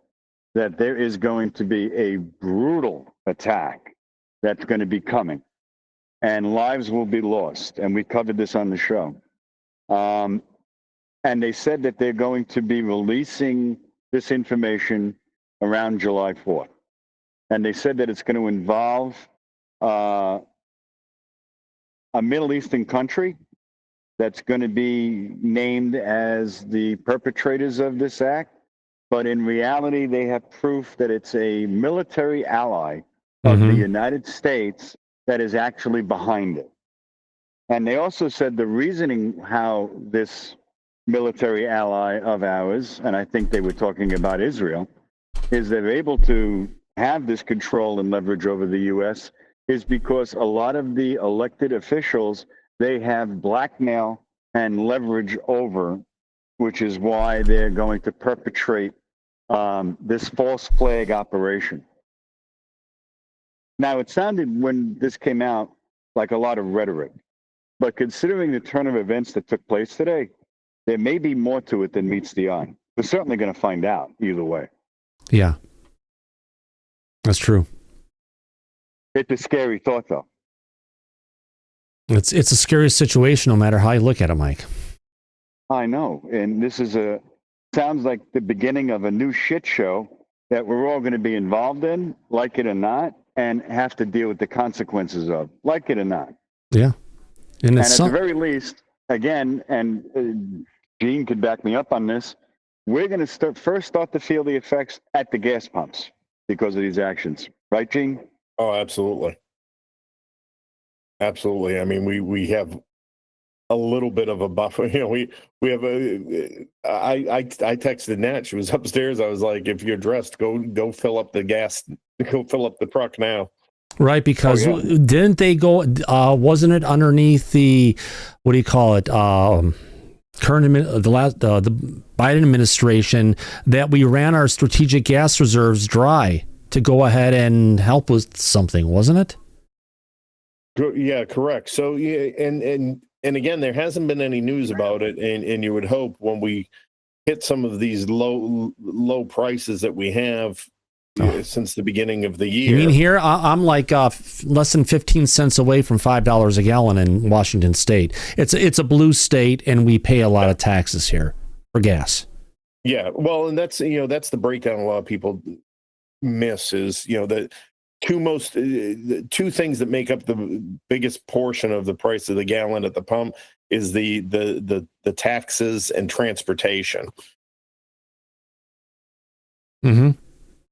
that there is going to be a brutal attack that's going to be coming, and lives will be lost. And we covered this on the show. And they said that they're going to be releasing this information around July 4th. And they said that it's going to involve a Middle Eastern country that's going to be named as the perpetrators of this act. But in reality, they have proof that it's a military ally of the United States that is actually behind it. And they also said the reasoning how this military ally of ours, and I think they were talking about Israel, is they're able to have this control and leverage over the U.S. is because a lot of the elected officials, they have blackmail and leverage over, which is why they're going to perpetrate this false flag operation. Now, it sounded when this came out like a lot of rhetoric, but considering the turn of events that took place today, there may be more to it than meets the eye. We're certainly going to find out either way. Yeah, that's true. It's a scary thought, though. It's a scary situation no matter how you look at it, Mike. I know. And this is sounds like the beginning of a new shit show that we're all going to be involved in, like it or not, and have to deal with the consequences of, like it or not. Yeah. And at the very least, again, and Gene could back me up on this, we're going to first start to feel the effects at the gas pumps because of these actions. Right, Gene? Oh, absolutely. Absolutely. I mean, we have a little bit of a buffer. You know, we have I texted Nat. She was upstairs. I was like, if you're dressed, go fill up the gas. Go fill up the truck now. Right, because didn't they go? Wasn't it underneath the what do you call it? The Biden administration that we ran our strategic gas reserves dry to go ahead and help with something, wasn't it? Yeah, correct. So yeah, and again, there hasn't been any news about it, and you would hope when we hit some of these low prices that we have since the beginning of the year. You mean here? I'm like less than 15 cents away from $5 a gallon in Washington State. It's a blue state, and we pay a lot of taxes here for gas. Yeah, well, and that's the breakdown a lot of people miss is the two things that make up the biggest portion of the price of the gallon at the pump is the taxes and transportation. Mm-hmm.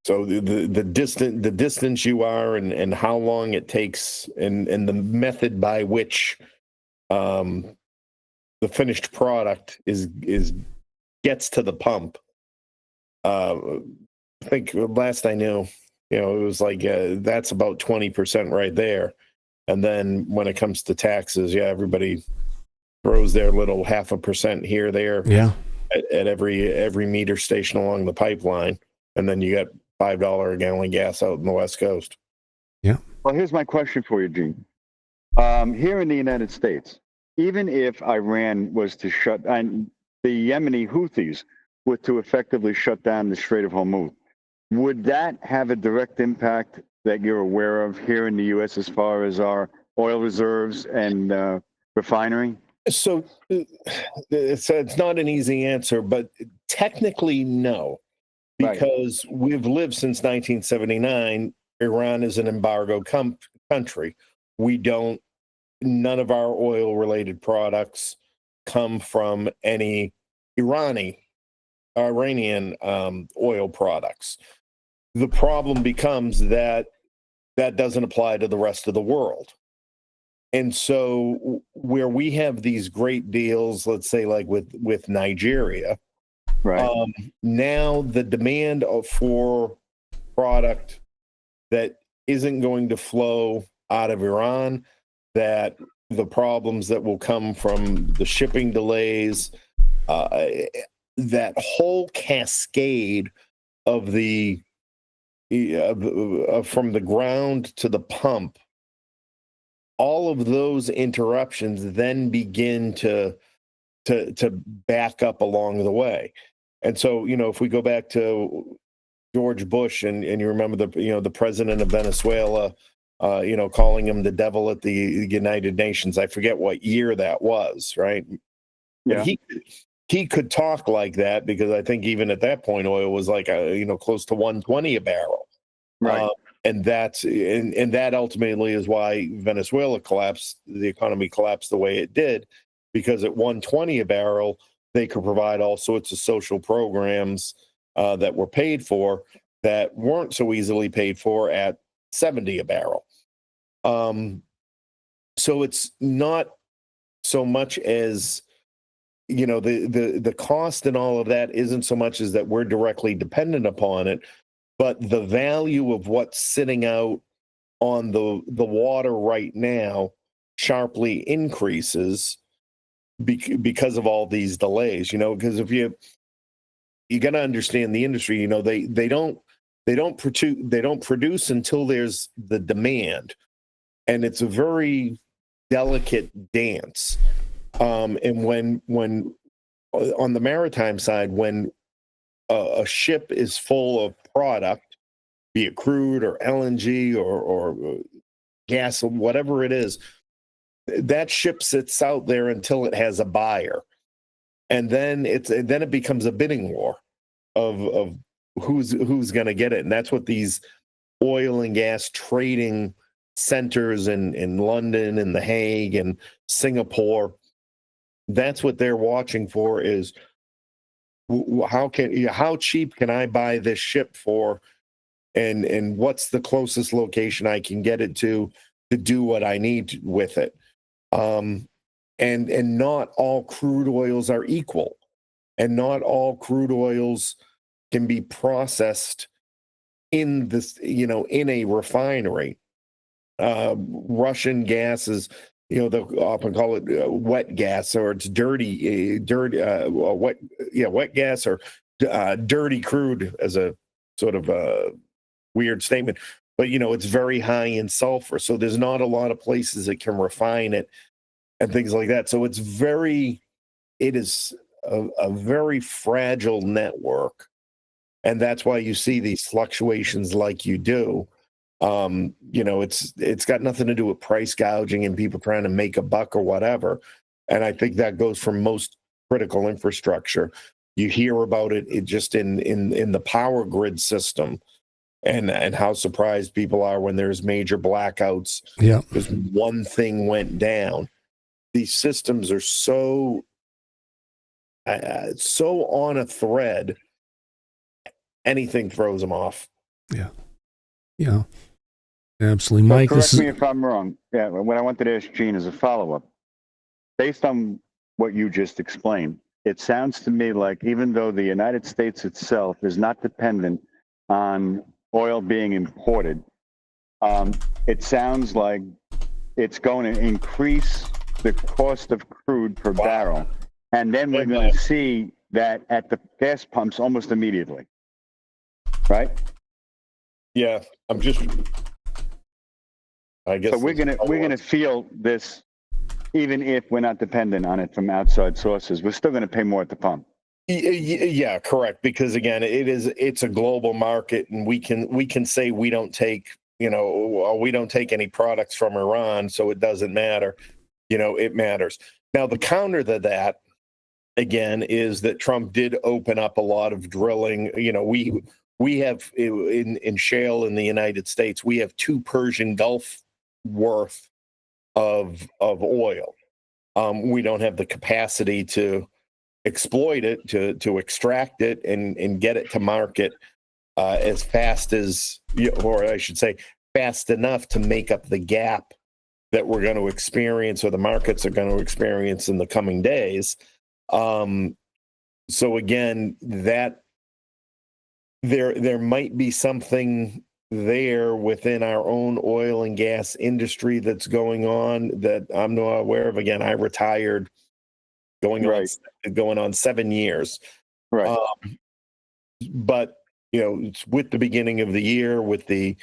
So the distance you are and how long it takes and the method by which the finished product gets to the pump. I think last I knew, it was like that's about 20% right there. And then when it comes to taxes, everybody throws their little 0.5% here, there, at every meter station along the pipeline, and then you got $5 a gallon gas out in the West Coast. Yeah. Well, here's my question for you, Gene. Here in the United States, even if Iran was to and the Yemeni Houthis were to effectively shut down the Strait of Hormuz, would that have a direct impact that you're aware of here in the U.S. as far as our oil reserves and refinery? So it's not an easy answer, but technically no, because we've lived since 1979. Iran is an embargo country. None of our oil-related products come from any Iranian oil products. The problem becomes that doesn't apply to the rest of the world. And so where we have these great deals, let's say like with Nigeria, now the demand for product that isn't going to flow out of Iran, that the problems that will come from the shipping delays, that whole cascade of from the ground to the pump, all of those interruptions then begin to back up along the way. And so, if we go back to George Bush and you remember the president of Venezuela, calling him the devil at the United Nations. I forget what year that was, right? Yeah. But he could talk like that because I think even at that point, oil was like, close to 120 a barrel. Right. And that ultimately is why Venezuela collapsed. The economy collapsed the way it did, because at 120 a barrel, they could provide all sorts of social programs that were paid for that weren't so easily paid for at 70 a barrel. So it's not so much as, the cost and all of that isn't so much as that we're directly dependent upon it, but the value of what's sitting out on the water right now sharply increases because of all these delays, because if you got to understand the industry, they don't produce until there's the demand, and it's a very delicate dance. And when on the maritime side, when a ship is full of product, be it crude or LNG or gas or whatever it is, that ship sits out there until it has a buyer, and then it becomes a bidding war of who's going to get it. And that's what these oil and gas trading centers in London and The Hague and Singapore, that's what they're watching for, is how cheap can I buy this ship for, and what's the closest location I can get it to do what I need with it. and not all crude oils are equal, and not all crude oils can be processed in this, in a refinery. Russian gas is, they'll often call it wet gas, or it's wet gas, or dirty crude, as a sort of a weird statement. But, it's very high in sulfur. So there's not a lot of places that can refine it and things like that. So it is a very fragile network. And that's why you see these fluctuations like you do. It's got nothing to do with price gouging and people trying to make a buck or whatever. And I think that goes for most critical infrastructure. You hear about it just in the power grid system, and how surprised people are when there's major blackouts. Yeah, because one thing went down. These systems are so on a thread. Anything throws them off. Yeah, absolutely. So Mike, correct me if I'm wrong. Yeah, what I wanted to ask Gene is a follow-up. Based on what you just explained, it sounds to me like even though the United States itself is not dependent on oil being imported, it sounds like it's going to increase the cost of crude per barrel. And then we're going to see that at the gas pumps almost immediately. Right? Yeah, I guess. So we're gonna feel this, even if we're not dependent on it from outside sources. We're still gonna pay more at the pump. Yeah, correct. Because again, it's a global market, and we can say we don't take any products from Iran, so it doesn't matter. It matters. Now the counter to that, again, is that Trump did open up a lot of drilling. We have in shale in the United States, we have 2 Persian Gulf worth of oil. We don't have the capacity to exploit it, to extract it and get it to market as fast as, or I should say, fast enough to make up the gap that we're going to experience, or the markets are going to experience in the coming days. So again, that there might be something there within our own oil and gas industry that's going on that I'm not aware of. Again, I retired going on 7 years. Right. But it's with the beginning of the year, with the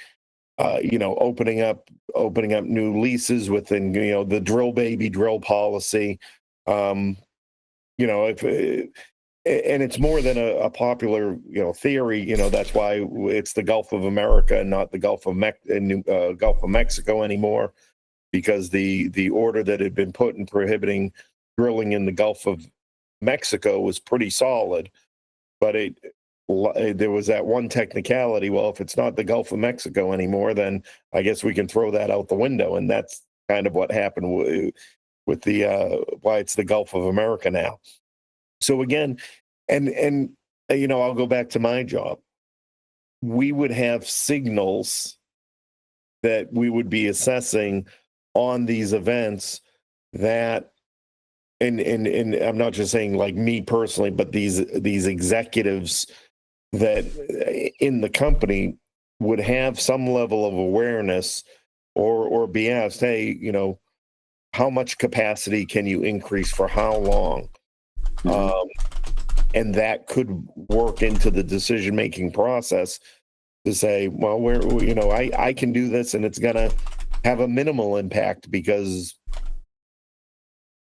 opening up new leases within the drill policy. And it's more than a popular theory. That's why it's the Gulf of America and not the Gulf of Mexico anymore, because the order that had been put in prohibiting drilling in the Gulf of Mexico was pretty solid, but there was that one technicality. Well, if it's not the Gulf of Mexico anymore, then I guess we can throw that out the window, and that's kind of what happened with the why it's the Gulf of America now. So again, and I'll go back to my job. We would have signals that we would be assessing on these events that, and I'm not just saying like me personally, but these executives that in the company would have some level of awareness or be asked, hey, how much capacity can you increase for how long? And that could work into the decision-making process to say, well, I can do this, and it's going to have a minimal impact because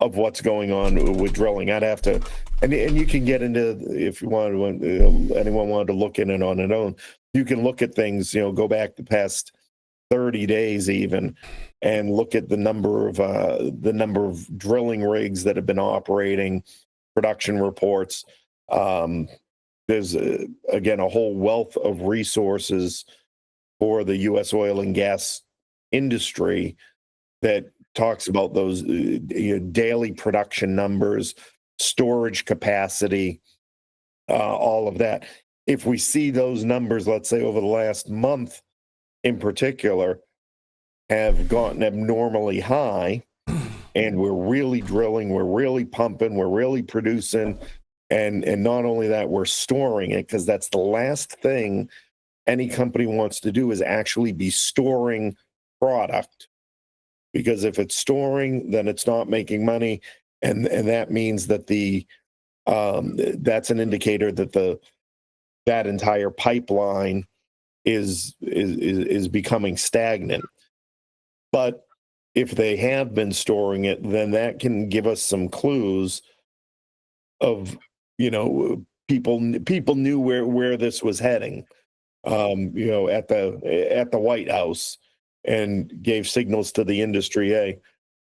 of what's going on with drilling. I'd have to, and you can get into, if you want, anyone wanted to look in it on their own, you can look at things, go back the past 30 days even, and look at the number of drilling rigs that have been operating, production reports. There's again a whole wealth of resources for the U.S. oil and gas industry that talks about those daily production numbers, storage capacity, all of that. If we see those numbers, let's say over the last month in particular, have gotten abnormally high, and we're really drilling, we're really pumping, we're really producing, and not only that, we're storing it, because that's the last thing any company wants to do, is actually be storing product. Because if it's storing, then it's not making money, and that means that that's an indicator that that entire pipeline is becoming stagnant. But if they have been storing it, then that can give us some clues of, people knew where this was heading, at the White House, and gave signals to the industry, hey,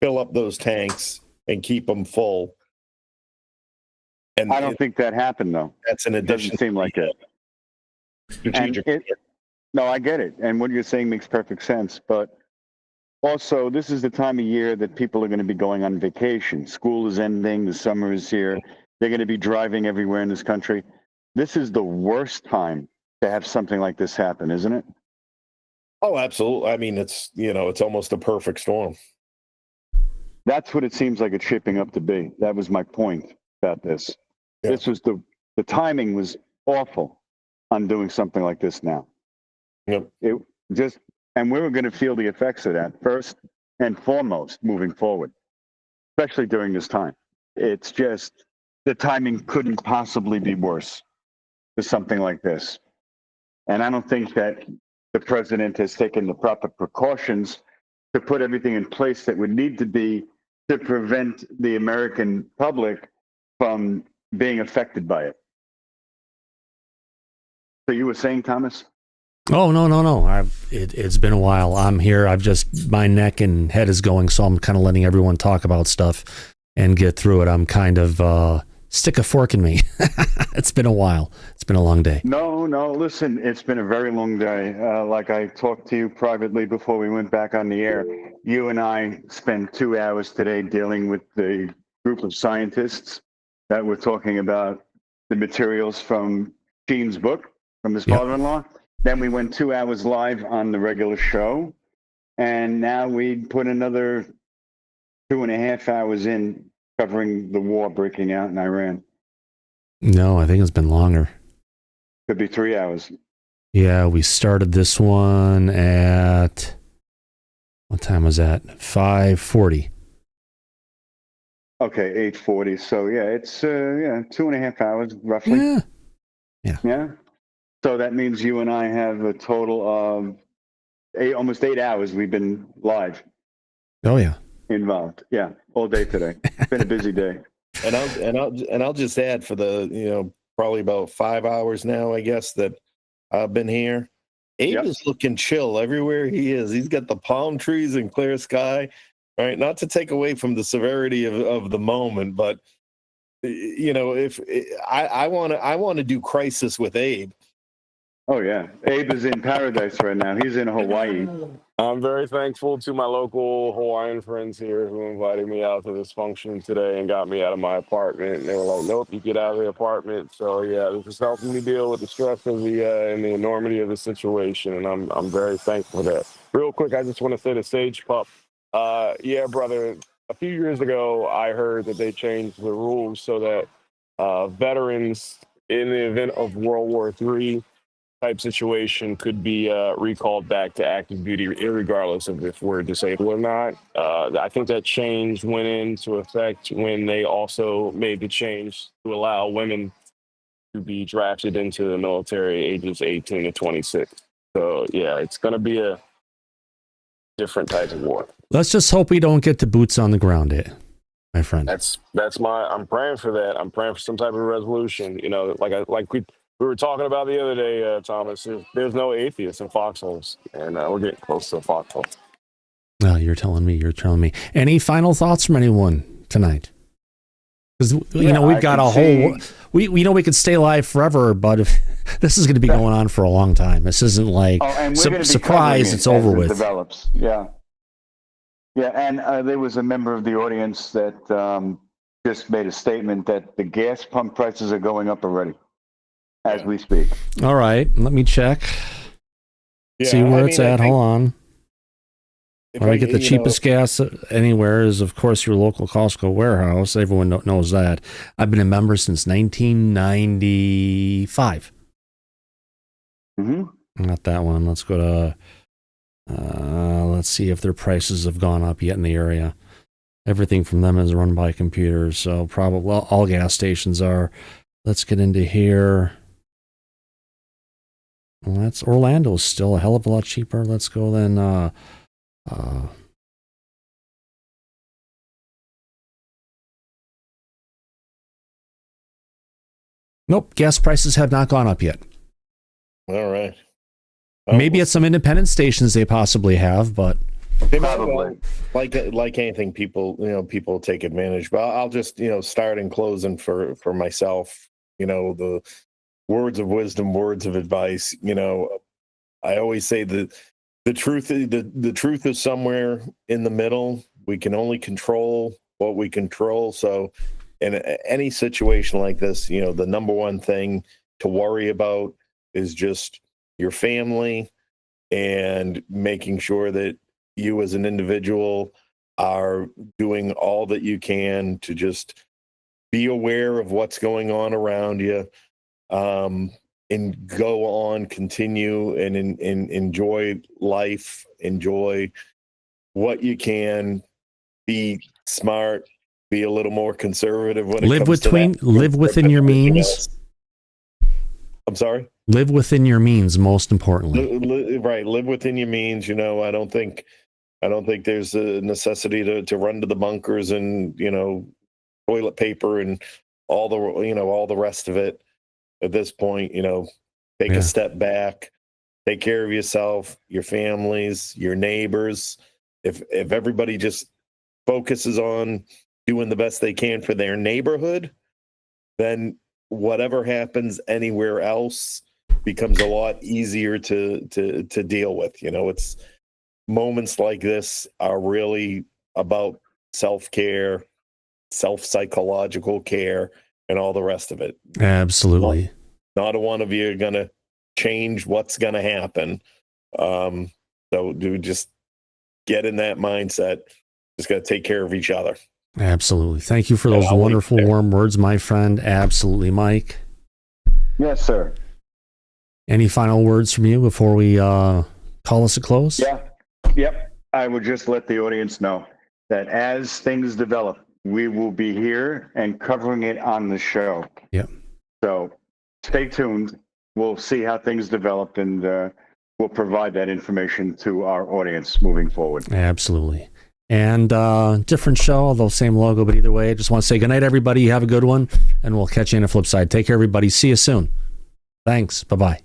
fill up those tanks and keep them full. And I don't think that happened, though. That's an addition. Doesn't seem like it. Strategic. No, I get it. And what you're saying makes perfect sense. But also, this is the time of year that people are going to be going on vacation. School is ending. The summer is here. They're going to be driving everywhere in this country. This is the worst time to have something like this happen, isn't it? Oh, absolutely. I mean, it's almost a perfect storm. That's what it seems like it's shaping up to be. That was my point about this. Yeah. This was the timing was awful on doing something like this now. Yep. And we were going to feel the effects of that first and foremost moving forward, especially during this time. It's just the timing couldn't possibly be worse for something like this. And I don't think that the president has taken the proper precautions to put everything in place that would need to be to prevent the American public from being affected by it. So you were saying, Thomas? Oh, no. It's been a while. I'm here. My neck and head is going, so I'm kind of letting everyone talk about stuff and get through it. I'm kind of stick a fork in me. It's been a while. It's been a long day. No, listen, it's been a very long day. Like I talked to you privately before we went back on the air. You and I spent 2 hours today dealing with the group of scientists that were talking about the materials from Gene's book, from his father-in-law. Then we went 2 hours live on the regular show. And now we put another 2.5 hours in covering the war breaking out in Iran. No, I think it's been longer. Could be 3 hours. Yeah, we started this one at, what time was that? 5:40. Okay, 8:40. So yeah, it's 2.5 hours roughly. Yeah. So that means you and I have a total of almost 8 hours we've been live. Oh yeah. Involved. Yeah, all day today. It's been a busy day. And I'll just add, for the probably about 5 hours now, I guess, that I've been here. Abe is looking chill everywhere he is. He's got the palm trees and clear sky. Right, not to take away from the severity of the moment, but if I want to do Crisis with Abe. Oh yeah, Abe is in paradise right now. He's in Hawaii. I'm very thankful to my local Hawaiian friends here who invited me out to this function today and got me out of my apartment. And they were like, "Nope, you get out of the apartment." So yeah, this is helping me deal with the stress of and the enormity of the situation, and I'm very thankful for that. Real quick, I just want to say to Sage Pup, yeah, brother. A few years ago, I heard that they changed the rules so that veterans, in the event of World War III type situation, could be recalled back to active duty, regardless of if we're disabled or not. I think that change went into effect when they also made the change to allow women to be drafted into the military ages 18 to 26. So yeah, it's going to be a different type of war. Let's just hope we don't get the boots on the ground, my friend. I'm praying for that. I'm praying for some type of resolution. Like we were talking about the other day, Thomas. There's no atheists in foxholes, and we're getting close to a foxhole. No, you're telling me. Any final thoughts from anyone tonight? Because we've got a whole. We could stay live forever, but if this is going to be going on for a long time. This isn't like surprise. It's over with. It develops. Yeah. And there was a member of the audience that just made a statement that the gas pump prices are going up already as we speak. All right, let me check. See where it's at. Hold on. Where I get the cheapest gas anywhere is, of course, your local Costco warehouse. Everyone knows that. I've been a member since 1995. Not that one. Let's go to, let's see if their prices have gone up yet in the area. Everything from them is run by computers, so probably all gas stations are. Let's get into here. Well, that's Orlando's still a hell of a lot cheaper. Let's go then. Nope, gas prices have not gone up yet. All right. Maybe at some independent stations they possibly have, but they probably like anything, people take advantage. But I'll just start and closing for myself. The words of wisdom, words of advice. I always say that the truth is somewhere in the middle. We can only control what we control. So in any situation like this, the number one thing to worry about is just your family and making sure that you as an individual are doing all that you can to just be aware of what's going on around you, and go on, continue and enjoy life, enjoy what you can, be smart, be a little more conservative when it comes to that. Live within your means. I'm sorry? Live within your means, most importantly. Right. Live within your means. I don't think there's a necessity to run to the bunkers and, toilet paper and all the rest of it. At this point, take a step back, take care of yourself, your families, your neighbors. If everybody just focuses on doing the best they can for their neighborhood, then whatever happens anywhere else becomes a lot easier to deal with. It's moments like this are really about self-care, self-psychological care, and all the rest of it. Absolutely. Not a one of you are going to change what's going to happen. So do just get in that mindset. Just got to take care of each other. Absolutely. Thank you for those wonderful, warm words, my friend. Absolutely, Mike. Yes, sir. Any final words from you before we call us a close? Yeah. Yep. I would just let the audience know that as things develop, we will be here and covering it on the show. Yep. So stay tuned. We'll see how things develop, and we'll provide that information to our audience moving forward. Absolutely. And different show, although same logo, but either way, I just want to say good night, everybody. Have a good one, and we'll catch you on the flip side. Take care, everybody. See you soon. Thanks. Bye-bye.